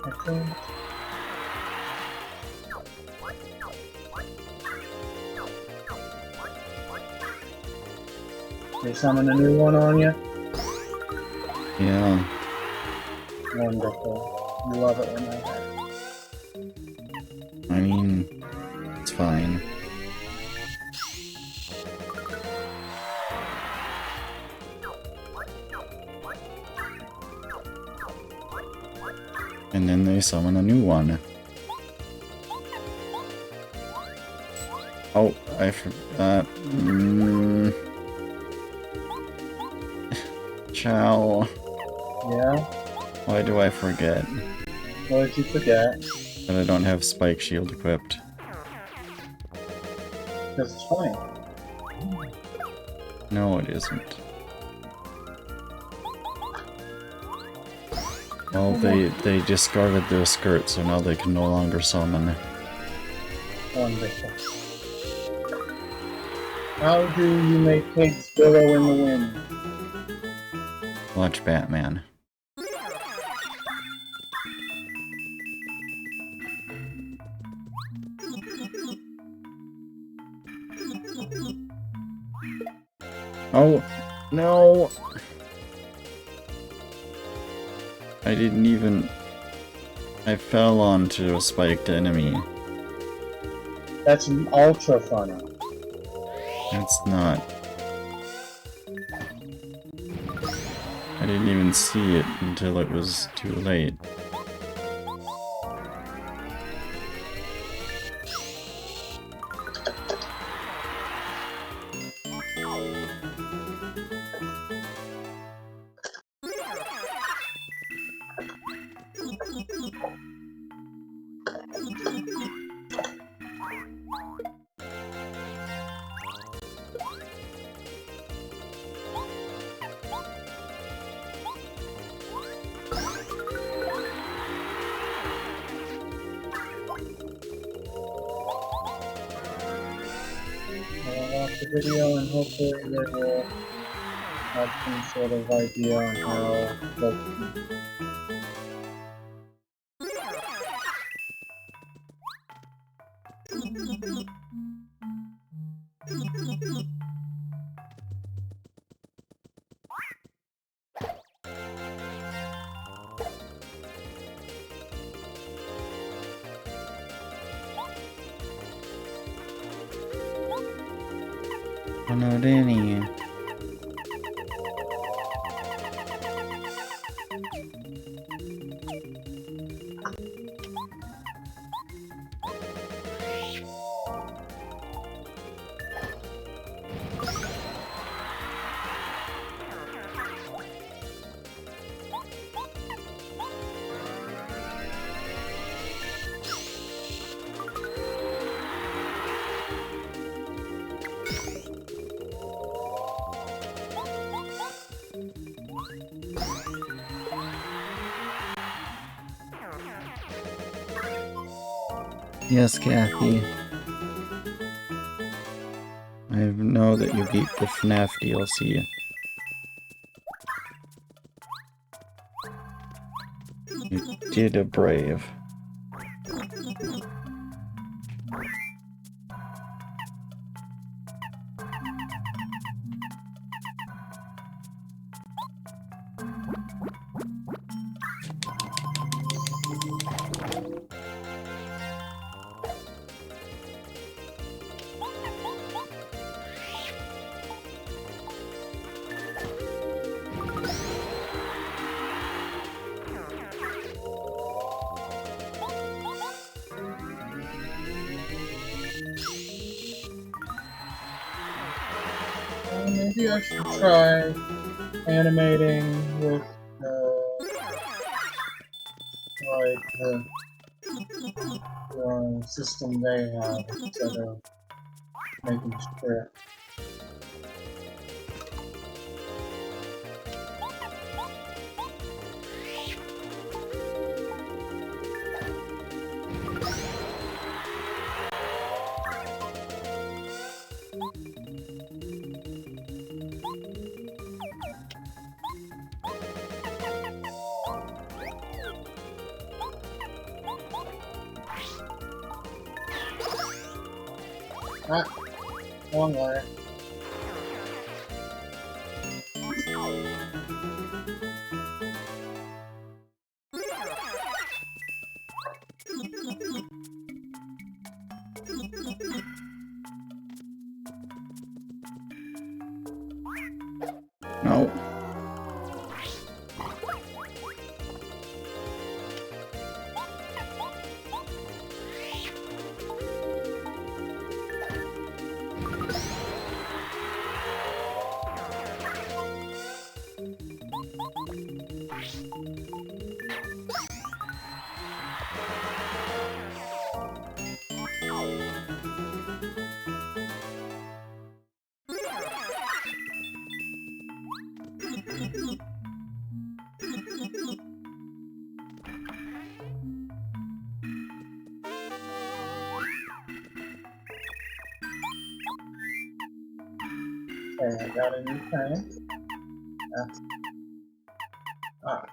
Okay. They summon a new one on you? Yeah. Wonderful. I love it when that happens. I mean, it's fine. And then they summon a new one. Oh, I forgot. Chow. Yeah? Why do I forget What did you forget? that I don't have Spike Shield equipped? Because it's fine. No, it isn't. Well, they discarded their skirt, so now they can no longer summon. Wonderful. How do you make pigs billow in the wind? Watch Batman. Oh, no! I didn't even... I fell onto a spiked enemy. That's ultra funny. It's not. I didn't even see it until it was too late. I'll watch the video and hopefully they will have some sort of idea on how Loki. Oh no, Danny. Yes, Kathy. I know that you beat the FNAF DLC. You did a brave. maybe I should try animating with like the system they have instead of making script. Ah, wrong way. No. Okay, I got a new pen. Ah.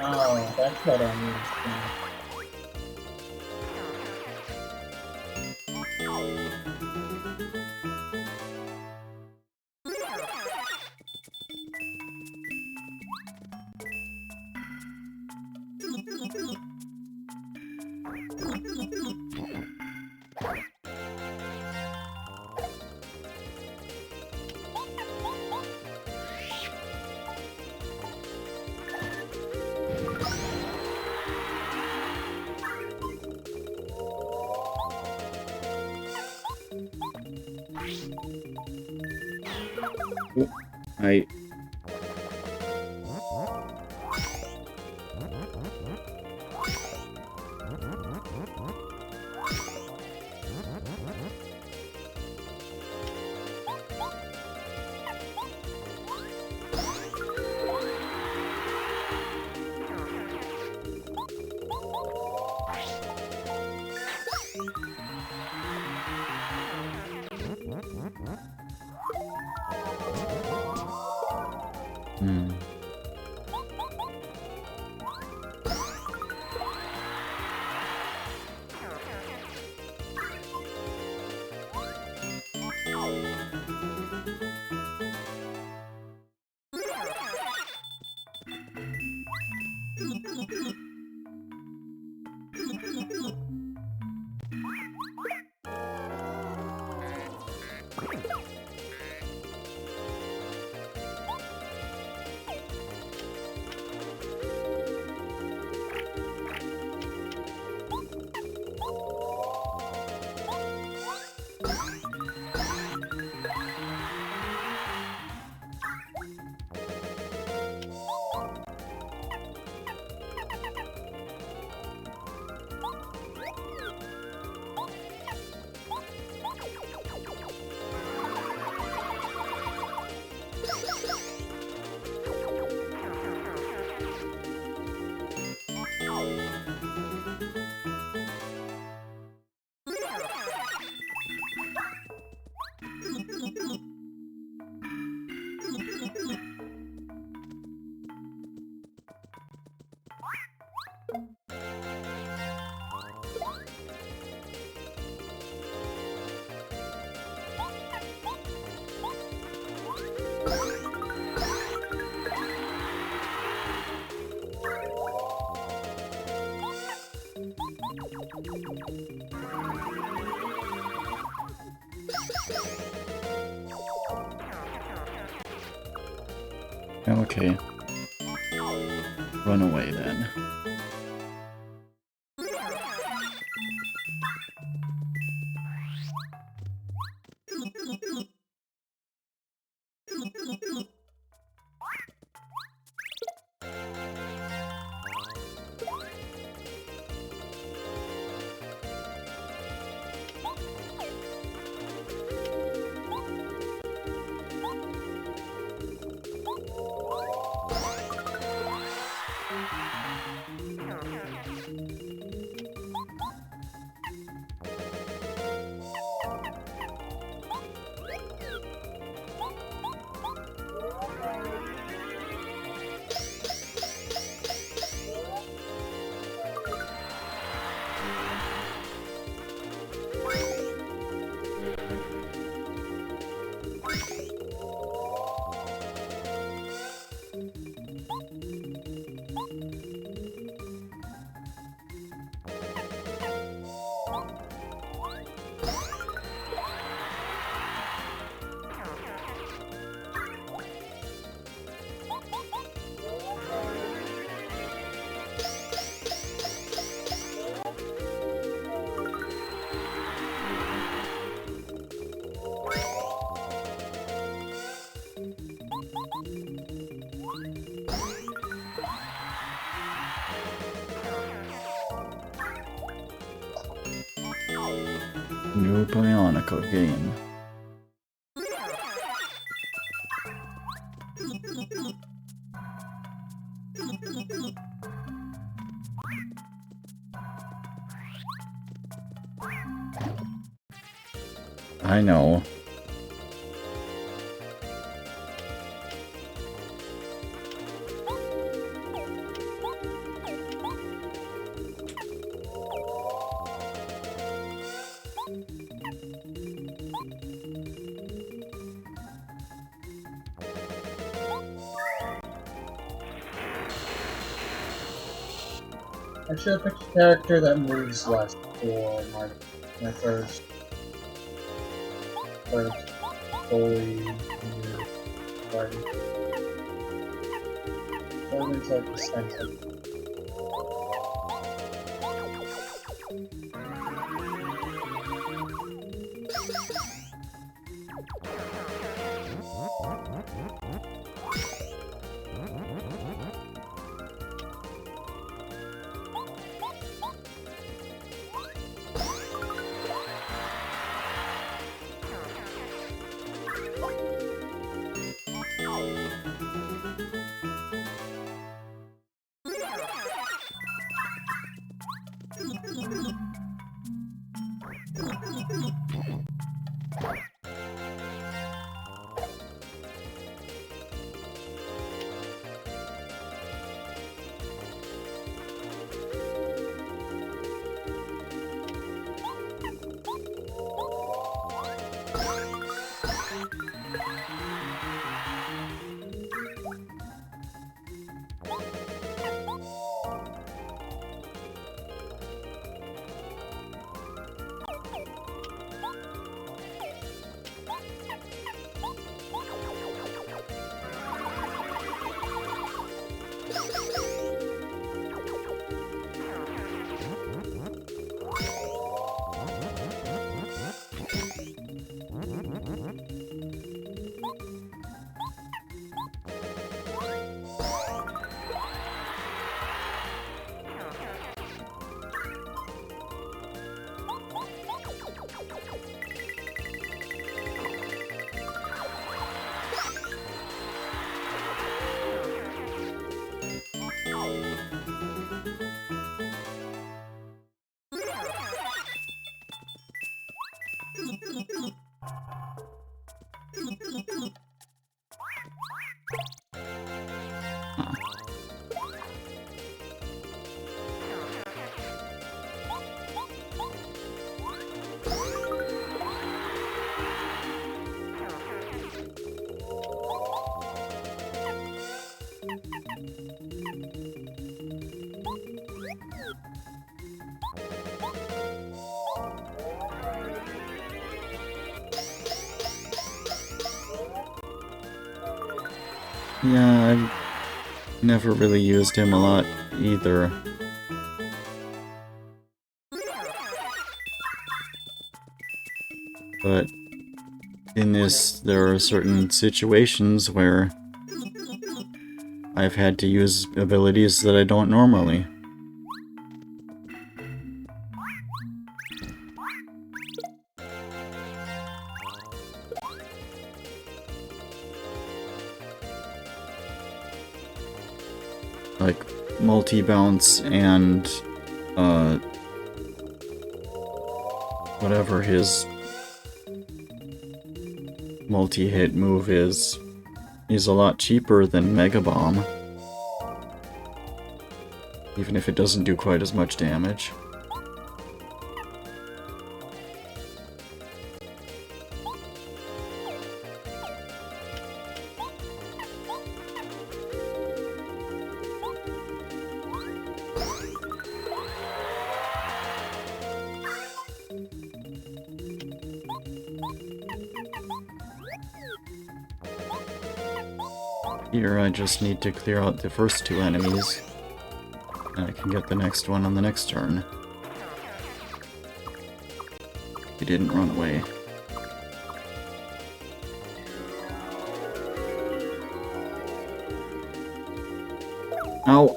Oh, that's what I need. I. Hmm. Okay. Run away then. New Bionicle game. I know. I should have picked a character that moves less for my first fully new party. Always like the center. Yeah, I've never really used him a lot either. But in this, there are certain situations where I've had to use abilities that I don't normally. Like multi-bounce and whatever his multi-hit move is a lot cheaper than Mega Bomb. Even if it doesn't do quite as much damage. Here I just need to clear out the first two enemies, and I can get the next one on the next turn. He didn't run away. Ow!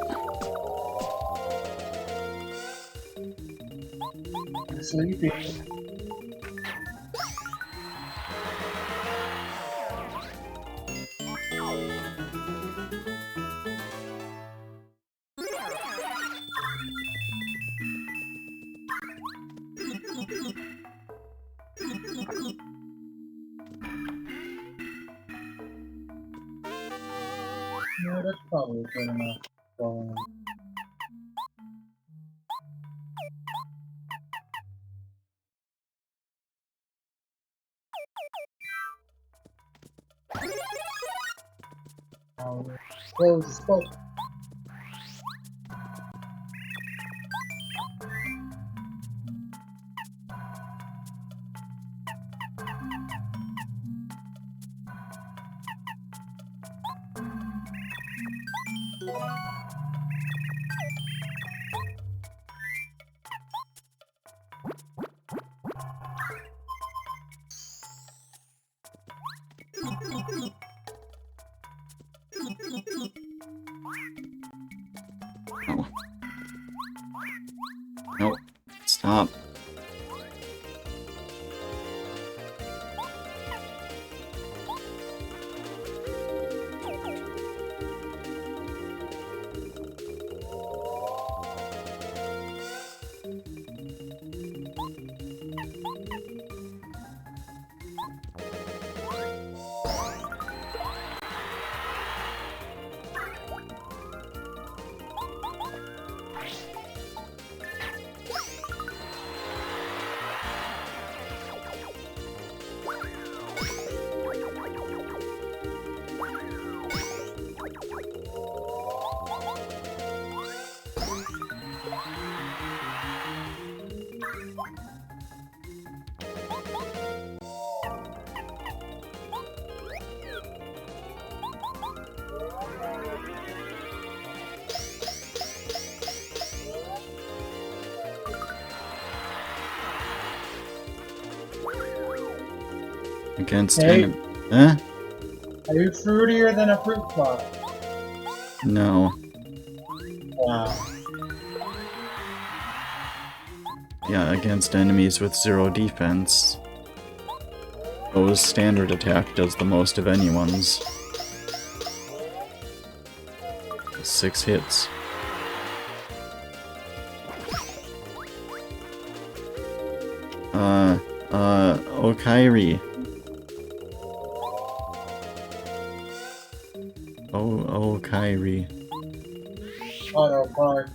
Sleepy. No, that's probably good enough. So, close the spoke. No. No. Stop. Against Hey. enemy. Huh? Are you fruitier than a fruit fly? No. Wow. Yeah, against enemies with 0 defense. Bo's standard attack does the most of anyone's. 6 hits. Okairi. Okairi. Auto punch.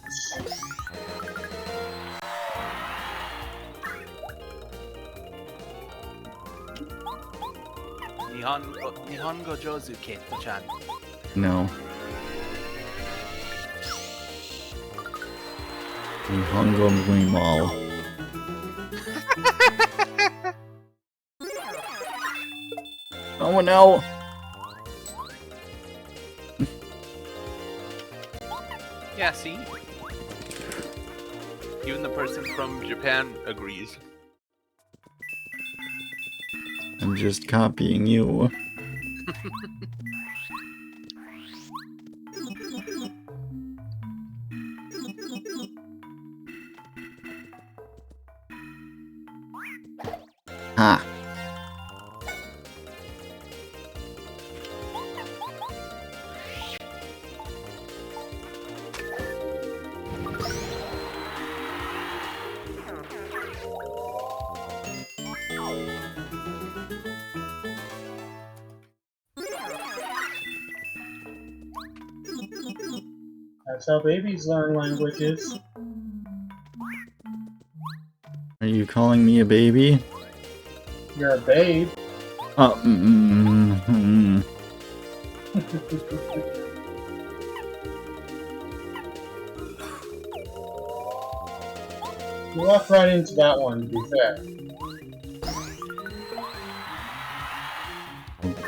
Nihongo Jozu Keto-chan. No. Nihongo Muimall. Oh no! Yeah, see? Even the person from Japan agrees. I'm just copying you. Ha! That's how babies learn languages. Are you calling me a baby? You're a babe. Oh, You walked right into that one, to be fair.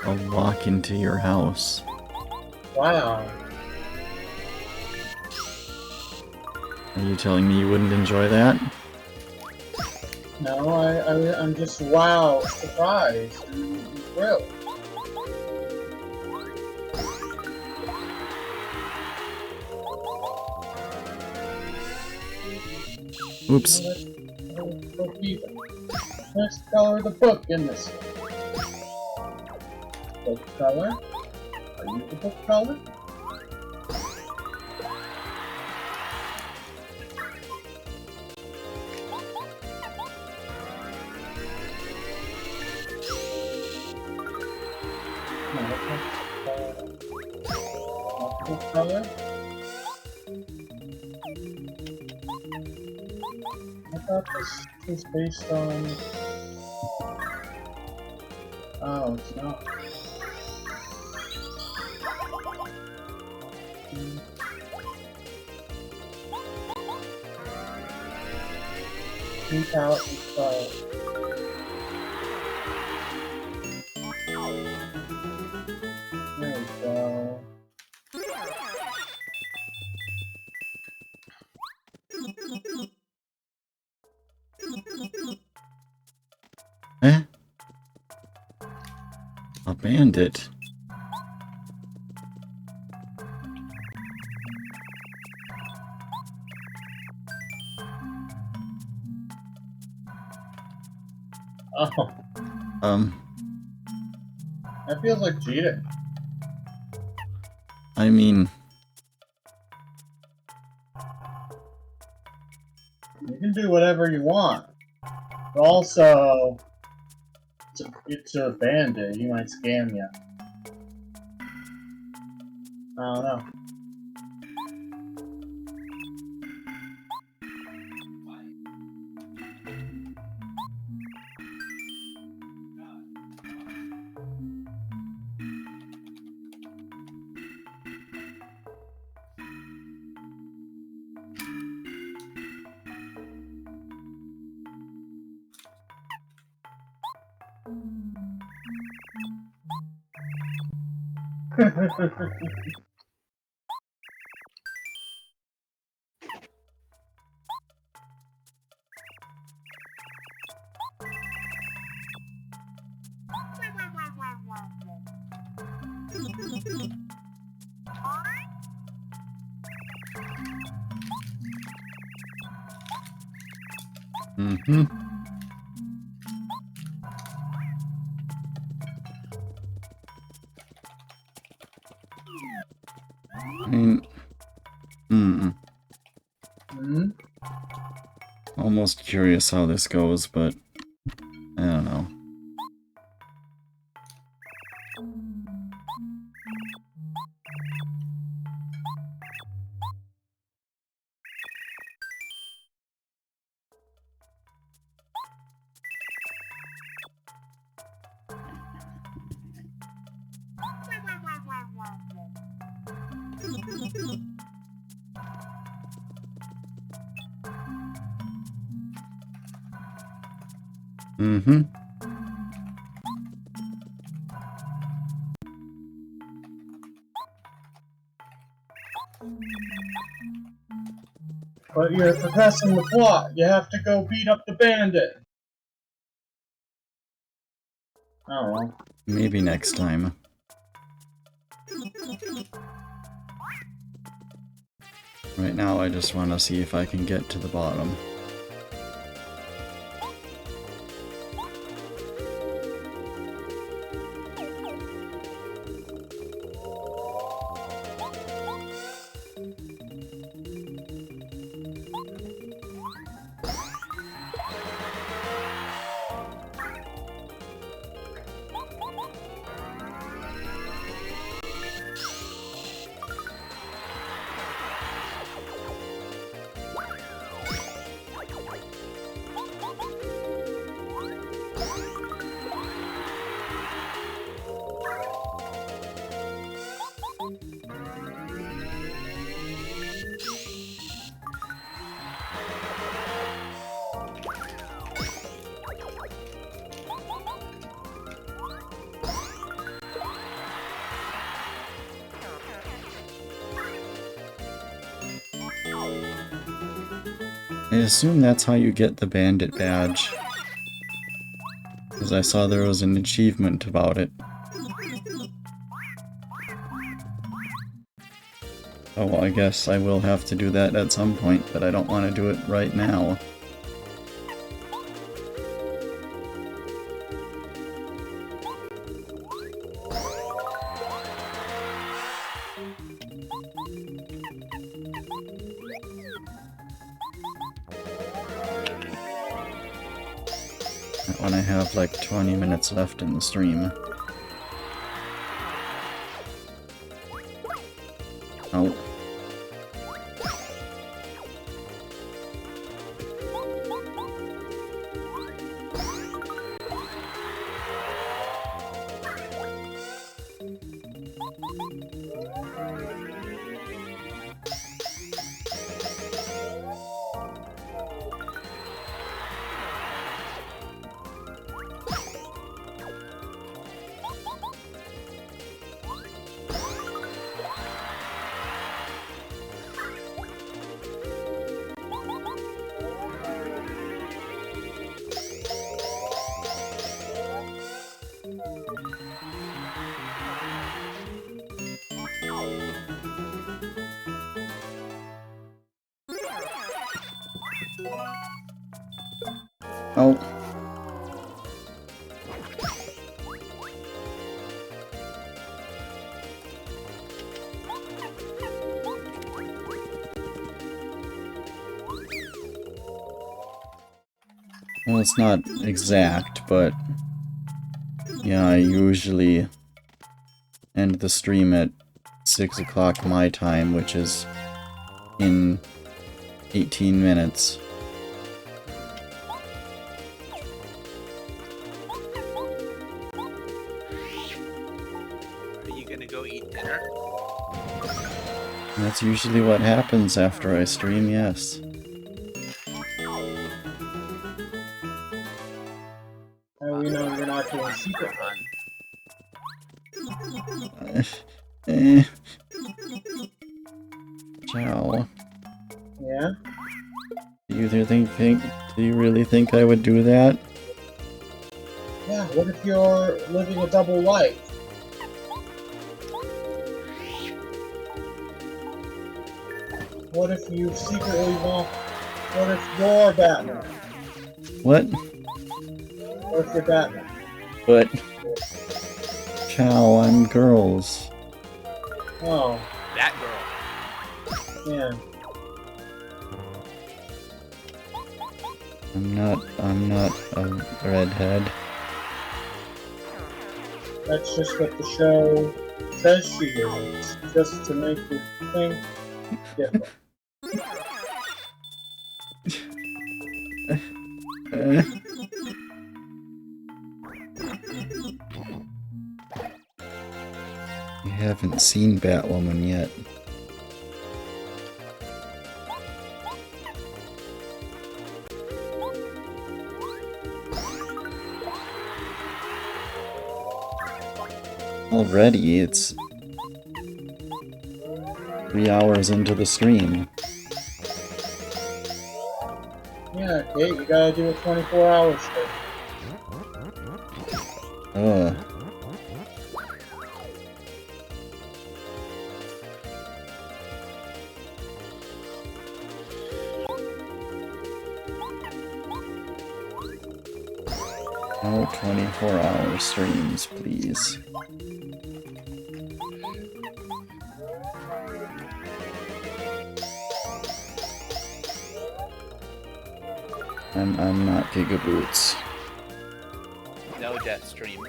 I'll walk into your house. Wow. Are you telling me you wouldn't enjoy that? No, I'm just wow, surprised, and thrilled. Oops. Let's color the book in this one. Book color? Are you the book color? No, not book color. I thought this was based on... Oh, it's not. Keep out the spell. There we go. Eh? A bandit. Oh, that feels like cheating. I mean, You can do whatever you want. But also, it's a bandit. He might scam you. I don't know. mm-hmm. I mean, Hmm? almost curious how this goes, but I don't know. Mm-hmm. But you're progressing the plot. You have to go beat up the bandit. Oh well. Maybe next time. Right now, I just want to see if I can get to the bottom. I assume that's how you get the bandit badge. Because I saw there was an achievement about it. Oh, well, I guess I will have to do that at some point, but I don't want to do it right now. When I have like 20 minutes left in the stream. Oh. Oh. Well, it's not exact, but yeah, I usually end the stream at 6 o'clock my time, which is in 18 minutes. Are you gonna go eat dinner? That's usually what happens after I stream, yes. And we know you're not doing secret Run. Eh. Ciao. Yeah? Do you really think I would do that? Yeah, what if you're living a double life? What if you secretly want... What if you're Batman? What? What if you're Batman? But... Ciao, I'm girls. Oh, That girl. yeah. I'm not a redhead. That's just what the show says she is. Just to make you think different. You haven't seen Batwoman yet. Already, it's 3 hours into the stream. Yeah, Kate, you gotta do a 24-hour stream. Ugh. No 24-hour streams, please. I'm not Gigaboots. No death stream.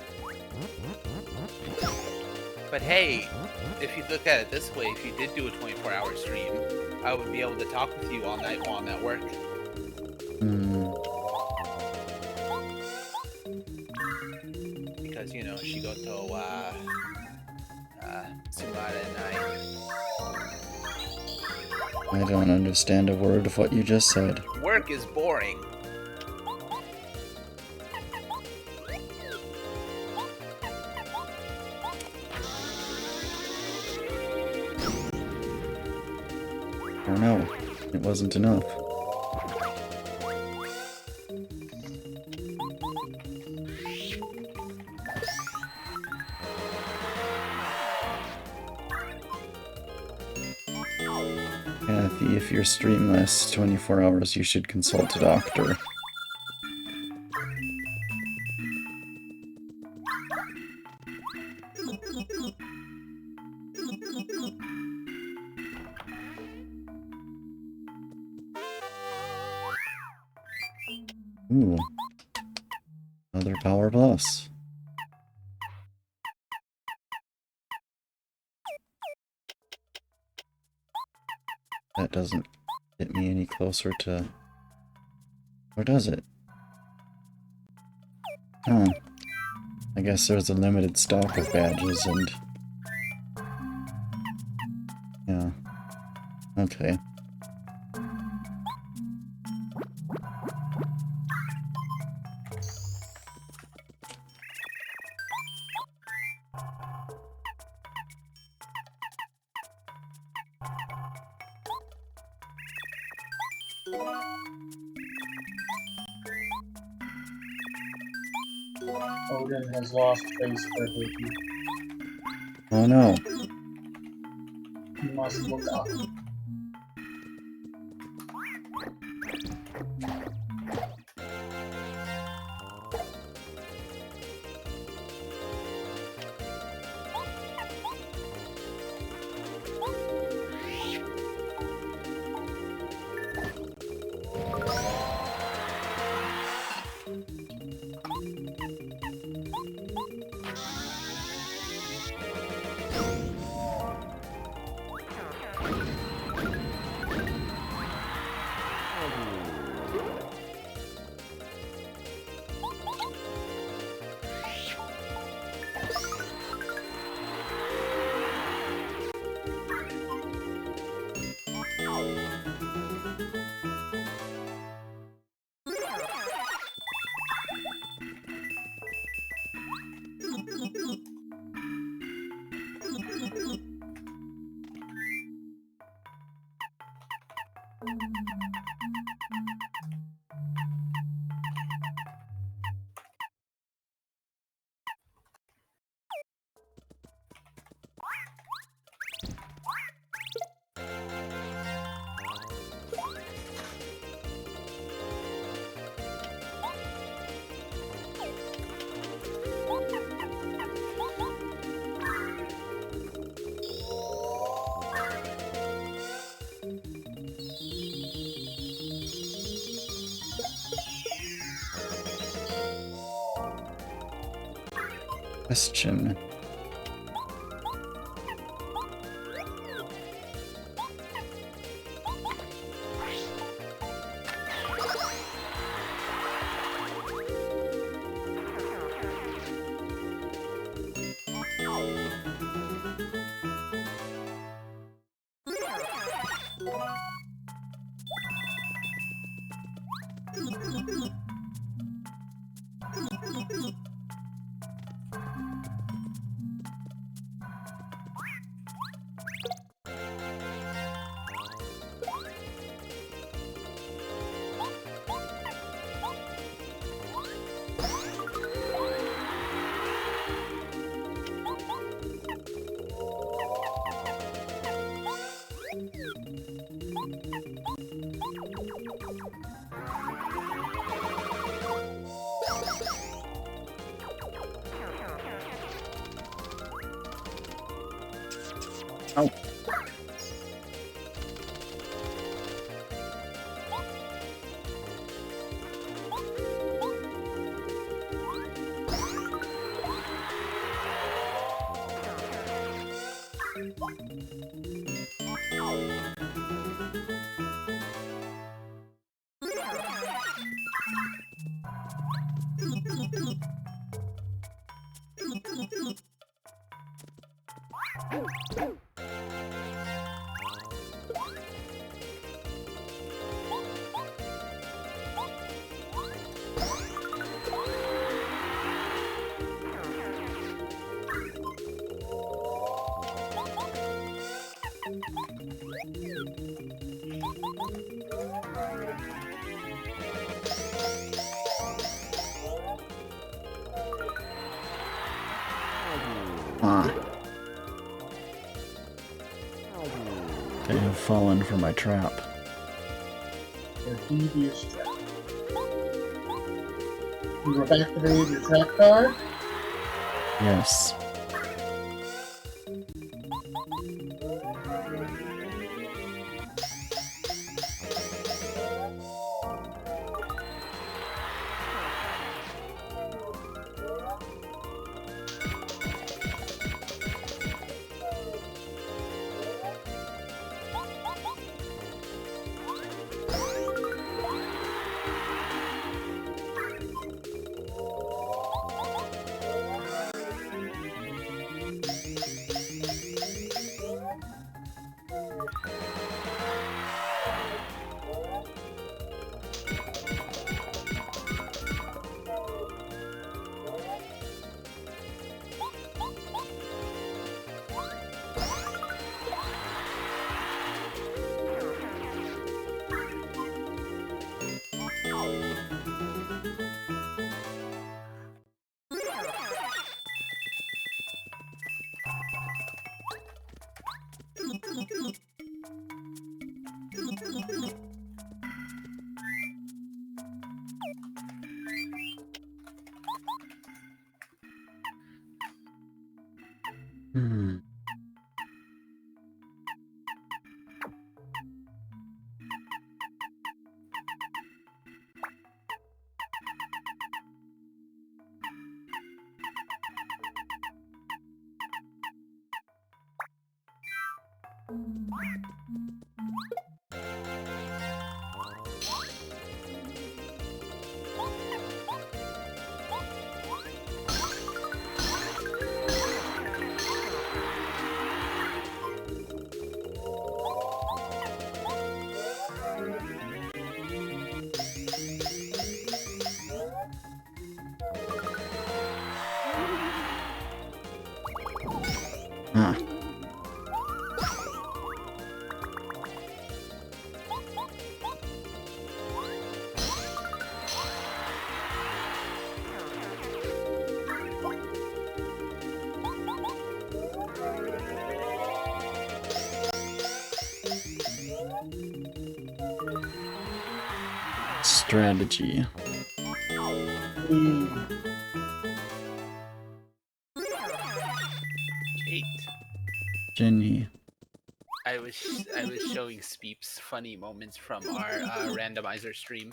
But hey, if you look at it this way, if you did do a 24-hour stream, I would be able to talk with you all night while I'm at work. Because, you know, Shigoto, Sumada and I don't understand a word of what you just said. work is boring. Oh no, it wasn't enough. Kathy, if your stream lasts 24 hours, you should consult a doctor. Ooh. Another Power Plus. That doesn't get me any closer to... Or does it? Huh. I guess there's a limited stock of badges and... Yeah. Okay. Odin has lost face for Hickey. Oh no. He must look up. Question. Ow. Ah. They have fallen for my trap. Your devious trap. You have activated your trap card? Yes. Hmm. Ah. Strategy. Kate. Jenny. I was showing Speeps funny moments from our randomizer stream.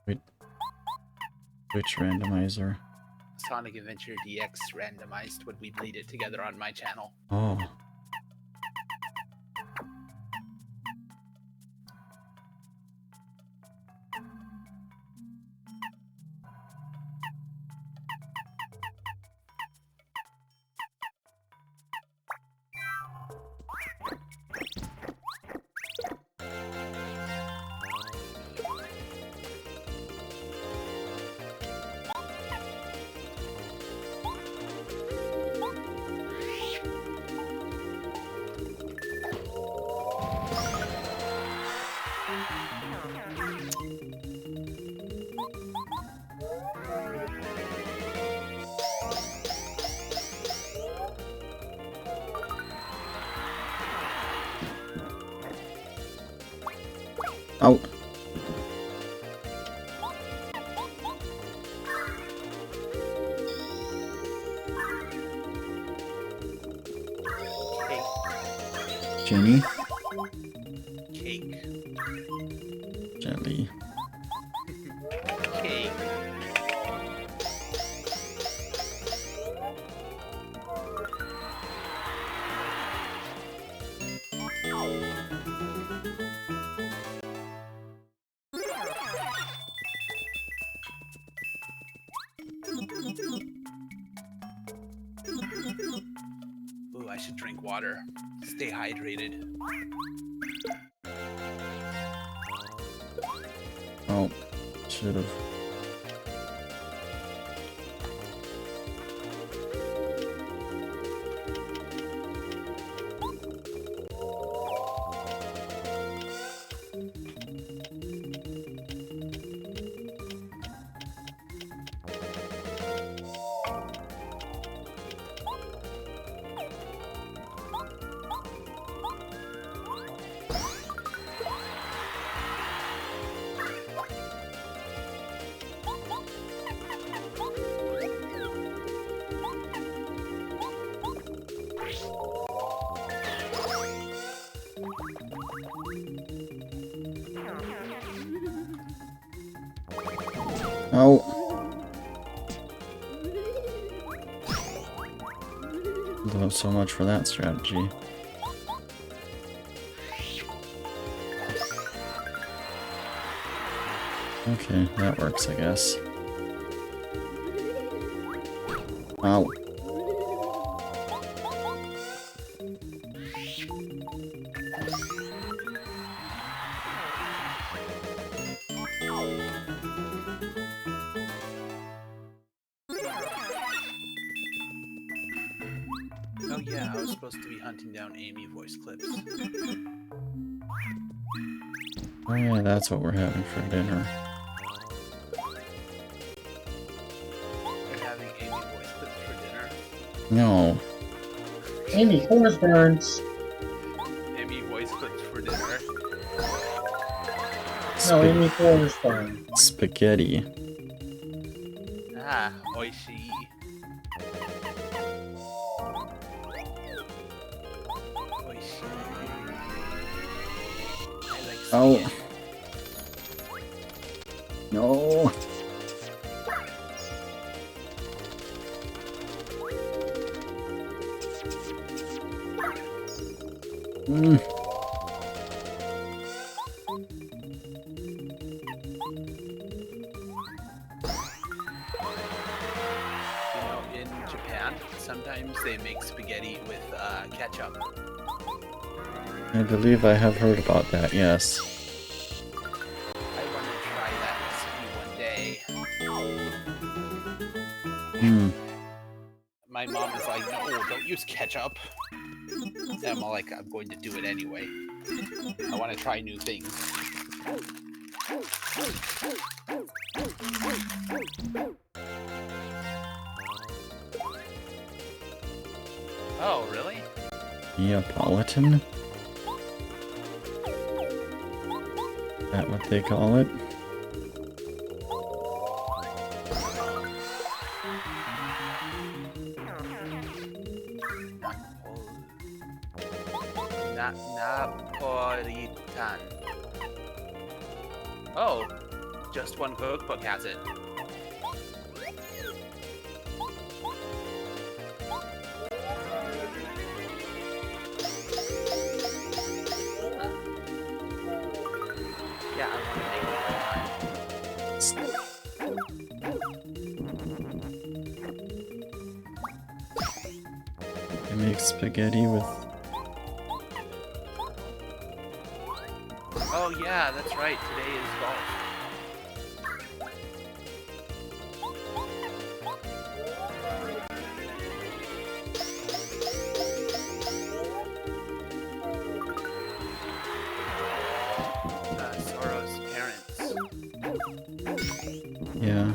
Which randomizer? Sonic Adventure DX randomized when we played it together on my channel. Oh. Oh. Kate. Jenny? Cake. Jelly. Cake. Ooh, I should drink water. Stay hydrated. Oh, should have. Oh. Love so much for that strategy. Okay, that works, I guess. Ow. Oh yeah, I was supposed to be hunting down Amy voice clips. Oh yeah, that's what we're having for dinner. You're having Amy voice clips for dinner? No. Amy Forsburns. Amy voice clips for dinner? No, Amy Forsburn. Spaghetti. Ah, oishi. Oishi. I like Oh. spaghetti. No. Mm. You know, in Japan, sometimes they make spaghetti with ketchup. I believe I have heard about that, yes. I want to try that recipe one day. Hmm. My mom is like, no, don't use ketchup. And I'm like, I'm going to do it anyway. I want to try new things. Oh, really? Neapolitan? Is that what they call it? Napolitan. Oh, just one cookbook has it. Yeah, I want to make They make spaghetti with... Oh yeah, that's right. Today is golf. Soros' parents. Yeah.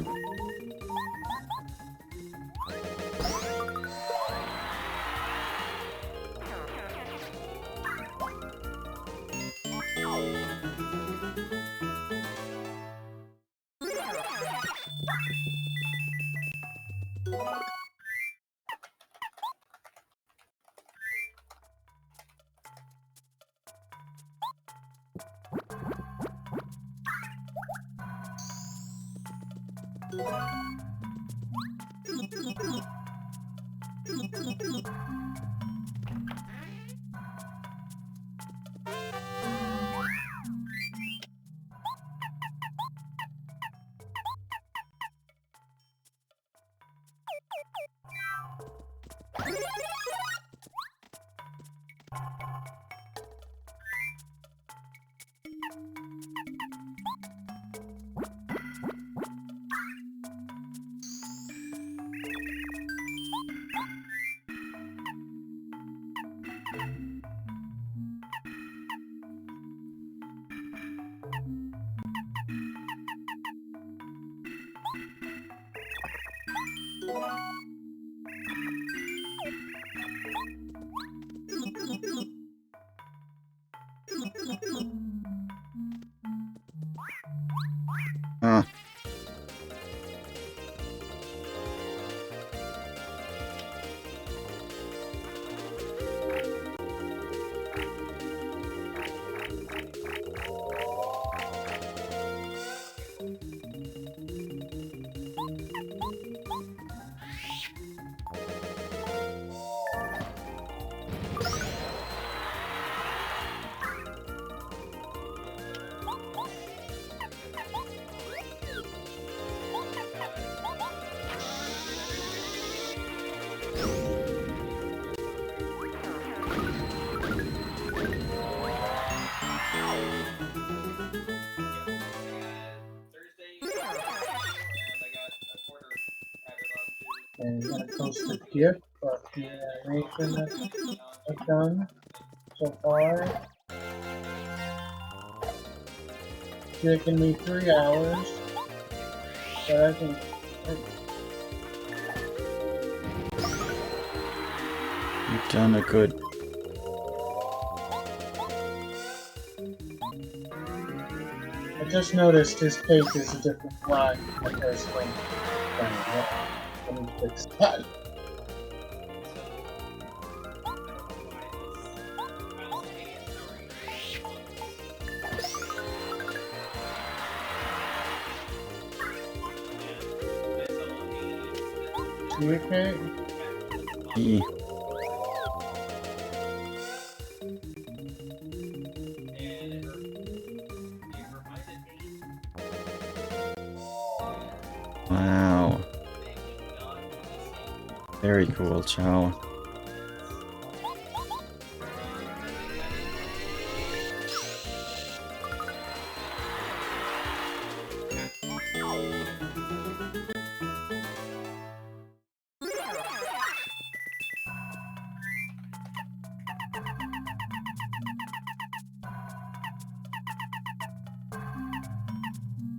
Ah. And I posted a GIF of the animation that I've done so far. Taking me 3 hours, but I think You've done a good. I just noticed his page is a different line from the first one. Let me fix that. You okay? E. Wow. Very cool, Chow.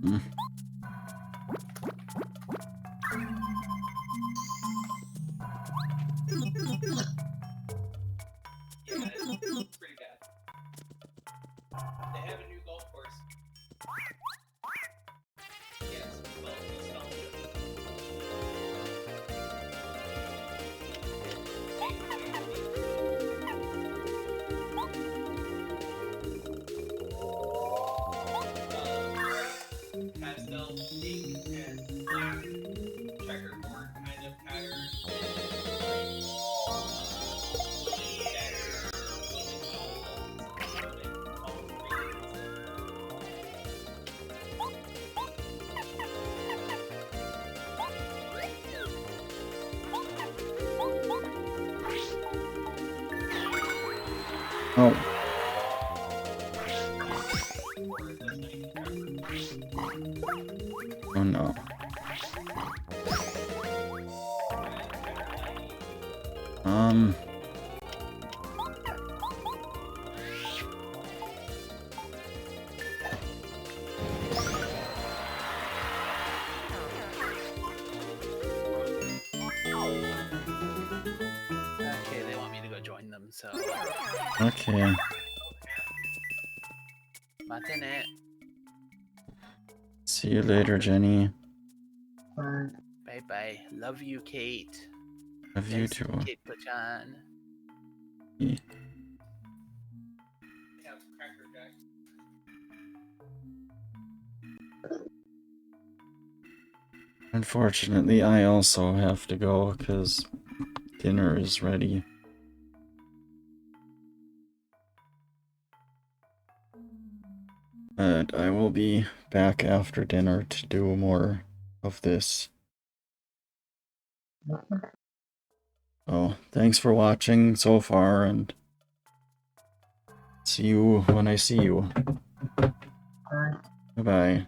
Mm. Yeah, it's pretty bad. They have a new golf course. Yes, well, nostalgia. Pastel pink and black checkerboard kind of pattern. Oh. Oh no. Okay, they want me to go join them, so. Okay. Matane. See you later, Jenny. Fine. Bye bye. Love you, Kate. Love you Nice too. Kate Pachan. E. Yeah, Cracker Jack. Unfortunately, I also have to go because dinner is ready. But I will be back after dinner to do more of this. So, thanks for watching so far, and see you when I see you. Alright. Bye-bye.